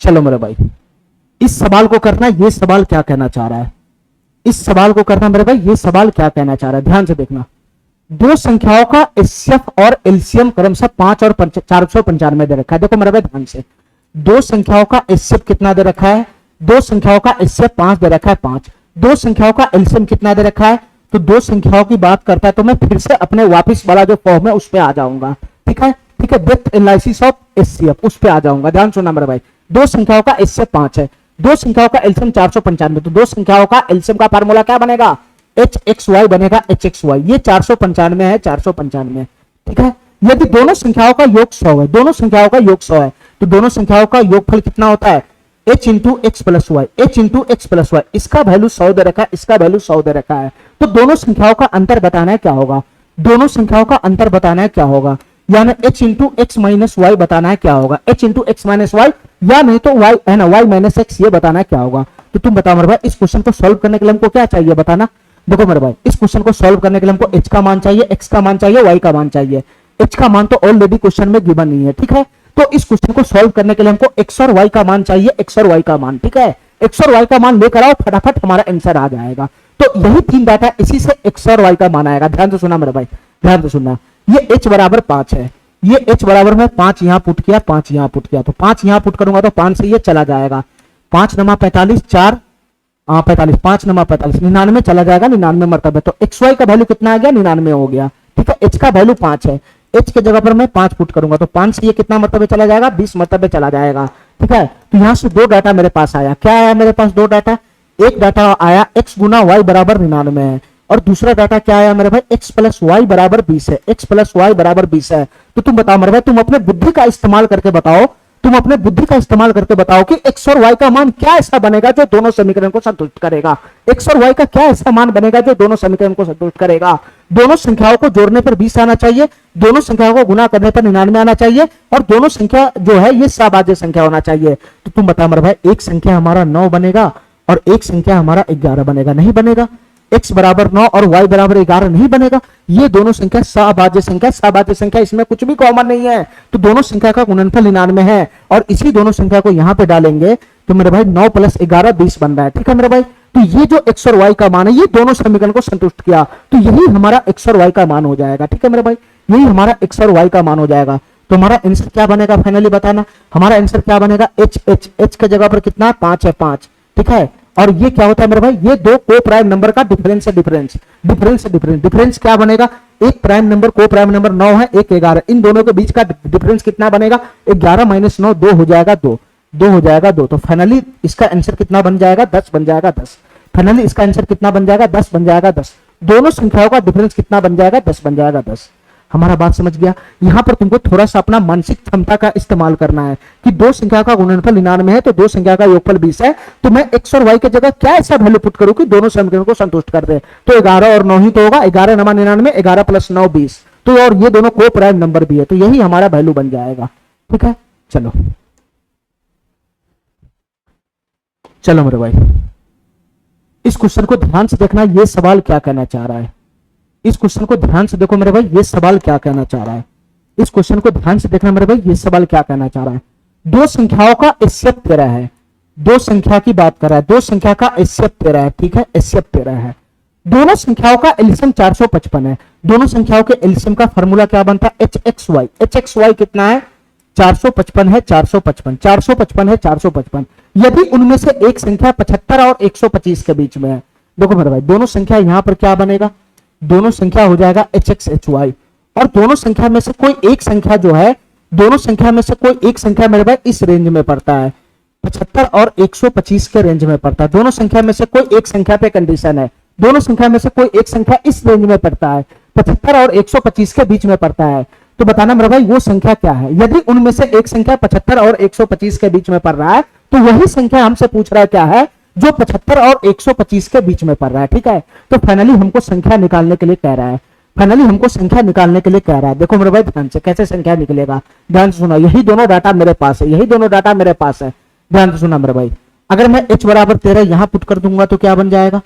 चलो मेरे भाई, इस सवाल को करना, ये सवाल क्या कहना चाह रहा है, इस सवाल को करना मेरे भाई, ये सवाल क्या कहना चाह रहा है, ध्यान से देखना। दो संख्याओं का एचसीएफ और एलसीएम क्रमशः 5 और 495 दे रखा है। देखो मेरे भाई ध्यान से, दो संख्याओं का एचसीएफ कितना दे रखा है, दो संख्याओं का एचसीएफ 5 दे रखा है 5, दो संख्याओं का एलसीएम कितना दे रखा है, तो दो संख्याओं की बात करता है तो मैं फिर से अपने वापिस वाला जो फॉर्म है उस पर आ जाऊंगा, ठीक है, ठीक है, डेप्थ एनालिसिस ऑफ एचसीएफ उस पर आ जाऊंगा। ध्यान सुनना मेरे भाई, दो संख्याओं का एचसीएफ 5 है, दो संख्याओं का एलसीएम 495, तो दो संख्याओं का एलसीएम का फार्मूला क्या बनेगा, एच एक्स वाई बनेगा, एच एक्स वाई, ये 495 है, 495, ठीक है। यदि दोनों संख्याओं का योग 100 है, दोनों संख्याओं का योग 100 है, तो दोनों संख्याओं का योगफल कितना होता है, h into x plus Y, h into x plus Y, इसका वैल्यू 100 दे रखा है, इसका वैल्यू 100 दे रखा है, तो दोनों संख्याओं का अंतर बताना है क्या होगा, दोनों संख्याओं का अंतर बताना है क्या होगा, यानी h into x minus Y बताना है क्या होगा, h into x minus Y, या नहीं तो y है ना, y माइनस एक्स, ये बताना है क्या होगा। तो तुम बताओ मेरे भाई, इस क्वेश्चन को सॉल्व करने के लिए हमको क्या चाहिए बताना। देखो मेरे भाई, इस क्वेश्चन को सॉल्व करने के लिए हमको h का मान चाहिए, x का मान चाहिए, y का मान चाहिए। h का मान तो ऑलरेडी क्वेश्चन में गिवन नहीं है, ठीक है। तो इस क्वेश्चन को सॉल्व करने के लिए हमको x और y का मान चाहिए, x और y का मान, ठीक है। x और y का मान लेकर आओ, फटाफट हमारा आंसर आ जाएगा। तो यही तीन डाटा, इसी से x और y का मान आएगा। ध्यान से सुना मेरे भाई, ध्यान से सुनना। ये h बराबर 5 है, ये h बराबर में 5 यहां पुट किया, 5 यहां पुट किया, तो 5 यहां पुट करूंगा तो 5 से ये चला जाएगा, 5 नमा 45, 4 45, 5 नमा 45, 99 चला जाएगा, 99 मरतबे, तो एक्स वाई का वैल्यू कितना आ गया, 99 हो गया, ठीक है। एच का वैल्यू 5 है, एच के जगह पर मैं 5 पुट करूंगा तो 5 से ये कितना मरतबे चला जाएगा, 20 मरतबे चला जाएगा, ठीक है। तो यहां से दो डाटा मेरे पास आया, क्या आया मेरे पास, दो डाटा, एक डाटा आया x गुना वाई बराबर 99 है, और दूसरा डाटा क्या आया मेरे भाई, x प्लस वाई बराबर 20 है, x प्लस वाई बराबर 20 है। तो तुम बताओ मेरे भाई, तुम अपने बुद्धि का इस्तेमाल करके बताओ, तुम अपने बुद्धि का इस्तेमाल करके बताओ कि x और y का मान क्या ऐसा बनेगा जो दोनों समीकरण को संतुष्ट करेगा, x और y का क्या ऐसा मान बनेगा जो दोनों समीकरण को संतुष्ट करेगा। दोनों संख्याओं को जोड़ने पर 20 आना चाहिए, दोनों संख्याओं को गुना करने पर 99 आना चाहिए, और दोनों संख्या जो है ये सभाज्य संख्या होना चाहिए। तो तुम बताओ मेरे भाई, एक संख्या हमारा 9 बनेगा और एक संख्या हमारा 11 बनेगा, नहीं बनेगा। x बराबर 9 और y बराबर 11 नहीं बनेगा। ये दोनों संख्या सभाज्य संख्या, सभाज्य संख्या, इसमें कुछ भी कॉमन नहीं है, तो दोनों संख्या का गुणनफल 99 है, और इसी दोनों संख्या को यहां पे डालेंगे तो मेरे भाई 9 प्लस 11 20 बन रहा है, ठीक है मेरे भाई। तो ये जो x और y का मान है, ये दोनों समीकरण को संतुष्ट किया, तो यही हमारा x और y का मान हो जाएगा, ठीक है मेरे भाई, यही हमारा x और y का मान हो जाएगा। तो हमारा आंसर क्या बनेगा फाइनली बताना, हमारा आंसर क्या बनेगा, h के जगह पर कितना 5 है, 5, ठीक है। और ये क्या होता है मेरे भाई, ये दो को प्राइम नंबर का डिफरेंस है, डिफरेंस डिफरेंस डिफरेंस डिफरेंस क्या बनेगा, एक प्राइम नंबर को प्राइम नंबर 9 है, एक 11, इन दोनों के बीच का डिफरेंस कितना बनेगा, 11 माइनस 9 2 हो जाएगा, 2 हो जाएगा 2। तो फाइनली इसका आंसर कितना बन जाएगा, 10 बन जाएगा, 10। फाइनली इसका आंसर कितना बन जाएगा, 10 बन जाएगा, 10। दोनों संख्याओं का डिफरेंस कितना बन जाएगा, 10 बन जाएगा, 10। हमारा बात समझ गया। यहां पर तुमको थोड़ा सा अपना मानसिक क्षमता का इस्तेमाल करना है कि दो संख्या का गुणनफल 99 है, तो दो संख्या का योगफल 20 है, तो मैं x और y के जगह क्या ऐसा वैल्यू पुट करूं कि दोनों समीकरण को संतुष्ट कर दे। तो 11 और 9 ही तो होगा, 11 नमा 99, 11 प्लस 9 20, तो और ये दोनों को प्राइम नंबर भी है, तो यही हमारा वैल्यू बन जाएगा, ठीक है। चलो चलो मेरे भाई, इस क्वेश्चन को ध्यान से देखना, ये सवाल क्या कहना चाह रहा है, इस क्वेश्चन को ध्यान से देखो मेरे भाई, ये सवाल क्या कहना चाह रहा है, इस क्वेश्चन को ध्यान से देखना मेरे भाई, ये सवाल क्या कहना चाह रहा है। दो संख्याओं का एचसीएफ 13 है, दो संख्या की बात कर रहा है, दो संख्या का एचसीएफ 13 है, ठीक है, एचसीएफ 13 है। दोनों संख्याओं का एलसीएम 455 है, दोनों संख्याओं के एलसीएम का फॉर्मूला क्या बनता है, h x Y, h x y कितना है, 455 है 455, 455 है 455। यदि उनमें से एक संख्या 75 और 125 के बीच में है, देखो मेरे भाई दोनों संख्या यहां पर क्या बनेगा, दोनों संख्या हो जाएगा hx hy, और दोनों संख्या में से कोई एक संख्या जो है, दोनों संख्या में से कोई एक संख्या मेरे भाई इस रेंज में पड़ता है, 75 और 125 के रेंज में पड़ता है। दोनों संख्या में से कोई एक संख्या पे कंडीशन है, दोनों संख्या में से कोई एक संख्या इस रेंज में पड़ता है, 75 और 125 के बीच में पड़ता है, तो बताना मेरे भाई वो संख्या क्या है। यदि उनमें से एक संख्या 75 और 125 के बीच में पड़ रहा है, तो वही संख्या हमसे पूछ रहा है क्या है, जो 75 और 125 के बीच में पड़ रहा है। ठीक है, तो फाइनली हमको संख्या निकालने के लिए कह रहा है, फाइनली हमको संख्या निकालने के लिए कह रहा है। देखो मेरे भाई ध्यान से, कैसे संख्या निकलेगा, ध्यान से सुना, यही दोनों डाटा मेरे पास है, यही दोनों डाटा मेरे पास है, ध्यान से सुना मेरे भाई। अगर मैं h बराबर 13 यहां पुट कर दूंगा तो क्या बन जाएगा,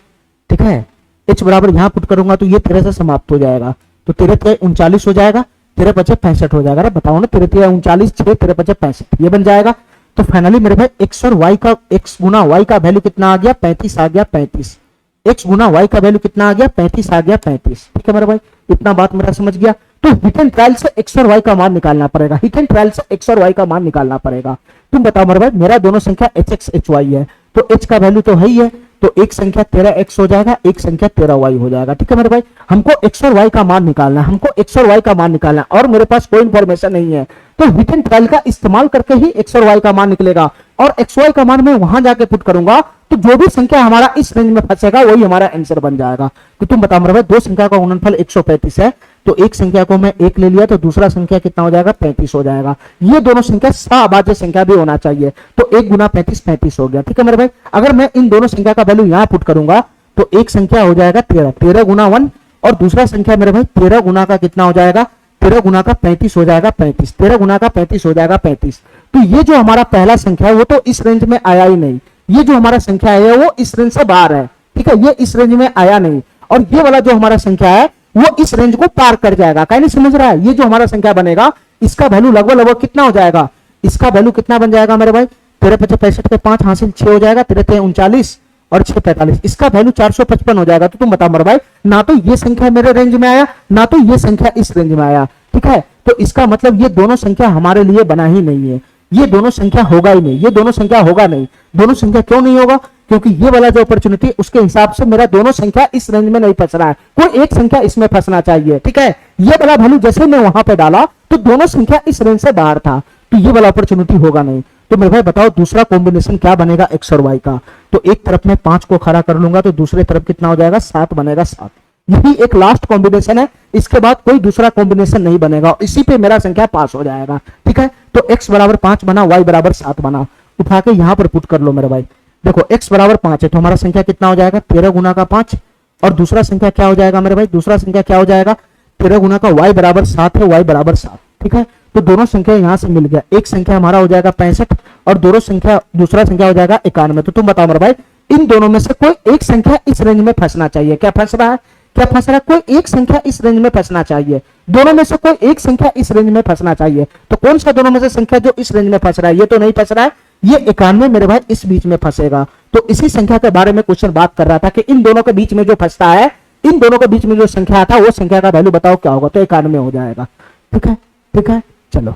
ठीक है, h बराबर यहां पुट करूंगा तो ये 13 से समाप्त हो जाएगा, तो 13 39 हो जाएगा, 13 5 65 हो जाएगा। बताओ ना, 13 39 6 13 5 65 ये बन जाएगा। तो फाइनली मेरे भाई x और y का, x गुना y का वैल्यू कितना आ गया, 35 आ गया, 35। x गुना y का वैल्यू कितना आ गया, 35 आ गया, 35। ठीक है मेरे भाई, इतना बात मेरा समझ गया। तो हिट एंड ट्रायल से x और y का मान निकालना पड़ेगा, हिट एंड ट्रायल से x और y का मान निकालना पड़ेगा। तुम बताओ मेरे भाई, मेरा दोनों संख्या hx hy है, तो h का वैल्यू तो है ही है, तो एक संख्या 13x हो जाएगा, एक संख्या 13y हो जाएगा। ठीक है मेरे भाई, हमको x और y का मान निकालना है, हमको x और y का मान निकालना है, और मेरे पास कोई इंफॉर्मेशन नहीं है, तो हिट एंड ट्रायल का इस्तेमाल करके ही x और y का मान निकलेगा, और x y का मान मैं वहां जाके पुट करूंगा, तो जो भी संख्या हमारा इस रेंज में फंसेगा वही हमारा आंसर बन जाएगा। तो तुम बताओ मेरे भाई, दो संख्या का गुणनफल 135 है, तो एक संख्या को मैं 1 ले लिया, तो दूसरा संख्या कितना हो जाएगा, 35 हो जाएगा। ये दोनों संख्या सह संख्या भी होना चाहिए, तो 1 गुना 35 35 हो गया। ठीक है मेरे भाई, अगर मैं इन दोनों संख्या का वैल्यू यहां पुट करूंगा तो एक संख्या हो जाएगा 13, 13 गुना 1, और दूसरा संख्या मेरे भाई 13 गुना का कितना हो जाएगा, 13 गुना का 35 हो जाएगा, 35, 13 गुना का 35 हो जाएगा, 35। तो ये जो हमारा पहला संख्या है वो तो इस रेंज में आया ही नहीं, ये जो हमारा संख्या है वो इस रेंज से बाहर है। ठीक है, ये इस रेंज में आया नहीं, और ये वाला जो हमारा संख्या है वो इस रेंज को पार कर जाएगा। कहीं नहीं समझ रहा है, ये जो हमारा संख्या बनेगा इसका वैल्यू लगभग लगभग कितना हो जाएगा, इसका वैल्यू कितना बन जाएगा मेरे भाई, 13 5 65 के 5 हासिल 6 हो जाएगा, 13 3 39 और 6 45, इसका वैल्यू 455 हो जाएगा। तो तुम बताओ मेरे भाई, ना तो ये संख्या मेरे रेंज में आया, ना तो ये संख्या इस रेंज में आया। ठीक है, तो इसका मतलब ये दोनों संख्या हमारे लिए बना ही नहीं है, ये दोनों संख्या होगा ही नहीं, ये दोनों संख्या होगा नहीं। दोनों संख्या क्यों नहीं होगा, क्योंकि ये वाला जो अपॉर्चुनिटी उसके हिसाब से मेरा दोनों संख्या इस रेंज में नहीं फंस रहा है, कोई एक संख्या इसमें फंसना चाहिए। ठीक है, ये वाला वैल्यू जैसे मैं वहां पे डाला तो दोनों संख्या इस रेंज से बाहर था, तो ये वाला अपॉर्चुनिटी होगा नहीं। तो मेरे भाई बताओ दूसरा कॉम्बिनेशन क्या बनेगा x और y का, तो एक तरफ में 5 को खड़ा कर लूंगा तो दूसरे तरफ कितना हो जाएगा, 7 बनेगा, 7। यही एक लास्ट कॉम्बिनेशन है, इसके बाद कोई दूसरा कॉम्बिनेशन नहीं बनेगा, इसी पे मेरा संख्या पास हो जाएगा। ठीक है, तो x बराबर 5 बना, y बराबर 7 बना, उठा के यहां पर पुट कर लो मेरे भाई। देखो x बराबर 5 है तो हमारा संख्या कितना हो जाएगा, 13 गुना का 5, और दूसरा संख्या क्या हो जाएगा मेरे भाई, दूसरा संख्या क्या हो जाएगा, 13 गुना का y बराबर 7 है, y बराबर 7। ठीक है, तो दोनों संख्या यहां से मिल गया, एक संख्या हमारा हो जाएगा 65 और दूसरा संख्या हो जाएगा 91। तो तुम बताओ मेरे भाई, इन दोनों में से कोई एक संख्या इस रेंज में फंसना चाहिए, क्या फंस रहा है, क्या फंस रहा है, कोई एक संख्या इस रेंज में फंसना चाहिए, दोनों में से कोई एक संख्या इस रेंज में फंसना चाहिए। तो कौन सा दोनों में से संख्या जो इस रेंज में फंस रहा है, ये तो नहीं फंस रहा है, ये 91 मेरे भाई इस बीच में फंसेगा। तो इसी संख्या के बारे में क्वेश्चन बात कर रहा था कि इन दोनों के बीच में जो फंसता है, इन दोनों के बीच में जो संख्या आता है वो संख्या का वैल्यू बताओ क्या होगा, तो 91 हो जाएगा। ठीक है, ठीक है, चलो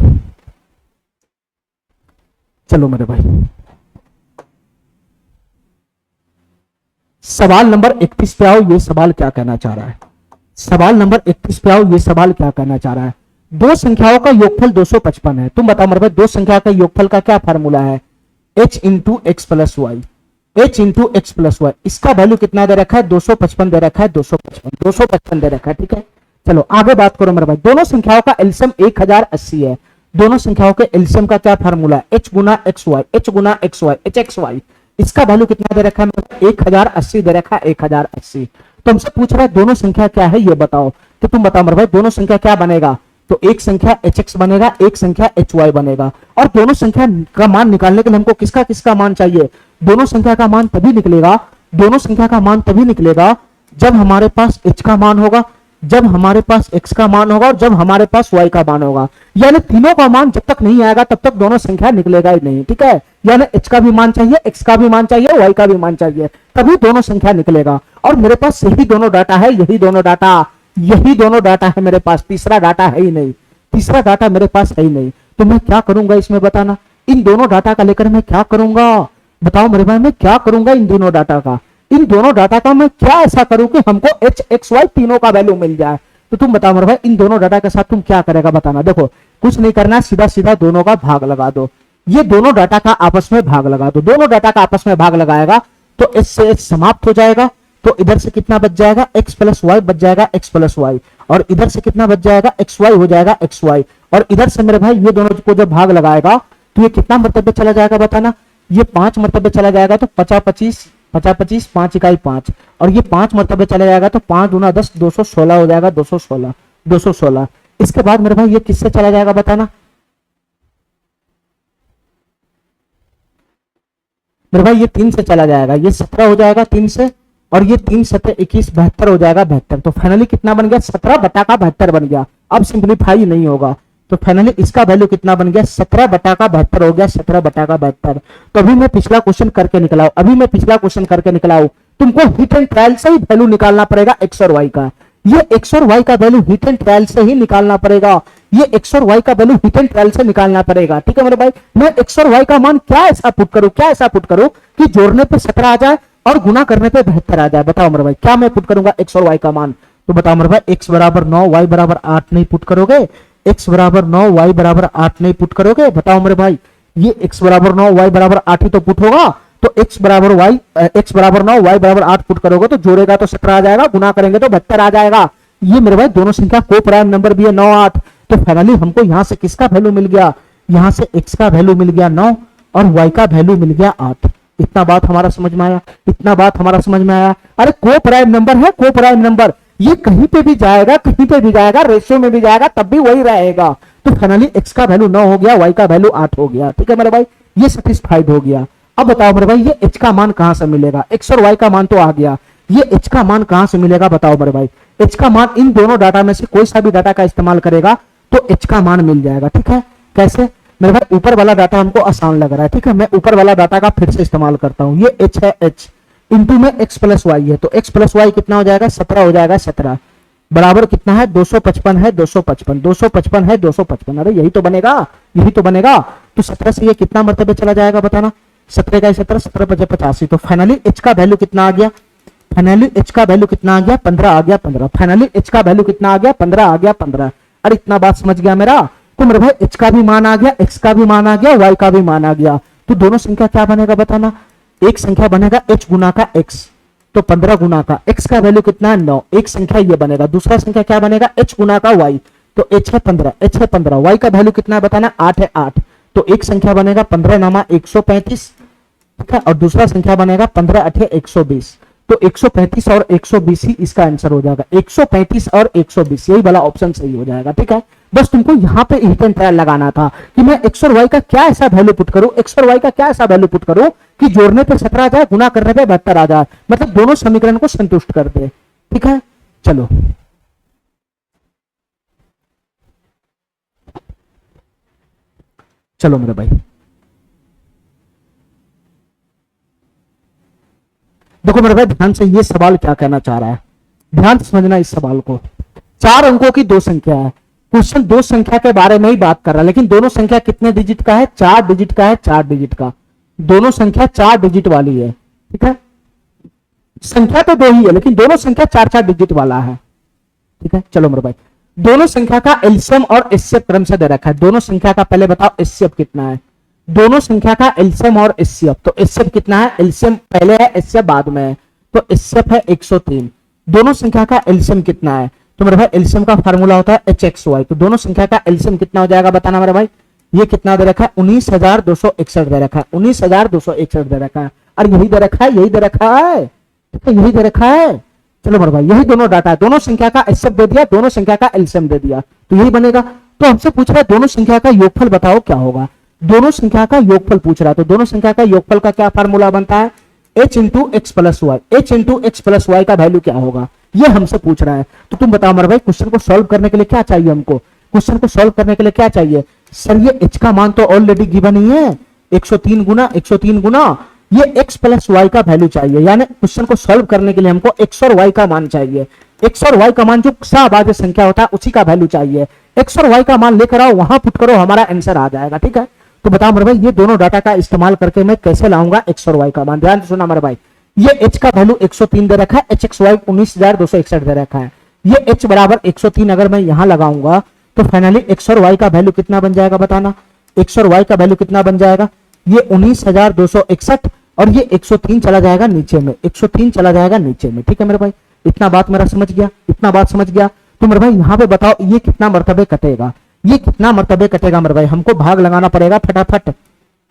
चलो मेरे भाई, सवाल नंबर 31 पे आओ। ये सवाल क्या कहना चाह रहा है, सवाल नंबर 31 पे आओ, ये सवाल क्या कहना चाह रहा है। दो संख्याओं का योगफल 255 है, तुम बताओ मेरे भाई दो संख्या का योगफल का क्या फार्मूला है, h into x plus Y, h into x plus Y. इसका वैल्यू कितना दे रखा है, 255 दे रखा है, 255 दे रखा है। ठीक है, चलो आगे बात करो मेरे भाई। दोनों संख्याओं का एलसीएम 1080 है, दोनों संख्याओं के एलसीएम का क्या फार्मूला है, h गुना एक्स वाई, h गुना X Y, h X Y. इसका वैल्यू कितना दे रखा है, 1080 दे रखा है, 1080। तो हमसे पूछ रहा है दोनों संख्या क्या है ये बताओ, तो तुम बताओ मेरे भाई दोनों संख्या क्या बनेगा, तो एक संख्या hx बनेगा, एक संख्या hy बनेगा। और दोनों संख्या का मान निकालने के लिए हमको किसका किसका मान चाहिए, दोनों संख्या का मान तभी निकलेगा, दोनों संख्या का मान तभी निकलेगा जब हमारे पास h का मान होगा, जब हमारे पास x का मान होगा और जब हमारे पास y का मान होगा। यानी तीनों का मान जब तक नहीं आएगा तब तक दोनों संख्या निकलेगा ही नहीं। ठीक है, यानी h का भी मान चाहिए, x का भी मान चाहिए, y का भी मान चाहिए, तभी दोनों संख्या निकलेगा। और मेरे पास यही दोनों डाटा है, यही दोनों डाटा है मेरे पास, तीसरा डाटा है ही नहीं, तीसरा डाटा मेरे पास है ही नहीं। तो मैं क्या करूंगा इसमें बताना, इन दोनों डाटा का लेकर मैं क्या करूंगा, बताओ मेरे भाई मैं क्या करूंगा इन दोनों डाटा का, इन दोनों डाटा का मैं क्या ऐसा करूं कि हमको एच एक्स वाई तीनों का वैल्यू मिल जाए। तो तुम बताओ मेरे भाई इन दोनों डाटा के साथ तुम क्या करेगा बताना। देखो कुछ नहीं करना, सीधा सीधा दोनों का भाग लगा दो, ये दोनों डाटा का आपस में भाग लगा दो, दोनों डाटा का आपस में भाग लगाएगा तो एच से एच समाप्त हो जाएगा, तो इधर से कितना बच जाएगा एक्स प्लस वाई बच जाएगा एक्स प्लस वाई, और इधर से कितना बच जाएगा एक्स वाई हो जाएगा एक्स वाई, और इधर से मेरे भाई ये दोनों को जब भाग लगाएगा तो ये कितना मर्तबे चला जाएगा बताना, ये 5 मर्तबे चला जाएगा, तो 50 25 50 25 5 इकाई 5, और ये 5 मर्तबे चला जाएगा तो 5 दूना 10 216 हो जाएगा, 216 216। इसके बाद मेरे भाई ये किससे चला जाएगा बताना, मेरे भाई ये 3 से चला जाएगा, ये 17 हो जाएगा 3 से, और ये 3 7 21 72 हो जाएगा 72। तो फाइनली कितना बन गया 17 बटा का 72 बन गया। अब सिंप्लीफाई नहीं होगा, तो फाइनली इसका वैल्यू कितना बन गया 17 बटा का 72 हो गया, 17 बटा का 72। तो अभी मैं पिछला क्वेश्चन करके निकला हूं, अभी मैं पिछला क्वेश्चन करके निकला हूं, तुमको हिट एंड ट्रायल से ही वैल्यू निकालना पड़ेगा एक्स और वाई का, ये एक्स और वाई का वैल्यू हिट एंड ट्रायल से ही निकालना पड़ेगा, ये एक्स और वाई का वैल्यू हिट एंड ट्रायल से निकालना पड़ेगा। ठीक है मेरे भाई, मैं एक्स और वाई का मान क्या ऐसा पुट करूं, क्या ऐसा पुट करूं कि जोड़ने पे 17 आ जाए और गुना करने पे 72 आ जाए। बताओ मेरे भाई क्या मैं पुट करूंगा एक्स और वाई का मान, तो बताओ मेरे भाई एक्स बराबर 9 वाई बराबर 8 नहीं पुट करोगे, एक्स बराबर 9 वाई बराबर 8 नहीं पुट करोगे, बताओ मेरे भाई ये एक्स बराबर 9 वाई बराबर 8 ही तो पुट होगा, तो एक्स बराबर 9 वाई बराबर 8 पुट करोगे तो जोड़ेगा तो 17 आ जाएगा, गुना करेंगे तो 72 आ जाएगा। ये मेरे भाई दोनों संख्या को प्राइम नंबर भी है 9 8, तो फाइनली हमको यहां से किसका वैल्यू मिल गया, यहां से एक्स का वैल्यू मिल गया 9 और वाई का वैल्यू मिल गया 8। इतना बात हमारा समझ में आया, इतना बात हमारा समझ में आया। अरे को प्राइम नंबर है, को प्राइम नंबर ये कहीं पे भी जाएगा, कहीं पे भी जाएगा, रेशियो में भी जाएगा तब भी वही रहेगा। तो फाइनली एक्स का वैल्यू 9 हो गया, वाई का वैल्यू 8 हो गया। ठीक है मेरे भाई, ये सेटिस्फाइड हो गया। अब बताओ मेरे भाई ये एच का मान कहां से मिलेगा, एक्स और वाई का मान तो आ गया, ये एच का मान कहां से मिलेगा बताओ मेरे भाई। एच का मान इन दोनों डाटा में से कोई सा भी डाटा का इस्तेमाल करेगा तो एच का मान मिल जाएगा। ठीक है, कैसे मेरे भाई, ऊपर वाला डाटा हमको आसान लग रहा है, ठीक है, मैं ऊपर वाला डाटा का फिर से इस्तेमाल करता हूं। ये एच है, एच इंटू में एक्स प्लस वाई है, तो एक्स प्लस वाई कितना हो जाएगा 17 हो जाएगा, 17 बराबर कितना है 255 है, 255 255 है 255। अरे यही तो बनेगा, यही तो बनेगा। तो 17 से ये कितना मर्तबे चला जाएगा बताना, 17 का 17 17 5 85। तो फाइनली एच का वैल्यू कितना आ गया, फाइनली एच का वैल्यू कितना आ गया 15 आ गया 15। फाइनली एच का वैल्यू कितना आ गया 15 आ गया 15। अरे इतना बात समझ गया मेरा, तो मेरे भाई एच का भी मान आ गया, एक्स का भी मान आ गया, वाई का भी मान आ गया। तो दोनों संख्या क्या बनेगा बताना, एक संख्या बनेगा एच गुना का एक्स, तो 15 गुना का एक्स का वैल्यू कितना है 9, एक संख्या ये बनेगा। दूसरा संख्या क्या बनेगा एच गुना का वाई, तो एच है 15, एच है 15, वाई का वैल्यू कितना है बताना 8 है 8, तो एक संख्या बनेगा 15 नामा 135, ठीक है, और दूसरा संख्या बनेगा 15 8 120। तो 135 और 120 ही इसका आंसर हो जाएगा, 135 और 120 यही वाला ऑप्शन सही हो जाएगा। ठीक है, बस तुमको यहां पे हिट एंड ट्रायल लगाना था कि मैं एक्स और वाई का क्या ऐसा वैल्यू पुट करूं, एक्स और वाई का क्या ऐसा वैल्यू पुट करूं कि जोड़ने पे 17 आ जाए, गुना करने पे 72 आ जाए, मतलब दोनों समीकरण को संतुष्ट कर दे। ठीक है, चलो चलो मेरे भाई, देखो मेरे भाई ध्यान से ये सवाल क्या कहना चाह रहा है, ध्यान से समझना इस सवाल को। 4 अंकों की दो संख्या है, क्वेश्चन दो संख्या के बारे में ही बात कर रहा है, लेकिन दोनों संख्या कितने डिजिट का है, 4 डिजिट का है, 4 डिजिट का, दोनों संख्या 4 डिजिट वाली है। ठीक है, संख्या तो दो ही है लेकिन दोनों संख्या 4-4 डिजिट वाला है। ठीक है, चलो मेरे भाई, दोनों संख्या का एलसीएम और एचसीएफ क्रम से दे रखा है। दोनों संख्या का पहले बताओ एचसीएफ कितना है, दोनों संख्या का एलसीएम और एचसीएफ, तो एचसीएफ कितना है, एलसीएम पहले है एचसीएफ बाद में है, तो एचसीएफ है 103। दोनों संख्या का एलसीएम कितना है, तो मेरे भाई एलसीएम का फार्मूला होता है HXY, तो दोनों संख्या का एलसीएम कितना हो जाएगा बताना मेरे भाई। ये कितना दे रखा है 19,261 दे रखा है, 19,261 दे रखा है, और यही दे रखा है, यही दे रखा है, ठीक है, यही दे रखा है। चलो मेरे भाई, यही दोनों डाटा है, दोनों संख्या का एचसीएफ दे दिया, दोनों संख्या का एलसीएम दे दिया, तो यही बनेगा। तो हमसे पूछ रहा है दोनों संख्या का योगफल बताओ क्या होगा, दोनों संख्या का योगफल पूछ रहा है, तो दोनों संख्या का योगफल का क्या फार्मूला बनता है, h into x plus Y, h into x plus y का वैल्यू क्या होगा, ये हमसे पूछ रहा है। तो तुम बताओ मेरे भाई क्वेश्चन को सॉल्व करने के लिए क्या चाहिए हमको, क्वेश्चन को सॉल्व करने के लिए क्या चाहिए सर, ये h का मान तो ऑलरेडी गिवन ही है, 103 गुना 103 गुना ये x प्लस वाई का वैल्यू चाहिए, यानी क्वेश्चन को सॉल्व करने के लिए हमको x और y का मान चाहिए, x और y का मान जो सहभाज्य संख्या होता है उसी का वैल्यू चाहिए। एक्स और वाई का मान लेकर आओ, वहां पुट करो, हमारा आंसर आ जाएगा। ठीक है, तो बताओ मेरे भाई ये दोनों डाटा का इस्तेमाल करके मैं कैसे लाऊंगा एक्स और वाई का मान। ध्यान से सुना मेरे भाई, ये एच का वैल्यू 103 दे रखा है, एच एक्स वाई 19,261 दे रखा है। ये एच बराबर 103 अगर मैं यहां लगाऊंगा तो फाइनली एक्स और वाई का वैल्यू कितना बन जाएगा बताना। एक्स और वाई का वैल्यू कितना बन जाएगा, ये 19,261 और ये 103 चला जाएगा नीचे में, 103 चला जाएगा नीचे में। ठीक है मेरे भाई, इतना बात मेरा समझ गया, इतना बात समझ गया। तो मेरे भाई यहाँ पे बताओ ये कितना मर्तबे कटेगा, ये कितना मर्तबे कटेगा मेरे भाई। हमको भाग लगाना पड़ेगा फटाफट,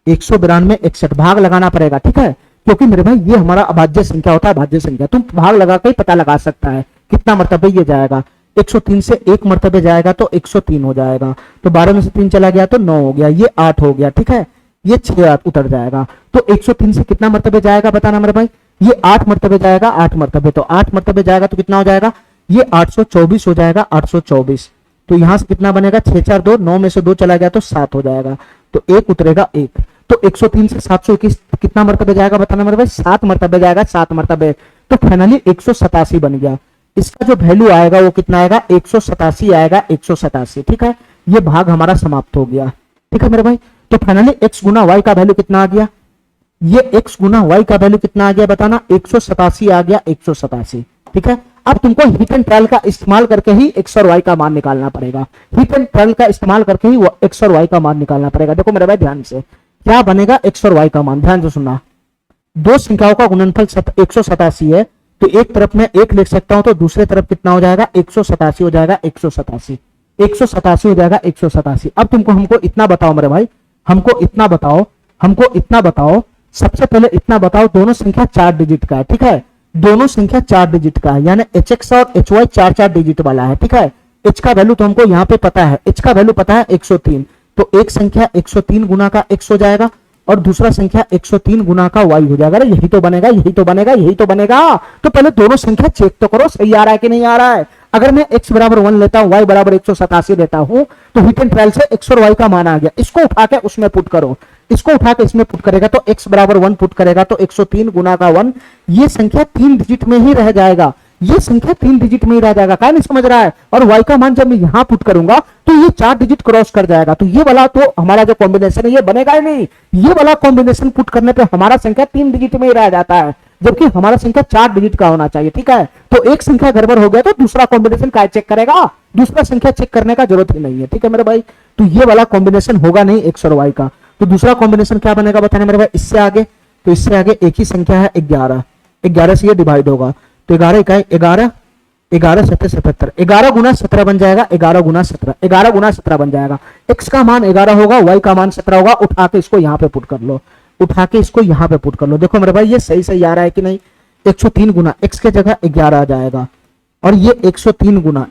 192 61 भाग लगाना पड़ेगा। ठीक है, क्योंकि मेरे भाई ये हमारा अभाज्य संख्या होता है, भाज्य संख्या तुम भाग लगा के पता लगा सकता है कितना मर्तबे ये जाएगा। 103 से एक मर्तबे जाएगा तो 103 हो जाएगा, तो 12 में से 3 चला गया तो 9 हो गया, ये 8 हो गया। ठीक है, ये 6 उतर जाएगा, तो 103 से कितना मर्तबे जाएगा बताना मेरे भाई। ये 8 मर्तबे जाएगा, 8 मर्तबे, तो 8 मर्तबे जाएगा तो कितना हो जाएगा, ये 824 हो जाएगा, 824। तो यहां से कितना बनेगा, 6 4 2, 9 में से 2 चला गया तो 7 हो जाएगा, तो 1 उतरेगा 1। तो 103 से 721 कितना मर्तबे जाएगा बताना मेरे भाई, 7 मर्तबे जाएगा, 7 मर्तबे, तो फाइनली 187 बन गया। इसका जो वैल्यू आएगा वो कितना आएगा, 187 आएगा, 187। ठीक है, ये भाग हमारा समाप्त हो गया। ठीक है मेरे भाई, तो फाइनली x गुना y का वैल्यू कितना आ गया, ये x गुना y का वैल्यू कितना आ गया बताना, 187 आ गया, 187। ठीक है, अब तुमको हीट एंड ट्रायल का इस्तेमाल करके ही x और y का मान निकालना पड़ेगा, हीट एंड ट्रायल का इस्तेमाल करके ही x और y का मान निकालना पड़ेगा। देखो मेरे भाई ध्यान से, क्या बनेगा x और y का मान, ध्यान से सुनना। दो संख्याओं का गुणनफल 187 है, तो एक तरफ में 1 लिख सकता हूं, तो दूसरे तरफ कितना हो जाएगा, 187 हो जाएगा, 187 187 हो जाएगा, 187। अब तुमको हमको इतना बताओ मेरे भाई, हमको इतना बताओ, हमको इतना बताओ, सबसे पहले इतना बताओ, दोनों संख्या 4 डिजिट का है। ठीक है, दोनों संख्या 4 डिजिट का है, यानी एच एक्स और एच वाई 4 डिजिट वाला है। ठीक है, एच का वैल्यू तो हमको यहाँ पे पता है, एच का वैल्यू पता है 103, तो एक संख्या 103 गुना का x हो जाएगा और दूसरा संख्या 103 गुना का y हो जाएगा। यही तो बनेगा, यही तो बनेगा, यही तो बनेगा। तो पहले दोनों संख्या चेक तो करो, सही आ रहा है कि नहीं आ रहा है। अगर मैं x बराबर 1 लेता हूं, y बराबर 187 लेता हूं, तो हीट एंड ट्रायल से x और y का मान आ गया। इसको उठा के उसमें पुट करो, इसको उठा के इसमें पुट करेगा तो x बराबर 1 पुट करेगा तो 103 गुना का 1, ये संख्या 3 डिजिट में ही रह जाएगा, ये संख्या 3 डिजिट में ही रह जाएगा। क्या नहीं समझ रहा है। और y का मान जब मैं यहां पुट करूंगा तो ये 4 डिजिट क्रॉस कर जाएगा, तो ये वाला तो हमारा जो कॉम्बिनेशन है ये बनेगा ही नहीं। ये वाला कॉम्बिनेशन पुट करने पे हमारा संख्या 3 डिजिट में ही रह जाता है, जबकि हमारा संख्या 4 डिजिट का होना चाहिए। ठीक है, तो एक संख्या गड़बड़ हो गया तो दूसरा कॉम्बिनेशन क्या चेक करेगा, दूसरा संख्या चेक करने का जरूरत ही नहीं है। ठीक है मेरे भाई, तो ये वाला कॉम्बिनेशन होगा नहीं x और y का। तो दूसरा कॉम्बिनेशन क्या बनेगा बताने मेरे भाई, इससे आगे, तो इससे आगे एक ही संख्या है 11, 11 से ये डिवाइड होगा, तो 11 इकाई 11, 11 7 77, 11 गुना 17 बन जाएगा, 11 गुना 17, 11 गुना 17 बन जाएगा। x का मान 11 होगा, y का मान 17 होगा। उठा के इसको यहाँ पे पुट कर लो, उठा के इसको यहाँ पे पुट कर लो। देखो मेरे भाई ये सही सही आ रहा है कि नहीं। 103 गुना x के जगह 11 आ जाएगा, और ये 103 गुना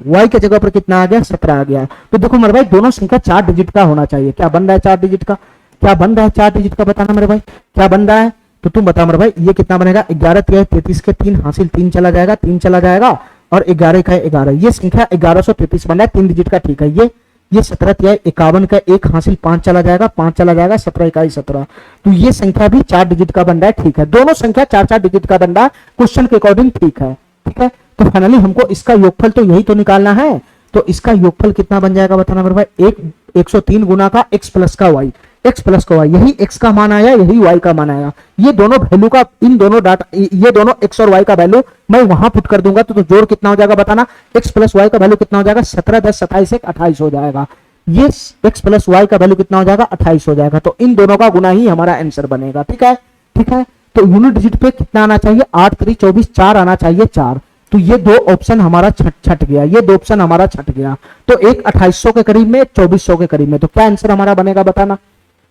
y के जगह पर कितना आ गया, 17 आ गया। तो देखो मेरे भाई दोनों संख्या 4 डिजिट का होना चाहिए। क्या बन रहा है 4 डिजिट का, क्या बन रहा है 4 डिजिट का बताना मेरे भाई, क्या बन रहा है। तो तुम बता मेरे भाई ये कितना बनेगा, 11 3 33 के 3 हासिल 3 चला जाएगा, 3 चला जाएगा, और 11 का 11, ये संख्या 1133 बन रहा है 3 डिजिट का। ठीक है, ये 17 3 51 का 1 हासिल 5 चला जाएगा, 5 चला जाएगा, 17 इकाई 17, तो ये संख्या भी 4 डिजिट का बन रहा है। ठीक है, दोनों संख्या 4 डिजिट का बन रहा है क्वेश्चन के अकॉर्डिंग। ठीक है, ठीक है, तो फाइनली हमको इसका योगफल तो यही तो निकालना है। तो इसका योगफल कितना बन जाएगा बताना मेरे भाई, 103 गुना का x प्लस का y, x प्लस का y, यही x का मान आया, यही y का मान आया। ये दोनों वैल्यू का, इन दोनों डाटा, ये दोनों x और y का वैल्यू मैं वहां पुट कर दूंगा, तो जोड़ कितना हो जाएगा बताना, x प्लस y का वैल्यू कितना हो जाएगा, 17 10 27 1 28 हो जाएगा। ये x प्लस y का वैल्यू कितना हो जाएगा, 28 हो जाएगा। तो इन दोनों का गुना ही हमारा आंसर बनेगा। ठीक है, ठीक है, तो यूनिट डिजिट पे कितना आना चाहिए, 8 3 24, 4 आना चाहिए, 4। तो ये दो ऑप्शन हमारा छट गया, ये दो ऑप्शन हमारा छट गया। तो एक 2800 के करीब में, 2400 के करीब में। तो क्या आंसर हमारा बनेगा बताना,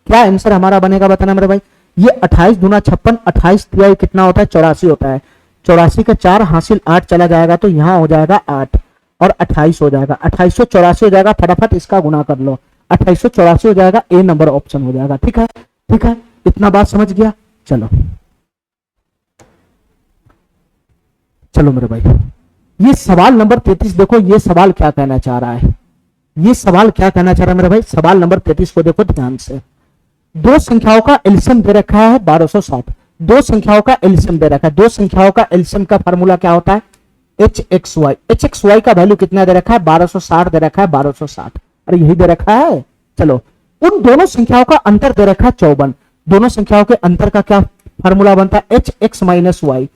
क्या आंसर हमारा बनेगा बताना मेरे भाई। ये 28 दूना 56, 28 तिहाई कितना होता है, 84 होता है। 84 का 4 हासिल 8 चला जाएगा, तो यहाँ हो जाएगा 8 और 28 हो जाएगा, 2884 हो जाएगा। फटाफट इसका गुना कर लो, 2884 हो जाएगा, ए नंबर ऑप्शन हो जाएगा। ठीक है, ठीक है, इतना बात समझ गया। चलो चलो मेरे भाई, ये सवाल नंबर 33 देखो, ये सवाल क्या कहना चाह रहा है, ये सवाल क्या कहना चाह रहा है मेरे भाई। सवाल नंबर 33 को देखो ध्यान से। दो संख्याओं का एलसीएम दे रखा है 1260, दो संख्याओं का एलसीएम दे रखा है। दो संख्याओं का एलसीएम का फार्मूला क्या होता है, एच एक्स वाई का वैल्यू कितना दे रखा है, 1260 दे रखा है, 1260। अरे यही दे रखा है। चलो उन दोनों संख्याओं का अंतर दे रखा है 54। दोनों संख्याओं के अंतर का क्या फॉर्मूला बनता है, h x minus y.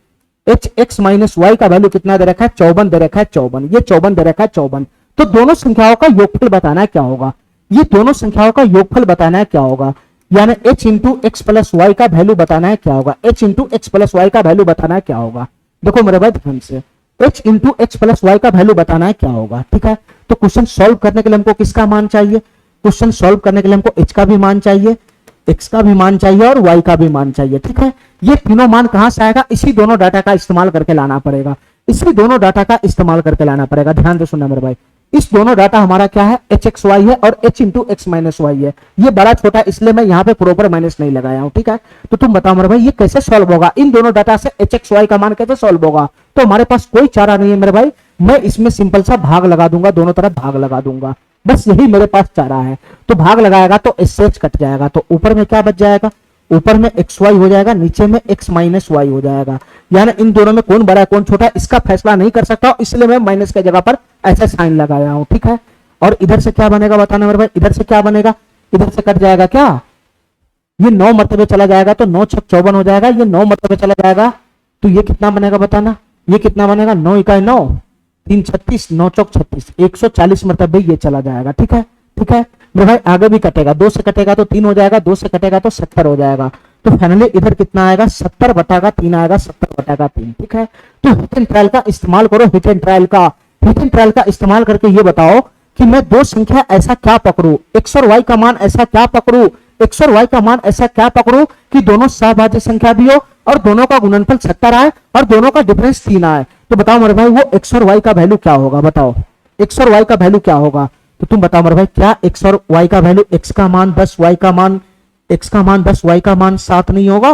H x minus y का वैल्यू कितना दे रखा है, 54 दे रखा है, 54। ये 54 दे रखा है, 54। तो दोनों संख्याओं का योगफल बताना है क्या होगा, ये दोनों संख्याओं का योगफल बताना है क्या होगा, यानी h into x plus y का वैल्यू बताना है क्या होगा, h into x plus y का वैल्यू बताना है क्या होगा। देखो मेरे भाई ध्यान से, h into x plus y का वैल्यू बताना है क्या होगा, ठीक है। तो क्वेश्चन सॉल्व करने के लिए हमको किसका मान चाहिए, क्वेश्चन सॉल्व करने के लिए हमको h का भी मान चाहिए, x का भी मान चाहिए और y का भी मान चाहिए, ठीक है। ये तीनों मान कहां से आएगा, इसी दोनों डाटा का इस्तेमाल करके लाना पड़ेगा, इसी दोनों डाटा का इस्तेमाल करके लाना पड़ेगा। ध्यान से सुनना मेरे भाई, इस दोनों डाटा हमारा क्या है, एच एक्स वाई है और h into x minus y है। ये बड़ा छोटा इसलिए मैं यहाँ पे प्रॉपर माइनस नहीं लगाया हूँ, ठीक है। तो तुम बताओ मेरे भाई ये कैसे सॉल्व होगा, इन दोनों डाटा से एच एक्स वाई का मान कैसे सॉल्व होगा। तो हमारे पास कोई चारा नहीं है मेरे भाई, मैं इसमें सिंपल सा भाग लगा दूंगा, दोनों तरफ भाग लगा दूंगा, बस यही मेरे पास चारा है। तो भाग लगाएगा तो इससे h कट जाएगा, तो ऊपर में क्या बच जाएगा, ऊपर में एक्स वाई हो जाएगा, नीचे में एक्स माइनस वाई हो जाएगा। यानी इन दोनों में कौन बड़ा है कौन छोटा है इसका फैसला नहीं कर सकता, इसलिए मैं माइनस की जगह पर ऐसा साइन लगाया हूं, ठीक है। और इधर से क्या बनेगा बताना मेरे भाई, इधर से क्या बनेगा, इधर से कट जाएगा क्या, ये 9 मरतबे चला जाएगा तो 9 छक 54 हो जाएगा, ये 9 मरतबे चला जाएगा तो ये कितना बनेगा बताना, ये कितना बनेगा, 9 इकाई 9, 3 36, 9 चौक 36, 140 मरतबे ये चला जाएगा, ठीक है। ठीक है मेरे भाई, आगे भी कटेगा, 2 से कटेगा तो 3 हो जाएगा, 2 से कटेगा तो 70 हो जाएगा। तो फाइनली इधर कितना आएगा, 70 बटा का 3 आएगा, 70 बटा का 3, ठीक है। तो हिट एंड ट्रायल का इस्तेमाल करो, हिट एंड ट्रायल का इस्तेमाल करके ये बताओ कि मैं दो संख्या ऐसा क्या पकड़ू, एक्स और वाई का मान ऐसा क्या पकड़ू, एक्स और वाई का मान ऐसा क्या पकड़ू कि दोनों सहभाज्य संख्या भी हो और दोनों का गुणनफल 70 आए और दोनों का डिफरेंस 3 आए। तो बताओ मेरे भाई वो एक्स और वाई का वैल्यू क्या होगा, बताओ एक्स और वाई का वैल्यू क्या होगा। तो तुम बताओ मेरे भाई, क्या एक्स और वाई का वैल्यू, एक्स का मान 10, वाई का मान, एक्स का मान 10, वाई का मान 7 नहीं होगा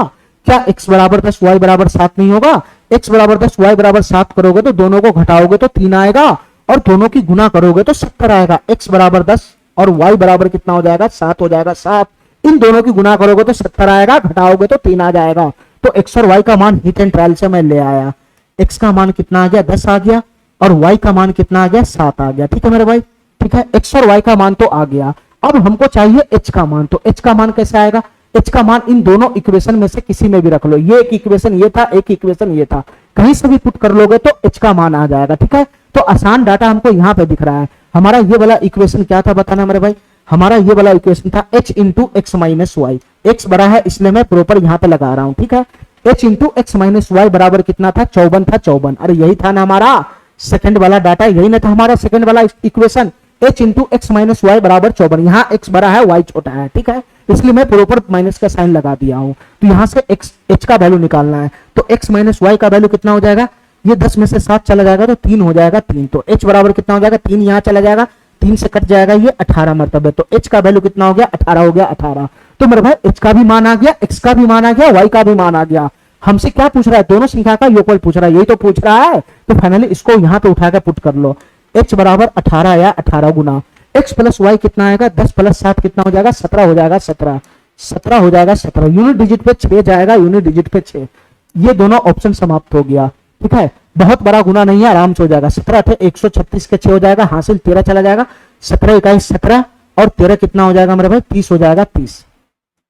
क्या, एक्स बराबर 10 वाई बराबर 7 नहीं होगा, एक्स बराबर 10 वाई बराबर 7 करोगे तो दोनों को घटाओगे तो 3 आएगा और दोनों की गुना करोगे तो 70 आएगा। एक्स बराबर 10 और वाई बराबर कितना हो जाएगा, 7 हो जाएगा, 7, इन दोनों की गुना करोगे तो 70 आएगा, घटाओगे तो 3 आ जाएगा। तो एक्स और वाई का मान हिट एंड ट्रायल से मैं ले आया, एक्स का मान कितना आ गया, 10 आ गया और वाई का मान कितना आ गया, 7 आ गया, ठीक है मेरे भाई, ठीक है। एक्स और वाई का मान तो आ गया, अब हमको चाहिए एच का मान। तो एच का मान कैसे आएगा, एच का मान इन दोनों इक्वेशन में से किसी में भी रख लो, ये एक इक्वेशन ये था, एक इक्वेशन ये था, कहीं से भी पुट कर लोगे तो एच का मान आ जाएगा, ठीक है। तो आसान डाटा हमको यहाँ पे दिख रहा है। हमारा ये वाला इक्वेशन क्या था बताना मेरे भाई, हमारा ये वाला इक्वेशन था h into x minus y, x बड़ा है इसलिए मैं प्रॉपर यहाँ पे लगा रहा हूँ, ठीक है। h into x minus y बराबर कितना था, 54 था, 54। अरे यही था ना हमारा सेकंड वाला डाटा, यही ना था हमारा सेकंड वाला equation, h into x minus y बराबर 54। यहाँ x बड़ा है y छोटा है, ठीक है, इसलिए मैं प्रॉपर माइनस का साइन लगा दिया हूँ। तो यहाँ से h का वैल्यू निकालना है, तो x माइनस वाई का वैल्यू कितना हो जाएगा, ये 10 में से 7 चला जाएगा तो 3 हो जाएगा, 3। तो h बराबर कितना हो जाएगा, 3 यहाँ चला जाएगा, 3 से कट जाएगा ये 18 मरतबे, तो h का वैल्यू कितना हो गया, 18 हो गया, 18। तो मेरे भाई h का भी मान आ गया, x का भी मान आ गया, y का भी मान आ गया। हमसे क्या पूछ रहा है, दोनों संख्या का योगफल पूछ रहा है, यही तो पूछ रहा है। तो फाइनली इसको यहाँ पे उठा के पुट कर लो, h बराबर 18 या 18 गुना x प्लस वाई कितना आएगा, 10 प्लस 7 कितना हो जाएगा, 17 हो जाएगा, 17 हो जाएगा, 17 यूनिट डिजिट पे 6 जाएगा, यूनिट डिजिट पे 6। ये दोनों ऑप्शन समाप्त हो गया, ठीक है। बहुत बड़ा गुना नहीं है, आराम से हो जाएगा, 17 थे 136 के 6 हो जाएगा, हासिल 13 चला जाएगा, 17 इकाई 17 और 13 कितना हो जाएगा मेरे भाई, 30 हो जाएगा, 30,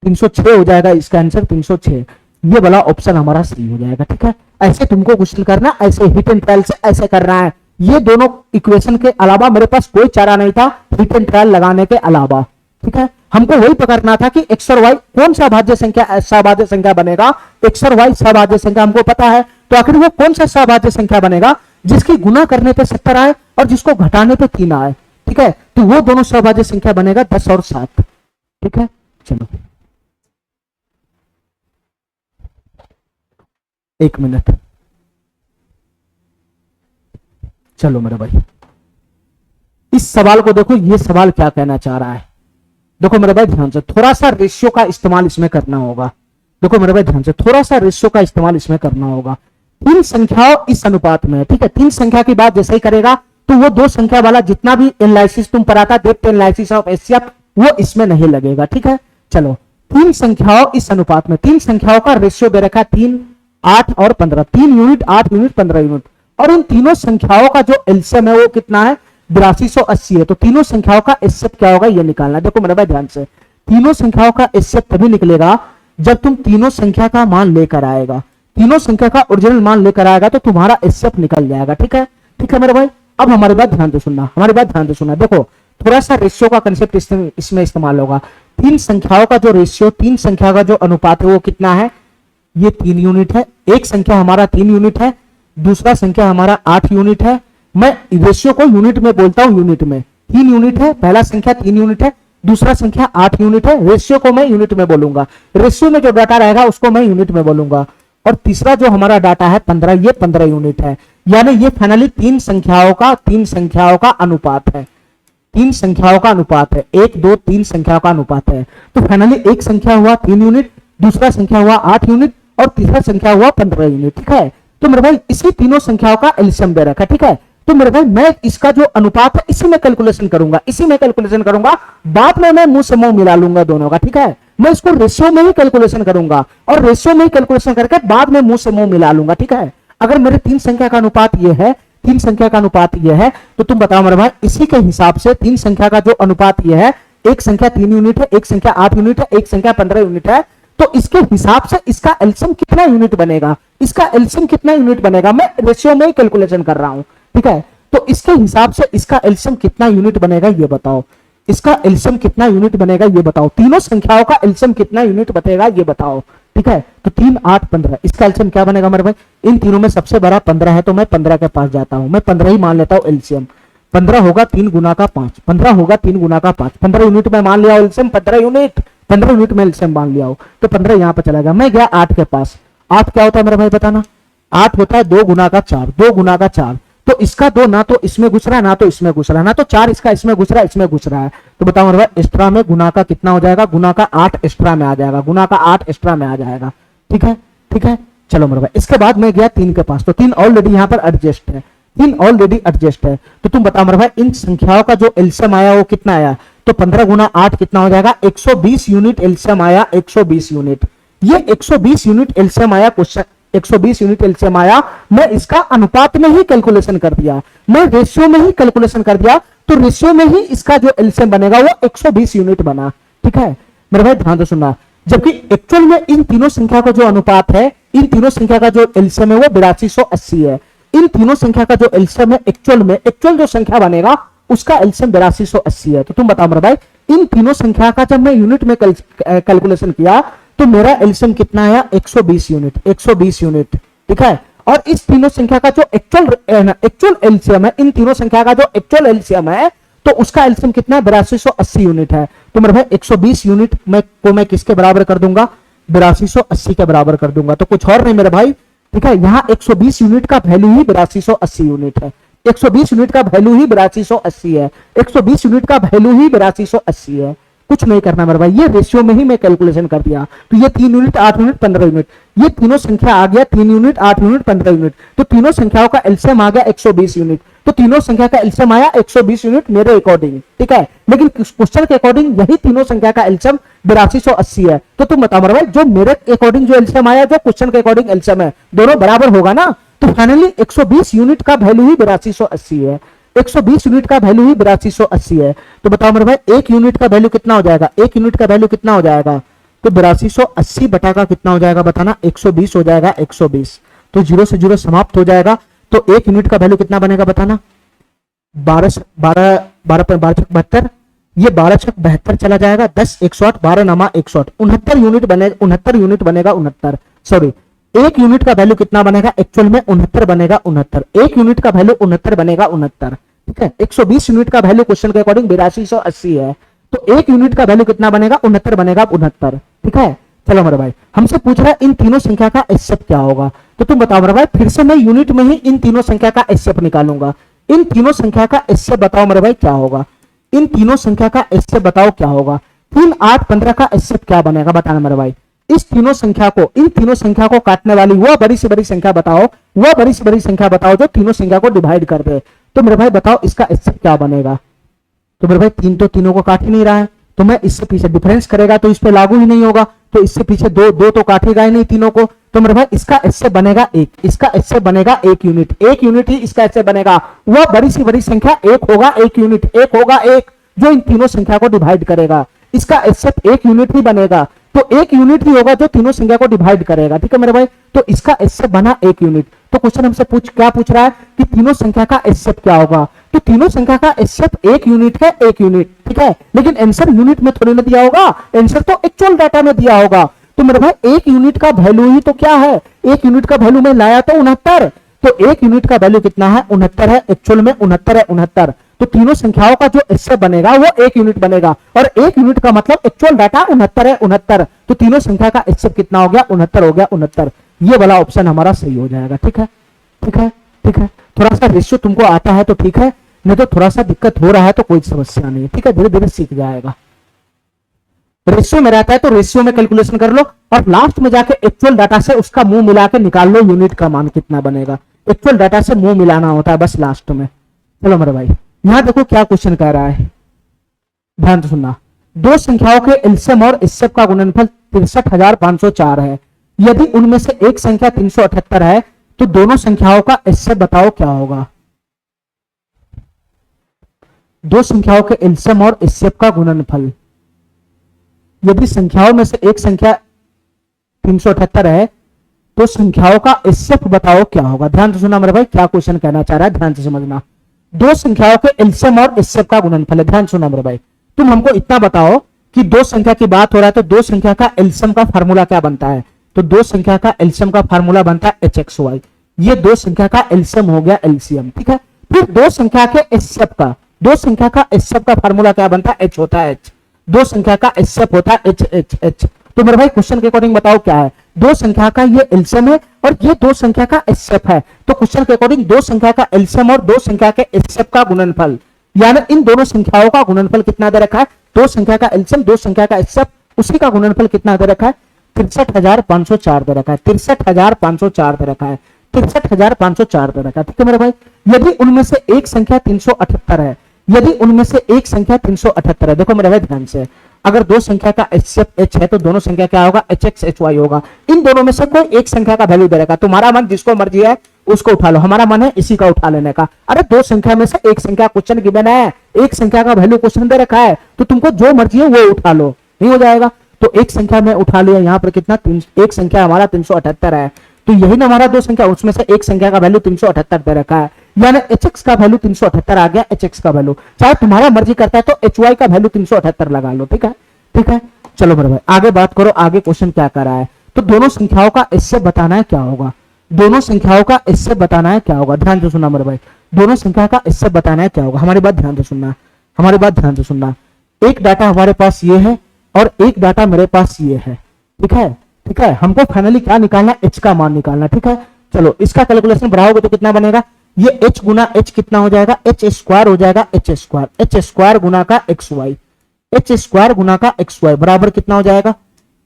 306 हो जाएगा इसका आंसर, 306। ये वाला ऑप्शन हमारा सही हो जाएगा, ठीक है। ऐसे तुमको क्वेश्चन करना, ऐसे हिट एंड ट्रायल से ऐसे करना है। ये दोनों इक्वेशन के अलावा मेरे पास कोई चारा नहीं था हिट एंड ट्रायल लगाने के अलावा, ठीक है। हमको वही पकड़ना था कि एक्स और वाई कौन सा भाज्य संख्या सहभाज्य संख्या बनेगा, एक्स और वाई सहभाज्य संख्या हमको पता है, तो आखिर वो कौन सा सहभाज्य संख्या बनेगा जिसकी गुना करने पे 70 आए और जिसको घटाने पे 3 आए, ठीक है। तो वो दोनों सहभाज्य संख्या बनेगा 10 और 7, ठीक है। चलो 1 मिनट, चलो मेरे भाई इस सवाल को देखो, ये सवाल क्या कहना चाह रहा है। देखो मेरे भाई ध्यान से, थोड़ा सा रेशियो का इस्तेमाल इसमें करना होगा। देखो मेरे भाई ध्यान से, थोड़ा सा रेशियो का इस्तेमाल इसमें करना होगा। 3 संख्याओं इस अनुपात में है, ठीक है। 3 संख्या की बात जैसे ही करेगा तो वो 2 संख्या वाला जितना भी एनालिसिस तुम पढ़ाता, डेप्थ एनालिसिस ऑफ एचसीएफ, वो इसमें नहीं लगेगा, ठीक है। चलो 3 संख्याओं इस अनुपात में, 3 संख्याओं का रेशियो दे रखा है 3, 8 और 15, 3 यूनिट, 8 यूनिट, 15 यूनिट। और इन तीनों संख्याओं का जो एलसीएम है वो कितना है 8280 है। तो तीनों संख्याओं का एचसीएफ क्या होगा ये निकालना। देखो मेरे भाई ध्यान से, तीनों संख्याओं का एचसीएफ तभी निकलेगा जब तुम तीनों संख्या का मान लेकर आएगा, तीनों संख्या का ओरिजिनल मान लेकर आएगा तो तुम्हारा एचसीएफ निकल जाएगा। ठीक है, ठीक है मेरे भाई। अब हमारी बात ध्यान से सुनना, हमारी बात ध्यान से सुनना। देखो थोड़ा सा रेशियो का कंसेप्ट इसमें इस्तेमाल होगा। तीन संख्याओं का जो रेशियो, तीन संख्या का जो अनुपात है वो कितना है, ये 3 यूनिट है। एक संख्या हमारा 3 यूनिट है, दूसरा संख्या हमारा 8 यूनिट है। मैं रेशियो को यूनिट में बोलता हूं, यूनिट में 3 यूनिट है, पहला संख्या 3 यूनिट है, दूसरा संख्या 8 यूनिट है। रेशियो को मैं यूनिट में बोलूंगा, रेशियो में जो डाटा रहेगा उसको मैं यूनिट में बोलूंगा। और तीसरा जो हमारा डाटा है 15, ये 15 यूनिट है। यानी ये फाइनली तीन संख्याओं का अनुपात है, तीन संख्याओं का अनुपात है, 1 2 3 संख्याओं का अनुपात है। तो फाइनली एक संख्या हुआ 3 यूनिट, दूसरा संख्या हुआ 8 यूनिट और तीसरा संख्या हुआ 15 यूनिट। ठीक है, तो मेरे भाई इसी तीनों संख्याओं का एलसीएम दे रखा है। ठीक है, तो मेरे भाई मैं इसका जो अनुपात है इसी में कैलकुलेशन करूंगा, बाद में मैं मुंह से मुंह मिला लूंगा दोनों का। ठीक है, मैं इसको रेशियो में ही कैलकुलेशन करूंगा और रेशियो में ही कैलकुलेशन करके बाद में मुंह से मुंह मिला लूंगा। ठीक है, अगर मेरे तीन संख्या का अनुपात ये है, तीन संख्या का अनुपात ये है, तो तुम बताओ मेरे भाई इसी के हिसाब से तीन संख्या का जो अनुपात ये है, एक संख्या 3 यूनिट है, एक संख्या 8 यूनिट है, एक संख्या 15 यूनिट है, तो इसके हिसाब से इसका एलसीएम कितना यूनिट बनेगा, इसका एलसीएम कितना यूनिट बनेगा, मैं रेशियो में ही कैलकुलेशन कर रहा हूं। ठीक है, तो इसके हिसाब से इसका एलसीएम कितना यूनिट बनेगा ये बताओ, इसका एलसीएम कितना यूनिट बनेगा ये बताओ, तीनों संख्याओं का एलसीएम कितना यूनिट बनेगा ये बताओ। ठीक है, तो 3 8 15, इसका एलसीएम क्या बनेगा मेरे भाई, इन तीनों में सबसे बड़ा 15 है तो मैं 15 के पास जाता हूं, मैं 15 ही मान लेता हूं एलसीएम। 15 होगा 3 गुना का 5, 15 होगा 3 गुना का 5, 15 यूनिट में मान लिया एलसीएम, 15 यूनिट में एलसीएम मान लिया हो तो 15 यहां पर चला गया। मैं गया 8 के पास, 8 क्या होता है मेरे भाई बताना, 8 होता है 2 गुना का 4, 2 गुना का 4, तो इसका 2 ना तो इसमें घुस रहा है ना तो इसमें घुस रहा है, ना तो 4 इसका इसमें घुस रहा है इसमें घुस रहा है, तो बताओ मेरे भाई एक्स्ट्रा में गुना का कितना हो जाएगा, गुना का 8 एक्स्ट्रा में आ जाएगा, गुना का 8 एक्स्ट्रा में आ जाएगा। ठीक है, ठीक है, चलो मेरे भाई इसके बाद मैं गया 3 के पास, तो 3 ऑलरेडी यहां पर एडजस्ट है, 3 ऑलरेडी एडजस्ट है, तो तुम बताओ मेरे भाई इन संख्याओं का जो एलसीएम आया वो कितना आया, तो 15 गुना 8 कितना हो जाएगा, 120 यूनिट एलसीएम आया, 120 यूनिट, ये 120 यूनिट एलसीएम आया, क्वेश्चन 120 यूनिट एलसीएम आया। मैं इसका अनुपात में ही कैलकुलेशन कर दिया, मैं रेशियो में ही कैलकुलेशन कर दिया, तो रेशियो में ही इसका जो एलसीएम बनेगा वो 120 यूनिट बना। ठीक है मेरे भाई ध्यान से सुनना, जबकि एक्चुअल में इन तीनों संख्या का जो अनुपात है, इन तीनों संख्या का जो एलसीएम है वो 8280 है। इन तीनों संख्या का जो एलसीएम है एक्चुअल जो संख्या बनेगा उसका एलसीएम 8280 है। तो तुम बताओ मेरे भाई इन तीनों संख्या का जब मैं यूनिट में कैलकुलेशन किया तो मेरा एलसीएम कितना आया, 120 यूनिट, 120 यूनिट। ठीक है, और इस तीनों संख्या का जो एक्चुअल एलसीएम है, इन तीनों संख्या का जो एक्चुअल एलसीएम है तो उसका एलसीएम कितना है, 8280 यूनिट है। तो मेरे भाई 120 यूनिट मैं किसके बराबर कर दूंगा, 8280 के बराबर कर दूंगा, तो कुछ और नहीं मेरे भाई। ठीक है, यहां 120 यूनिट का वैल्यू ही 8280 यूनिट है, 120 यूनिट का वैल्यू ही 8280 है, 120 यूनिट का वैल्यू ही 8280 है। कुछ नहीं करना मेरे भाई, ये रेशियो में ही मैं कैलकुलेशन कर दिया, तो ये 3 यूनिट 8 यूनिट 15 यूनिट, ये तीनों संख्या आ गया 3 यूनिट 8 यूनिट 15 यूनिट, तो तीनों संख्याओं का एलसीएम आ गया 120 यूनिट, तो तीनों संख्या का एलसीएम आया 120 यूनिट मेरे अकॉर्डिंग। ठीक है, लेकिन क्वेश्चन के अकॉर्डिंग यही तीनों संख्या का एलसीएम 8280 है। तो तुम बताओ मेरे भाई जो मेरे अकॉर्डिंग जो एलसीएम आया, जो क्वेश्चन के अकॉर्डिंग एलसीएम है, दोनों बराबर होगा ना, तो फाइनली 120 यूनिट का वैल्यू ही 8280 है, 120 यूनिट का वैल्यू ही 8280 है। तो बताओ मेरे भाई एक यूनिट का वैल्यू कितना हो जाएगा, एक यूनिट का वैल्यू कितना हो जाएगा, तो 8280 बटा का कितना हो जाएगा बताना, 120 हो जाएगा, 120, तो 0 से 0 समाप्त हो जाएगा, तो एक यूनिट का वैल्यू कितना बनेगा बताना, 12 72, ये 12 72 चला जाएगा, 10 108 12 नमा 108, 69 यूनिट बनेगा, 69 यूनिट बनेगा, 69 सॉरी, एक यूनिट का वैल्यू कितना बनेगा, एक्चुअल में 69 बनेगा, 69, एक यूनिट का वैल्यू 69 बनेगा, 69। ठीक है, 120 यूनिट का वैल्यू क्वेश्चन के अकॉर्डिंग 8280 है, तो एक यूनिट का वैल्यू कितना बनेगा, 69 बनेगा, 69। ठीक है, चलो मेरे भाई हमसे पूछ रहा है इन तीनों संख्या का एचसीएफ क्या होगा, तो तुम बताओ मेरे भाई, फिर से मैं यूनिट में ही इन तीनों संख्या का एचसीएफ निकालूंगा। इन तीनों संख्या का एचसीएफ बताओ मेरे भाई क्या होगा, इन तीनों संख्या का एचसीएफ बताओ क्या होगा, 3 8 15 का एचसीएफ क्या बनेगा बताना मेरे भाई। इस तीनों संख्या को, इन तीनों संख्या को काटने वाली वह बड़ी से बड़ी संख्या बताओ, वह बड़ी से बड़ी संख्या बताओ जो तीनों संख्या को डिवाइड कर दे, तो मेरे भाई बताओ इसका एचसीएफ क्या बनेगा। तो मेरे भाई 3 तो तीनों को काट ही नहीं रहा है, तो मैं इससे पीछे डिफरेंस करेगा तो इस पे लागू ही नहीं होगा, तो इससे पीछे दो दो तो काटेगा ही नहीं तीनों को, तो मेरे भाई इसका इससे बनेगा एक, इसका इससे बनेगा एक यूनिट ही इसका इससे बनेगा। वह बड़ी सी बड़ी संख्या एक होगा, एक यूनिट एक होगा, एक जो इन तीनों संख्या को डिवाइड करेगा, इसका इससे एक यूनिट ही बनेगा, तो एक यूनिट ही होगा जो तीनों संख्या को डिवाइड करेगा। ठीक है मेरे भाई, तो इसका इससे बना एक यूनिट। तो क्वेश्चन हमसे क्या पूछ रहा है कि तीनों संख्या का एसएफ क्या होगा, तो तीनों संख्या का एसएफ एक यूनिट है, एक यूनिट। ठीक है, लेकिन आंसर यूनिट में थोड़ी ना दिया होगा, आंसर तो एक्चुअल डाटा में दिया होगा। तो मेरे भाई एक यूनिट का वैल्यू ही तो क्या है, एक यूनिट का वैल्यू में लाया तो 69, तो एक यूनिट का वैल्यू कितना है 69 है, एक्चुअल में 69 है 69। तो तीनों संख्याओं का जो एसएफ बनेगा वो एक यूनिट बनेगा, और एक यूनिट का मतलब एक्चुअल डाटा 69 है 69, तो तीनों संख्या का एसएफ कितना हो गया 69 हो गया 69। ये वाला ऑप्शन हमारा सही हो जाएगा। ठीक है ठीक है ठीक है, थोड़ा सा रेशियो तुमको आता है तो ठीक है, नहीं तो थोड़ा सा दिक्कत हो रहा है तो कोई समस्या नहीं है। ठीक है, धीरे धीरे सीख जाएगा। रेशियो में रहता है तो रेशियो में कैलकुलेशन कर लो, और लास्ट में जाके एक्चुअल डाटा से उसका मुंह मिला के निकाल लो यूनिट का मान कितना बनेगा। एक्चुअल डाटा से मुंह मिलाना होता है बस लास्ट में। चलो मेरे भाई यहां देखो क्या क्वेश्चन कह रहा है, ध्यान से सुनना। दो संख्याओं के एलसीएम और एचसीएफ का गुणनफल 63,504 है। यदि उनमें से एक संख्या 378 है तो दोनों संख्याओं का एचसीएफ बताओ क्या होगा। दो संख्याओं के एलसीएम और एचसीएफ का गुणनफल, यदि संख्याओं में से एक संख्या 378 है तो संख्याओं का एचसीएफ बताओ क्या होगा। ध्यान से सुनना मेरे भाई, क्या क्वेश्चन कहना चाह रहा है ध्यान से समझना। दो संख्याओं के एलसीएम और एचसीएफ का गुणनफल है। ध्यान सुनना मेरे भाई, तुम हमको इतना बताओ कि दो संख्या की बात हो रहा है तो दो संख्या का एलसीएम का फार्मूला क्या बनता है, तो दो संख्या का एलसीएम का फार्मूला बनता है HXY। ये दो संख्या का एलसीएम हो गया एलसीएम। ठीक है, फिर दो संख्या के एचसीएफ का, दो संख्या का एचसीएफ का फार्मूला क्या बनता है, H होता है H। दो संख्या का एचसीएफ होता है H। तो मेरे भाई क्वेश्चन के अकॉर्डिंग बताओ क्या है, दो संख्या का ये एलसीएम है और ये दो संख्या का एचसीएफ है, तो क्वेश्चन के अकॉर्डिंग दो संख्या का एलसीएम और दो संख्या के एचसीएफ का गुणनफल, यानी इन दोनों संख्याओं का गुणनफल कितना दे रखा है, दो संख्या का एलसीएम दो संख्या का एचसीएफ, उसी का गुणनफल कितना दे रखा है 63,504 दे रखा है, 63,504 दे रखा है, 63,504 दे रखा है। ठीक है मेरे भाई, यदि उनमें से एक संख्या 378 है, यदि उनमें से एक संख्या 378 है, देखो मेरे भाई ध्यान से, अगर दो संख्या का एचसीएफ H है तो दोनों संख्या क्या होगा HXHY होगा। इन दोनों में से कोई एक संख्या का वैल्यू दे रखा, तुम्हारा मन जिसको मर्जी है उसको उठा लो, हमारा मन है इसी का उठा लेने का। अरे दो संख्या में से एक संख्या क्वेश्चन गिवन है, एक संख्या का वैल्यू क्वेश्चन दे रखा है, तो तुमको जो मर्जी है वो उठा लो, नहीं हो जाएगा। तो एक संख्या में उठा लिया, यहाँ पर कितना एक संख्या हमारा 378 है, तो यही ना हमारा दो संख्या, उसमें से एक संख्या का वैल्यू 378 दे रखा है, यानी HX का वैल्यू 378 आ गया, HX का वैल्यू, चाहे तुम्हारा मर्जी करता है तो HY का वैल्यू 378 लगा लो। ठीक है ठीक है, चलो मेरे भाई आगे बात करो, आगे क्वेश्चन क्या कर रहा है, तो दोनों संख्याओं का एचसीएफ बताना है क्या होगा, दोनों संख्याओं का एचसीएफ बताना है क्या होगा। ध्यान से सुनना मेरे भाई, दोनों संख्या का एचसीएफ बताना है क्या होगा, हमारी बात ध्यान से सुनना, हमारी बात ध्यान से सुनना। एक डाटा हमारे पास ये है और एक डाटा मेरे पास ये है। ठीक है ठीक है, हमको फाइनली क्या निकालना, H का मान निकालना। ठीक है, चलो इसका कैलकुलेशन बढ़ाओगे तो कितना बनेगा, ये H गुना H कितना हो जाएगा, H स्क्वायर हो जाएगा, H स्क्वायर गुना का XY, H स्क्वायर गुना का XY बराबर कितना हो जाएगा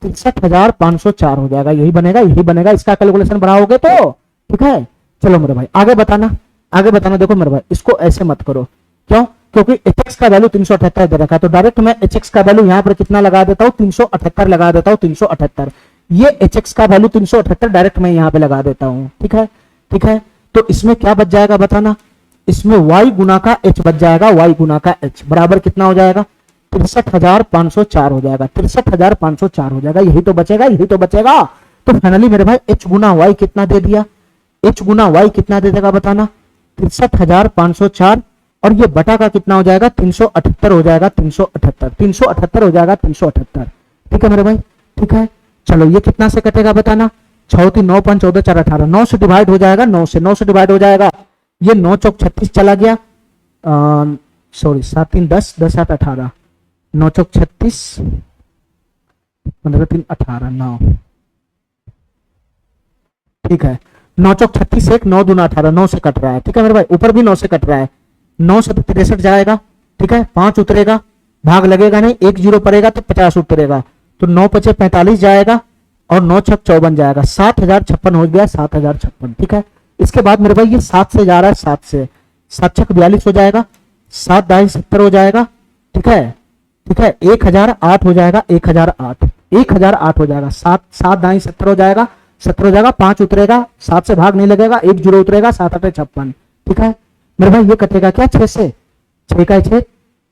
63,504 हो जाएगा, यही बनेगा यही बनेगा, इसका कैलकुलेशन बढ़ाओगे तो। ठीक है, चलो मेरे भाई आगे बताना, आगे बताना। देखो मेरे भाई इसको ऐसे मत करो, क्यों, क्योंकि HX का वैल्यू 378 दे रखा है, तो डायरेक्ट मैं HX का वैल्यू यहाँ पर कितना लगा देता हूँ 378 लगा देता हूँ, 378, ये HX का वैल्यू 378 डायरेक्ट मैं यहाँ पे लगा देता हूँ। ठीक है ठीक है, तो इसमें क्या बच जाएगा बताना, इसमें Y गुना का H बच जाएगा, Y गुना का H बराबर कितना हो जाएगा 63,504 हो जाएगा, 63,504 हो जाएगा, यही तो बचेगा यही तो बचेगा। तो फाइनली मेरे भाई H गुना Y कितना दे दिया, H गुना Y कितना दे देगा बताना 63,504, और ये बटा का कितना हो जाएगा 378 हो जाएगा, 378 हो जाएगा 378। ठीक है मेरे भाई ठीक है, चलो ये कितना से कटेगा बताना, 6 3 9 5 14 4 18, 9 से डिवाइड हो जाएगा, 9 से डिवाइड हो जाएगा, ये 9 चौक 36 चला गया, सॉरी 7 3 10 10 7 18, 9 चौक 36 15 3 18 9, ठीक है 9 चौक 36 1 9 दूना 18, 9 से कट रहा है। ठीक है मेरे भाई, ऊपर भी 9 से कट रहा है, 9 से 63 जाएगा। ठीक है, 5 उतरेगा, भाग लगेगा नहीं, 1 0 पड़ेगा तो 50 उतरेगा, तो 9 5 45 जाएगा और 9 6 54 जाएगा, 7,056 हो गया, 7,056। ठीक है, इसके बाद मेरे भाई ये 7 से जा रहा है, 7 से 7 6 42 हो जाएगा, 7 दाई 70 हो जाएगा। ठीक है ठीक है, 1008 हो जाएगा, 1008 हो जाएगा, 7 दाई 70 हो जाएगा, 70 हो जाएगा, 5 उतरेगा, 7 से भाग नहीं लगेगा, 1 जीरो उतरेगा, 7 8 56। ठीक है मेरे भाई, ये कटेगा क्या 6 से, 6 का 6,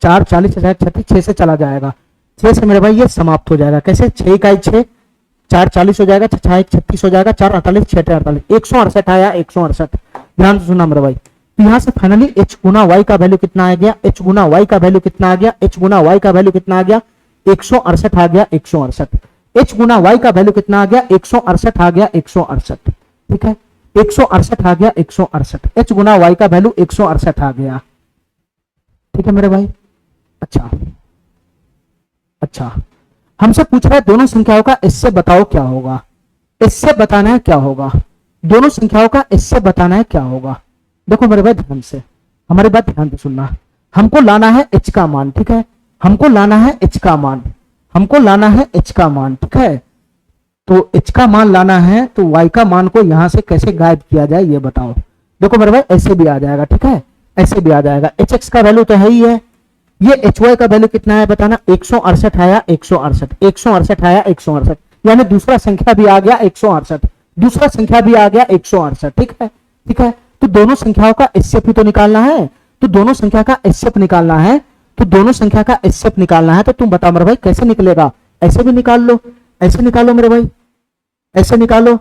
4 40 36, 6 से चला जाएगा, 6 से मेरे भाई ये समाप्त हो जाएगा। कैसे, 6 का 6, 4 40 हो जाएगा, 6 36 हो जाएगा, 4 48, 6 48, 168 आया, 168। ध्यान से सुनना मेरे भाई, तो यहां से फाइनली h गुना y का वैल्यू कितना आ गया, h गुना y का वैल्यू कितना आ गया, h गुना y का वैल्यू कितना आ गया, 168 आ गया, 168। h गुना y का वैल्यू कितना आ गया, 168 आ गया, 168। ठीक है, 168 आ गया, 168, h गुना y का वैल्यू 168 आ गया। ठीक है मेरे भाई, अच्छा हमसे पूछ रहा है दोनों संख्याओं का इससे बताओ क्या होगा, इससे बताना है क्या होगा, दोनों संख्याओं का इससे बताना है क्या होगा। देखो मेरे भाई ध्यान से, हमारी बात ध्यान से सुनना, हमको लाना है h का मान। ठीक है, हमको लाना है h का मान, हमको लाना है h का मान। ठीक है, तो h का मान लाना है, तो y का मान को यहां से कैसे गायब किया जाए ये बताओ। देखो मेरे भाई ऐसे भी आ जाएगा, ठीक है, ऐसे भी आ जाएगा। hx का वैल्यू तो है ही है, ये hy का वैल्यू कितना है बताना, 168 आया, 168, 168 आया, 168, यानी दूसरा संख्या भी आ गया 168, दूसरा संख्या भी आ गया 168। ठीक है, ठीक है, तो दोनों संख्याओं का एचसीएफ तो निकालना है, तो दोनों संख्या का एचसीएफ निकालना है, तो दोनों संख्या का एचसीएफ निकालना है, तो तुम बताओ मेरे भाई कैसे निकलेगा। ऐसे भी निकाल लो, ऐसे निकालो मेरे भाई, ऐसे निकालो।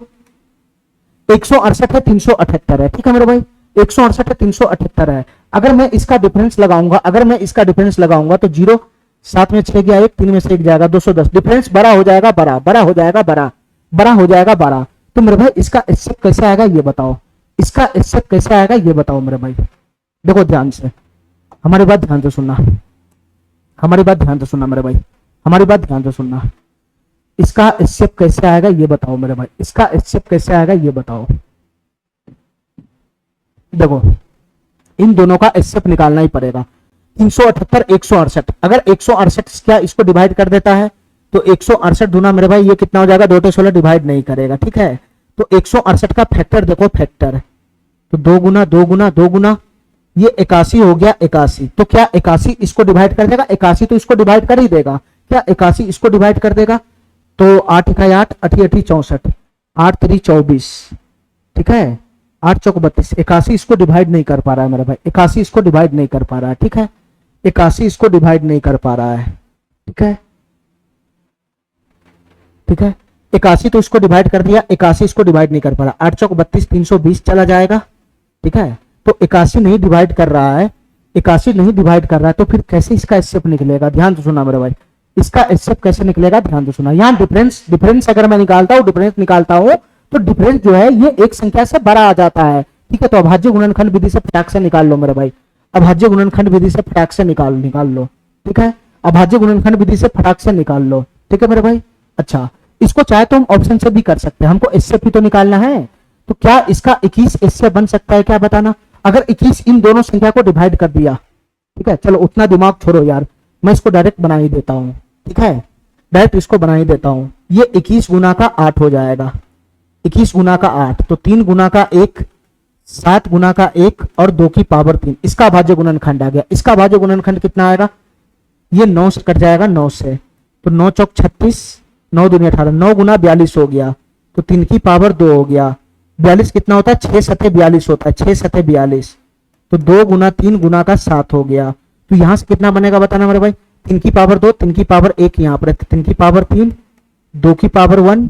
168 है, 378 है। ठीक है मेरे भाई, 168 है, 378 है। अगर मैं इसका डिफरेंस लगाऊंगा, अगर मैं इसका डिफरेंस लगाऊंगा तो 0, 7 में 6 गया 1, 3 में से 1 जाएगा 210, डिफरेंस बड़ा हो जाएगा, बड़ा हो जाएगा, बड़ा हो जाएगा 12। तो मेरे भाई इसका एचसीएफ कैसे आएगा ये बताओ, इसका एचसीएफ कैसे आएगा ये बताओ मेरे भाई। देखो ध्यान से, हमारी बात ध्यान से सुनना, हमारी बात ध्यान से सुनना मेरे भाई, हमारी बात ध्यान से सुनना। इसका एचसीएफ कैसे आएगा ये बताओ मेरे भाई, इसका एचसीएफ कैसे आएगा ये बताओ। देखो इन दोनों का एचसीएफ निकालना ही पड़ेगा। 378 168, अगर 168 क्या इसको डिवाइड कर देता है तो 168 दूना मेरे भाई ये कितना हो जाएगा, 2 16 डिवाइड नहीं करेगा। ठीक है, तो 168 का फैक्टर देखो, फैक्टर तो 2 गुना 2 गुना 2 गुना, ये 81 हो गया 81। तो क्या 81 इसको डिवाइड कर देगा, 81 तो इसको डिवाइड कर ही देगा, क्या 81 इसको डिवाइड कर देगा। तो 8 का 8, 8 8 64, 8 3 24। ठीक है, 8 चौक 32, 81 इसको डिवाइड नहीं कर पा रहा है मेरे भाई, 81 इसको डिवाइड नहीं कर पा रहा है। ठीक है, 81 इसको डिवाइड नहीं कर पा रहा है। ठीक है, ठीक है, 81 तो इसको डिवाइड कर दिया, 81 इसको डिवाइड नहीं कर पा रहा। 8 चौक 32, 320 चला जाएगा। ठीक है, तो 81 नहीं डिवाइड कर रहा है, 81 नहीं डिवाइड कर रहा है, तो फिर कैसे इसका एचसीएफ निकलेगा। ध्यान से सुना मेरे भाई, इसका एचसीएफ कैसे निकलेगा ध्यान से सुना। यहाँ डिफरेंस अगर मैं निकालता हूँ, डिफरेंस निकालता हूँ तो डिफरेंस जो है ये एक संख्या से बड़ा आ जाता है। ठीक है, तो अभाज्य गुणनखंड विधि से फटाक से निकाल लो मेरे भाई, अभाज्य गुणनखंड विधि से फटाक से निकाल लो। ठीक है, अभाज्य गुणनखंड विधि से फटाक से निकाल लो। ठीक है मेरे भाई, अच्छा इसको चाहे तो हम ऑप्शन से भी कर सकते हैं, हमको एचसीएफ भी तो निकालना है। तो क्या इसका 21 एचसीएफ बन सकता है क्या बताना, अगर 21 इन दोनों संख्या को डिवाइड कर दिया। ठीक है, चलो उतना दिमाग छोड़ो यार, मैं इसको डायरेक्ट बना ही देता हूँ। ठीक है, डायरेक्ट इसको बना ही देता हूँ। ये 21 गुना का 8 हो जाएगा, 21 गुना का 8, तो 3 गुना का 1, 7 गुना का 1 और 2 की पावर 3, इसका भाज्य गुणनखंड आ गया। इसका भाज्य गुणनखंड कितना आएगा, ये 9 से कट जाएगा, 9 से, तो 9 चौक 36, 9 दूनी 18, 9 गुना 42 हो गया, तो 3 की पावर 2 हो गया। 42 कितना होता है, 6 सतह 42 होता है, 6 सतह 42, तो 2 गुना 3 गुना का 7 हो गया। तो यहां से कितना बनेगा बताना मेरे भाई, 3 की पावर 2, 3 की पावर 1 यहाँ पर, 3 की पावर 3, 2 की पावर 1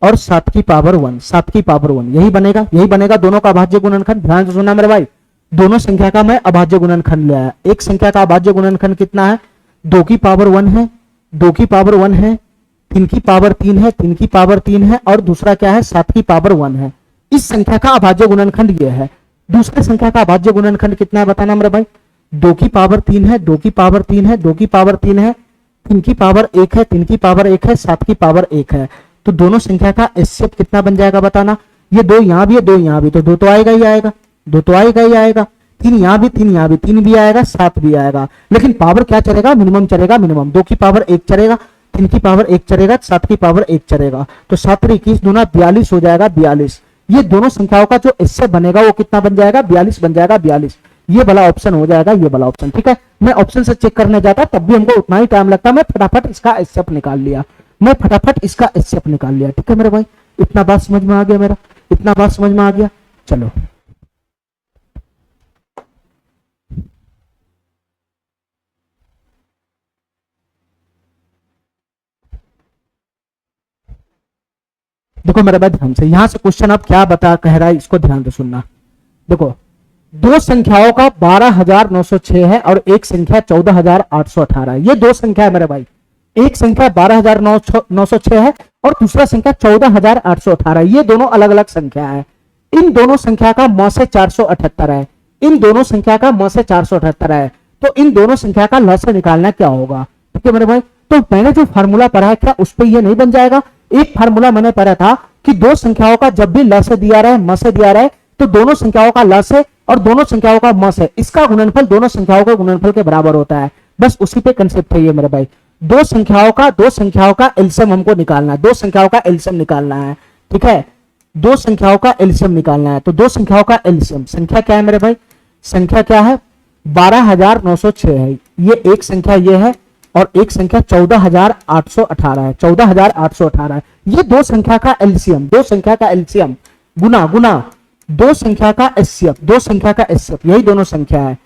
और 7 की पावर 1, 7 की पावर 1, यही बनेगा, यही बनेगा दोनों का अभाज्य गुणनखंड। ध्यान से सुनना मेरे भाई, दोनों संख्या का मैं अभाज्य गुणनखंड ले आया। एक संख्या का अभाज्य गुणनखंड कितना है, 2 की पावर 1 है, 2 की पावर 1 है, 3 की पावर 3 है, 3 की पावर 3 है, और दूसरा क्या है, 7 की पावर 1 है। इस संख्या का अभाज्य गुणनखंड ये है। दूसरे संख्या का अभाज्य गुणनखंड कितना है बताना मेरे भाई, 2 की पावर 3 है, 2 की पावर 3 है, 2 की पावर 3 है, 3 की पावर 1 है, 3 की पावर 1 है, 7 की पावर 1 है। तो दोनों संख्या का एचसीएफ कितना बन जाएगा बताना, ये 2 यहाँ भी है, 2 यहाँ भी, तो 2 तो आएगा ही आएगा, 2 तो आएगा ही आएगा, 3 यहाँ भी, 3 यहाँ भी, 3 भी आएगा, 7 भी आएगा, लेकिन पावर क्या चलेगा, मिनिमम चलेगा, मिनिमम 2 की पावर 1 चलेगा, 3 की पावर 1 चलेगा, 7 की पावर 1 चलेगा, तो 7 21 दूना 42 हो जाएगा, 42। ये दोनों संख्याओं का जो एचसीएफ बनेगा वो कितना बन जाएगा, 42 बन जाएगा, 42। ये वाला ऑप्शन हो जाएगा, ये वाला ऑप्शन। ठीक है, मैं ऑप्शन से चेक करने जाता तब भी हमको उतना ही टाइम लगता, मैं फटाफट इसका एचसीएफ निकाल लिया, मैं फटाफट इसका एचसीएफ निकाल लिया। ठीक है मेरे भाई, इतना बात समझ में आ गया मेरा, इतना बात समझ में आ गया। चलो देखो मेरे भाई ध्यान से, यहां से क्वेश्चन अब क्या बता कह रहा है, इसको ध्यान से सुनना। देखो दो संख्याओं का 12,906 है और एक संख्या 14,818 है। ये दो संख्या है मेरे भाई, एक संख्या 12,906 है और दूसरा संख्या 14,818 है। ये दोनों अलग अलग संख्या है। इन दोनों संख्या का म से 478 है, इन दोनों संख्या का म से 478 है। तो इन दोनों संख्या का ल से निकालना क्या होगा? ठीक है मेरे भाई, तो मैंने जो फार्मूला पढ़ा है क्या उस पर ये नहीं बन जाएगा? एक फार्मूला मैंने पढ़ा था कि दो संख्याओं का जब भी ल से दिया रहे म से दिया रहे तो दोनों संख्याओं का ल से और दोनों संख्याओं का म से इसका गुणनफल दोनों संख्याओं के गुणनफल के बराबर होता है। बस उसी पे कंसेप्ट है ये मेरे भाई। दो संख्याओं का एलसीएम हमको निकालना है, दो संख्याओं का एलसीएम निकालना है। ठीक है, दो संख्याओं का एलसीएम निकालना है। तो दो संख्याओं का एलसीएम, संख्या क्या है मेरे भाई? संख्या क्या है? 12,906 है, ये एक संख्या ये है और एक संख्या 14,818 है, 14,818 है। ये दो संख्या का एलसीएम, दो संख्या का एलसीएम गुना गुना दो संख्या का एचसीएफ, दो संख्या का एचसीएफ, यही दोनों संख्या है।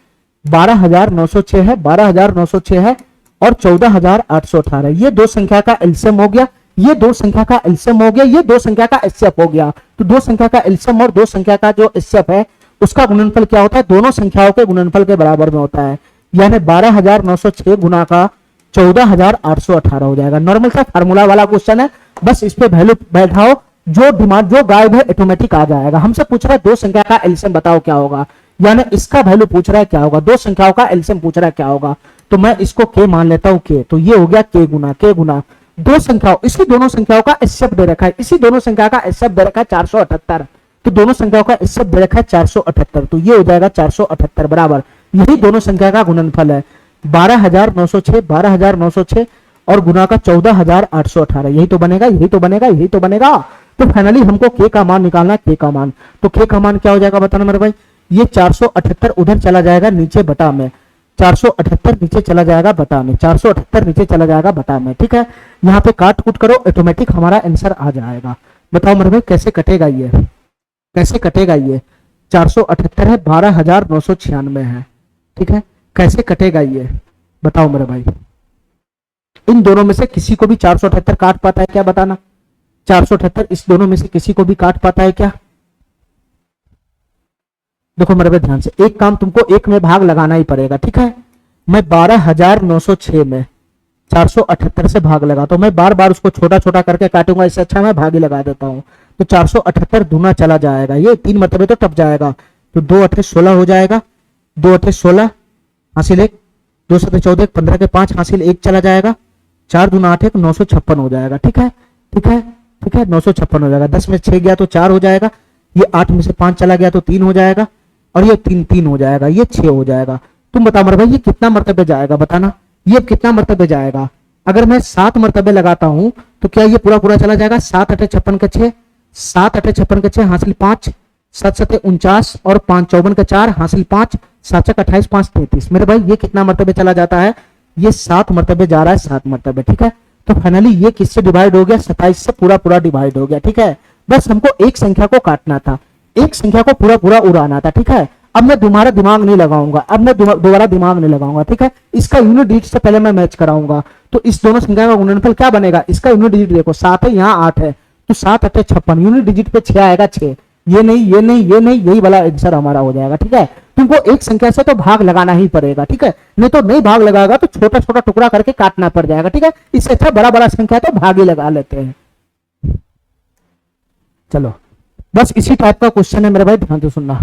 12,906 है, 12,906 है और 14,818, ये दो संख्या का एलसीएम हो गया, ये दो संख्या का एलसीएम हो गया, ये दो संख्या का एचसीएफ हो गया। तो दो संख्या का एलसीएम और दो संख्या का जो एचसीएफ है उसका गुणनफल क्या होता है? दोनों संख्याओं के गुणनफल के बराबर में होता है। यानी 12,906 गुना का 14,818 हो जाएगा। नॉर्मल सा फार्मूला वाला क्वेश्चन है, बस इस पे वैल्यू बैठाओ, जो डिमांड जो गायब है ऑटोमेटिक आ जाएगा। हमसे पूछ रहा है दो संख्या का एलसीएम बताओ क्या होगा, यानी इसका वैल्यू पूछ रहा है क्या होगा, दो संख्याओं का एलसीएम पूछ रहा है क्या होगा। तो मैं इसको के मान लेता हूं के, तो ये हो गया के गुना दो संख्याओं, इसी दोनों संख्याओं का एचसीएफ दे रखा है, इसी दोनों संख्या का एचसीएफ दे रखा है 478, तो दोनों संख्याओं का एचसीएफ दे रखा है 478, तो ये हो जाएगा 478 बराबर, यही दोनों संख्या का गुणनफल है 12,906, 12,906 और गुना का 14,818, यही तो बनेगा, यही तो बनेगा, यही तो बनेगा। तो फाइनली हमको के का मान निकालना है, के का मान। तो के का मान क्या हो जाएगा बताना मेरे भाई? ये 478 उधर चला जाएगा नीचे बटा में, 478 नीचे चला जाएगा बटा में, 478 नीचे चला जाएगा बटा में। ठीक है, यहाँ पे काट कूट करो, ऑटोमेटिक हमारा आंसर आ जाएगा। बताओ मेरे भाई कैसे कटेगा ये, कैसे कटेगा ये? 478 है, 12,996 है। ठीक है, कैसे कटेगा ये बताओ मेरे भाई? इन दोनों में से किसी को भी 478 काट पाता है क्या बताना? 478 इस दोनों में से किसी को भी काट पाता है क्या? देखो मेरे भाई ध्यान से, एक काम तुमको एक में भाग लगाना ही पड़ेगा। ठीक है, मैं 12,906 में 478 से भाग लगा, तो मैं बार बार उसको छोटा छोटा करके काटूंगा, इससे अच्छा मैं भाग ही लगा देता हूं। तो 478 दूना चला जाएगा, ये 3 मरतबे तो टप जाएगा, तो 2 8 16 हो जाएगा, 2 8 16 हासिल 1, 2 7 14, 15 के 5 हासिल 1 चला जाएगा, 4 दूना 8 1 956 हो जाएगा। ठीक है, ठीक है, ठीक है, 956 हो जाएगा। 10 में 6 गया तो 4 हो जाएगा, ये 8 में से 5 चला गया तो 3 हो जाएगा और ये 3 हो जाएगा, ये 6 हो जाएगा। तुम बताओ मेरे भाई ये कितना मरतबे जाएगा बताना, ये कितना मरतबे जाएगा? अगर मैं 7 मरतबे लगाता हूं तो क्या ये पूरा पूरा चला जाएगा? 7 8 56 के 6, 7 8 56 के 6 हासिल 5, 7 7 49 और 5 54 के 4 हासिल 5, 7 7 28 5 33। मेरे भाई ये कितना मरतबे चला जाता है? ये 7 मरतबे जा रहा है, 7 मरतबे। ठीक है, तो फाइनली ये किससे डिवाइड हो गया? 27 से पूरा पूरा डिवाइड हो गया। ठीक है, बस हमको एक संख्या को काटना था, एक संख्या को पूरा पूरा उड़ाना था। ठीक है, अब मैं दोबारा दिमाग नहीं लगाऊंगा, अब मैं दोबारा दिमाग नहीं लगाऊंगा। ठीक है, इसका यूनिट डिजिट से पहले मैं मैच कराऊंगा। तो इस दोनों संख्या का गुणनफल क्या बनेगा? इसका यूनिट डिजिट देखो 7 है, यहाँ 8 है, तो 7 8 56, यूनिट डिजिट पे 6 आएगा, 6। ये नहीं, ये नहीं, ये नहीं, यही वाला आंसर हमारा हो जाएगा। ठीक है, तुमको एक संख्या से तो भाग लगाना ही पड़ेगा। ठीक है, नहीं तो नहीं भाग लगाएगा तो छोटा छोटा टुकड़ा करके काटना पड़ जाएगा। ठीक है, इससे अच्छा बड़ा बड़ा संख्या तो भाग ही लगा लेते हैं। चलो बस इसी टाइप का क्वेश्चन है मेरे भाई, ध्यान से सुनना।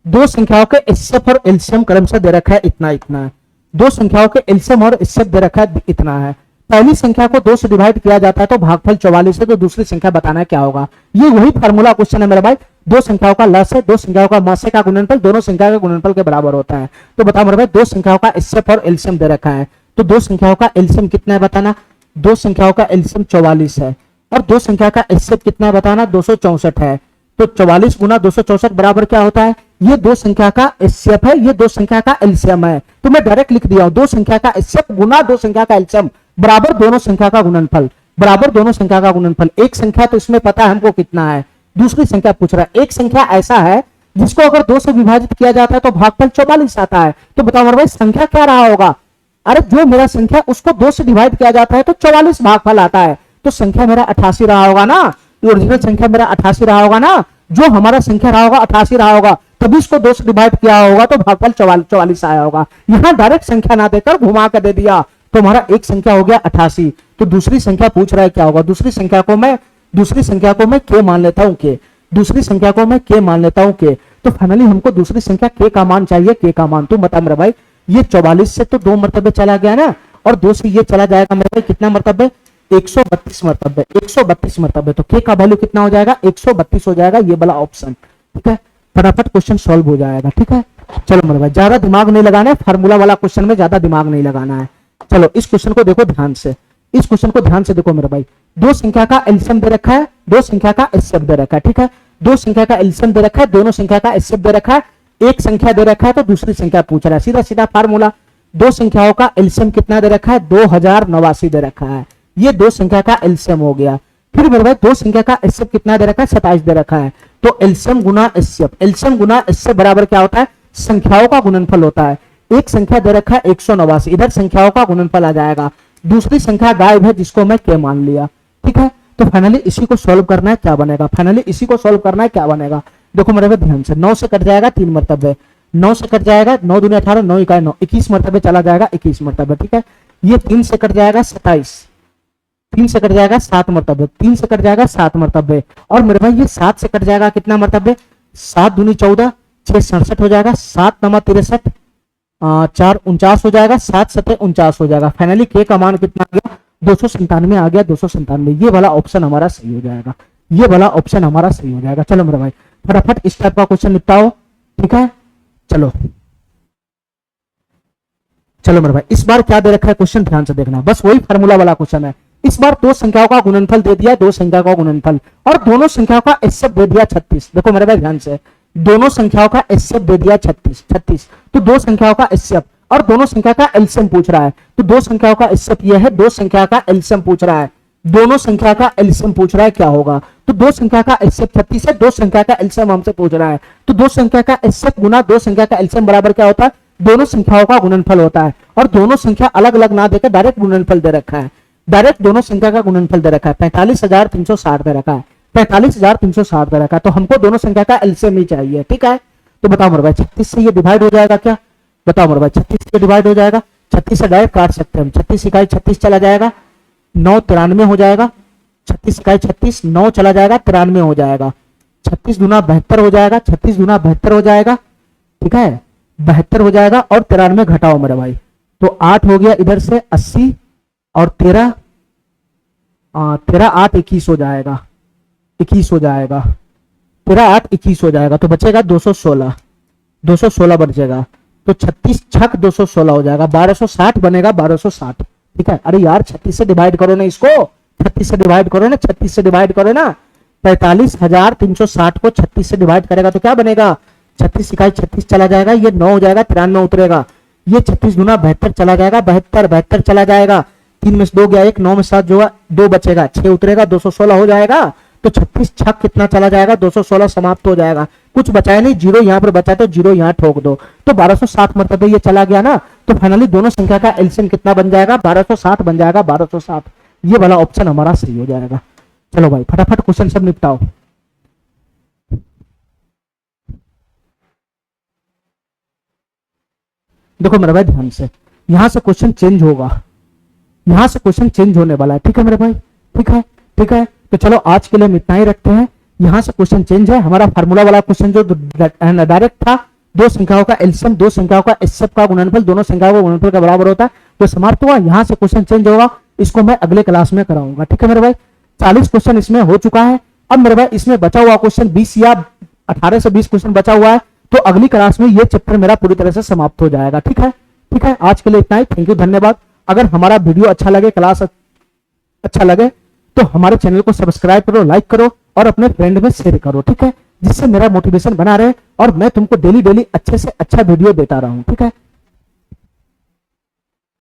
दो संख्याओं के एचसीएफ और एलसीएम क्रमशः दे रखा है इतना इतना है, दो संख्याओं के एलसीएम और एचसीएफ दे रखा है इतना है। पहली संख्या को 2 से डिवाइड किया जाता है तो भागफल 44 है, तो दूसरी संख्या बताना है क्या होगा। ये वही फार्मूला क्वेश्चन है मेरे भाई, दो संख्याओं का लस है, दो संख्याओं का मस का गुणनफल दोनों संख्या के गुणनफल के बराबर होता है। तो बताओ मेरे भाई दो संख्याओं का एचसीएफ और एलसीएम दे रखा है, तो दो संख्याओं का एलसीएम कितना है बताना। दो संख्याओं का एलसीएम 44 है और दो संख्या का एचसीएफ कितना है बताना, 264 है। तो 44 गुना 264 बराबर क्या होता है, ये दो संख्या का एचसीएफ है, ये दो संख्या का एलसीएम है। तो मैं डायरेक्ट लिख दिया हूं, दो संख्या का एचसीएफ गुना दो संख्या का एलसीएम बराबर दोनों संख्या का गुणनफल, बराबर दोनों संख्या का गुणनफल। एक संख्या तो इसमें पता है हमको कितना है, दूसरी संख्या पूछ रहा है। एक संख्या ऐसा है जिसको अगर 2 से विभाजित किया जाता है तो भागफल 44 आता है। तो बताओ मेरे भाई संख्या क्या रहा होगा? अरे जो मेरा संख्या उसको 2 से डिवाइड किया जाता है तो 44 भागफल आता है, तो संख्या मेरा 88 रहा होगा ना। ओरिजिनल संख्या मेरा 88 रहा होगा ना, जो हमारा संख्या रहा होगा 88 रहा होगा, तभी इसको 2 से डिवाइड किया होगा तो भागफल 44 आया होगा। यहां डायरेक्ट संख्या ना देकर घुमा कर दे दिया, तो हमारा एक संख्या हो गया 88। तो दूसरी संख्या पूछ रहा है क्या होगा? दूसरी संख्या को मैं के मान लेता हूं, के दूसरी संख्या को मैं के मान लेता हूं के। तो फाइनली हमको दूसरी संख्या के का मान चाहिए, के का मान। तो बता मेरा भाई, ये 44 से तो 2 मरतबे चला गया ना, और 2 से ये चला जाएगा मेरे भाई कितना मरतबे? 132 मरतबे, 132 मरतबे। तो के का वैल्यू कितना हो जाएगा? 132 हो जाएगा, ये वाला ऑप्शन। ठीक है, फटाफट क्वेश्चन सॉल्व हो जाएगा। ठीक है, चलो मेरे भाई ज्यादा दिमाग नहीं लगाना है, फार्मूला वाला क्वेश्चन में ज्यादा दिमाग नहीं लगाना है। चलो इस क्वेश्चन को देखो ध्यान से, इस क्वेश्चन को ध्यान से देखो मेरे भाई। दो संख्या का एलसीएम दे रखा है, दो संख्या का एचसीएफ दे रखा है। ठीक है, दो संख्या का एलसीएम दे रखा है, दोनों संख्या का एचसीएफ दे रखा है। एक संख्या दे रखा है तो दूसरी संख्या पूछ रहा है, सीधा सीधा फार्मूला। दो संख्याओं का एलसीएम कितना दे रखा है? 2089 दे रखा है। ये दो संख्या का एलसीएम हो गया। फिर मेरे भाई दो संख्या का एचसीएफ कितना दे रखा है? 27 दे रखा है। तो एलसीएम गुना एचसीएफ, एलसीएम गुना एचसीएफ बराबर क्या होता है? संख्याओं का गुणनफल होता है। एक संख्या दे रखा है 189, इधर संख्याओं का गुणनफल आ जाएगा। दूसरी संख्या गायब है जिसको मैं के मान लिया। ठीक है, तो फाइनली इसी को सॉल्व करना है, क्या बनेगा? फाइनली इसी को सॉल्व करना है, क्या बनेगा? देखो मेरे भाई ध्यान से, 9 से कट जाएगा 3 मरतबे, 9 से कट जाएगा 9 दूनी 18, 9 इकाई 9, 21 मरतबे चला जाएगा 21 मरतबे। ठीक है, ये 3 से कट जाएगा 27, 3 से कट जाएगा 7 मरतबे, 3 से कट जाएगा 7 मरतबे, और मेरे भाई ये 7 से कट जाएगा कितना मरतबे? 7 दूनी 14, 6 67 हो जाएगा, 7 नमा 63, 4 49 हो जाएगा, 7 7 49 हो जाएगा। फाइनली के का मान कितना आ गया? 297 आ गया, 297। ये वाला ऑप्शन हमारा सही हो जाएगा, ये वाला ऑप्शन हमारा सही हो जाएगा। चलो मेरे भाई फटाफट इस टाइप का क्वेश्चन निपटाओ। ठीक है, चलो चलो मेरे भाई इस बार क्या दे रखा है क्वेश्चन, ध्यान से देखना, बस वही फार्मूला वाला क्वेश्चन है। इस बार दो संख्याओं का गुणनफल दे दिया, दो संख्याओं का गुणनफल, और दोनों संख्याओं का एचसीएफ दे दिया 36। देखो मेरे भाई ध्यान से, दोनों संख्याओं का एचसीएफ दे दिया 36, तो दो संख्याओं का एचसीएफ और दोनों संख्या का एलसीएम पूछ रहा है। तो दो संख्याओं का एचसीएफ ये है, दो संख्या का एलसीएम पूछ रहा है, दोनों संख्या का एलसीएम पूछ रहा है, क्या होगा? तो दो संख्या का एचसीएफ 36 है, दो संख्या का एलसीएम हमसे पूछ रहा है। तो दो संख्या का एचसीएफ गुना दो संख्या का एलसीएम बराबर क्या होता है? दोनों संख्याओं का गुणनफल होता है। और दोनों संख्या अलग अलग ना देकर डायरेक्ट गुणनफल दे रखा है, डायरेक्ट दोनों संख्या का गुणनफल दे रखा है। 45,360 दे रखा है, 45,360 दे रखा है। तो हमको दोनों संख्या का एलसीएम ही चाहिए। ठीक है, तो बताओ मेरे भाई 36 से ये डिवाइड हो जाएगा क्या? बताओ मेरे भाई 36 से डिवाइड हो जाएगा, 36 से डायरेक्ट काट सकते हैं हम, 36 इकाई 36 चला जाएगा, 9 93 हो जाएगा, 36 इकाई 36, 9 चला जाएगा 93 हो जाएगा, 36 गुना 72 हो जाएगा, 36 गुना 72 हो जाएगा। ठीक है, 72 हो जाएगा, और 93 घटाओ मेरे भाई, तो 8 हो गया इधर से 80, और 13 8 21 हो जाएगा, 21 हो जाएगा, 13 8 21 हो जाएगा। तो बचेगा 216, 216 बचेगा। तो 36 छक 216 हो जाएगा, 1260 बनेगा, 1260। ठीक है, अरे यार 36 से डिवाइड करो ना इसको, 36 से डिवाइड करो ना, 36 से डिवाइड करो ना, 45,360 को 36 से डिवाइड करेगा तो क्या बनेगा? 36 इकाई 36 चला जाएगा, ये 9 हो जाएगा, 93 उतरेगा, ये 36 गुना 72 चला जाएगा, 72 चला जाएगा, 3 में से 2 गया 1, 9 में 7 जो 2 बचेगा, 6 उतरेगा, 216 हो जाएगा। तो 36 छक कितना चला जाएगा? 216 समाप्त हो जाएगा, कुछ बचाया नहीं, जीरो यहाँ पर बचा तो जीरो यहाँ ठोक दो, तो 1260 मरतबे ये चला गया ना। तो फाइनली दोनों संख्या का एलसीएम कितना बन जाएगा? 1260 बन जाएगा, 1260। ये वाला ऑप्शन हमारा सही हो जाएगा। चलो भाई फटाफट क्वेश्चन सब निपटाओ। देखो मेरे भाई ध्यान से, यहां से क्वेश्चन चेंज होगा, यहां से क्वेश्चन चेंज होने वाला है। ठीक है मेरे भाई, ठीक है, ठीक है। तो चलो आज के लिए हम इतना ही रखते हैं, यहां से क्वेश्चन चेंज है। हमारा फार्मूला वाला क्वेश्चन जो डायरेक्ट था, दो संख्याओं का एलसीएम, दो संख्याओं का एचसीएफ का गुणनफल, दोनों संख्याओं का गुणनफल का बराबर होता है, वो समाप्त हुआ। यहां से क्वेश्चन चेंज होगा, इसको मैं अगले क्लास में कराऊंगा। ठीक है मेरे भाई, 40 क्वेश्चन इसमें हो चुका है। अब मेरे भाई इसमें बचा हुआ क्वेश्चन 20 या 18 से 20 क्वेश्चन बचा हुआ है, तो अगली क्लास में ये चैप्टर मेरा पूरी तरह से समाप्त हो जाएगा। ठीक है, ठीक है, आज के लिए इतना ही। थैंक यू, धन्यवाद। अगर हमारा वीडियो अच्छा लगे, क्लास अच्छा लगे, तो हमारे चैनल को सब्सक्राइब करो, लाइक करो और अपने फ्रेंड में शेयर करो। ठीक है, जिससे मेरा मोटिवेशन बना रहे और मैं तुमको डेली डेली अच्छे से अच्छा वीडियो देता रहूं, ठीक है।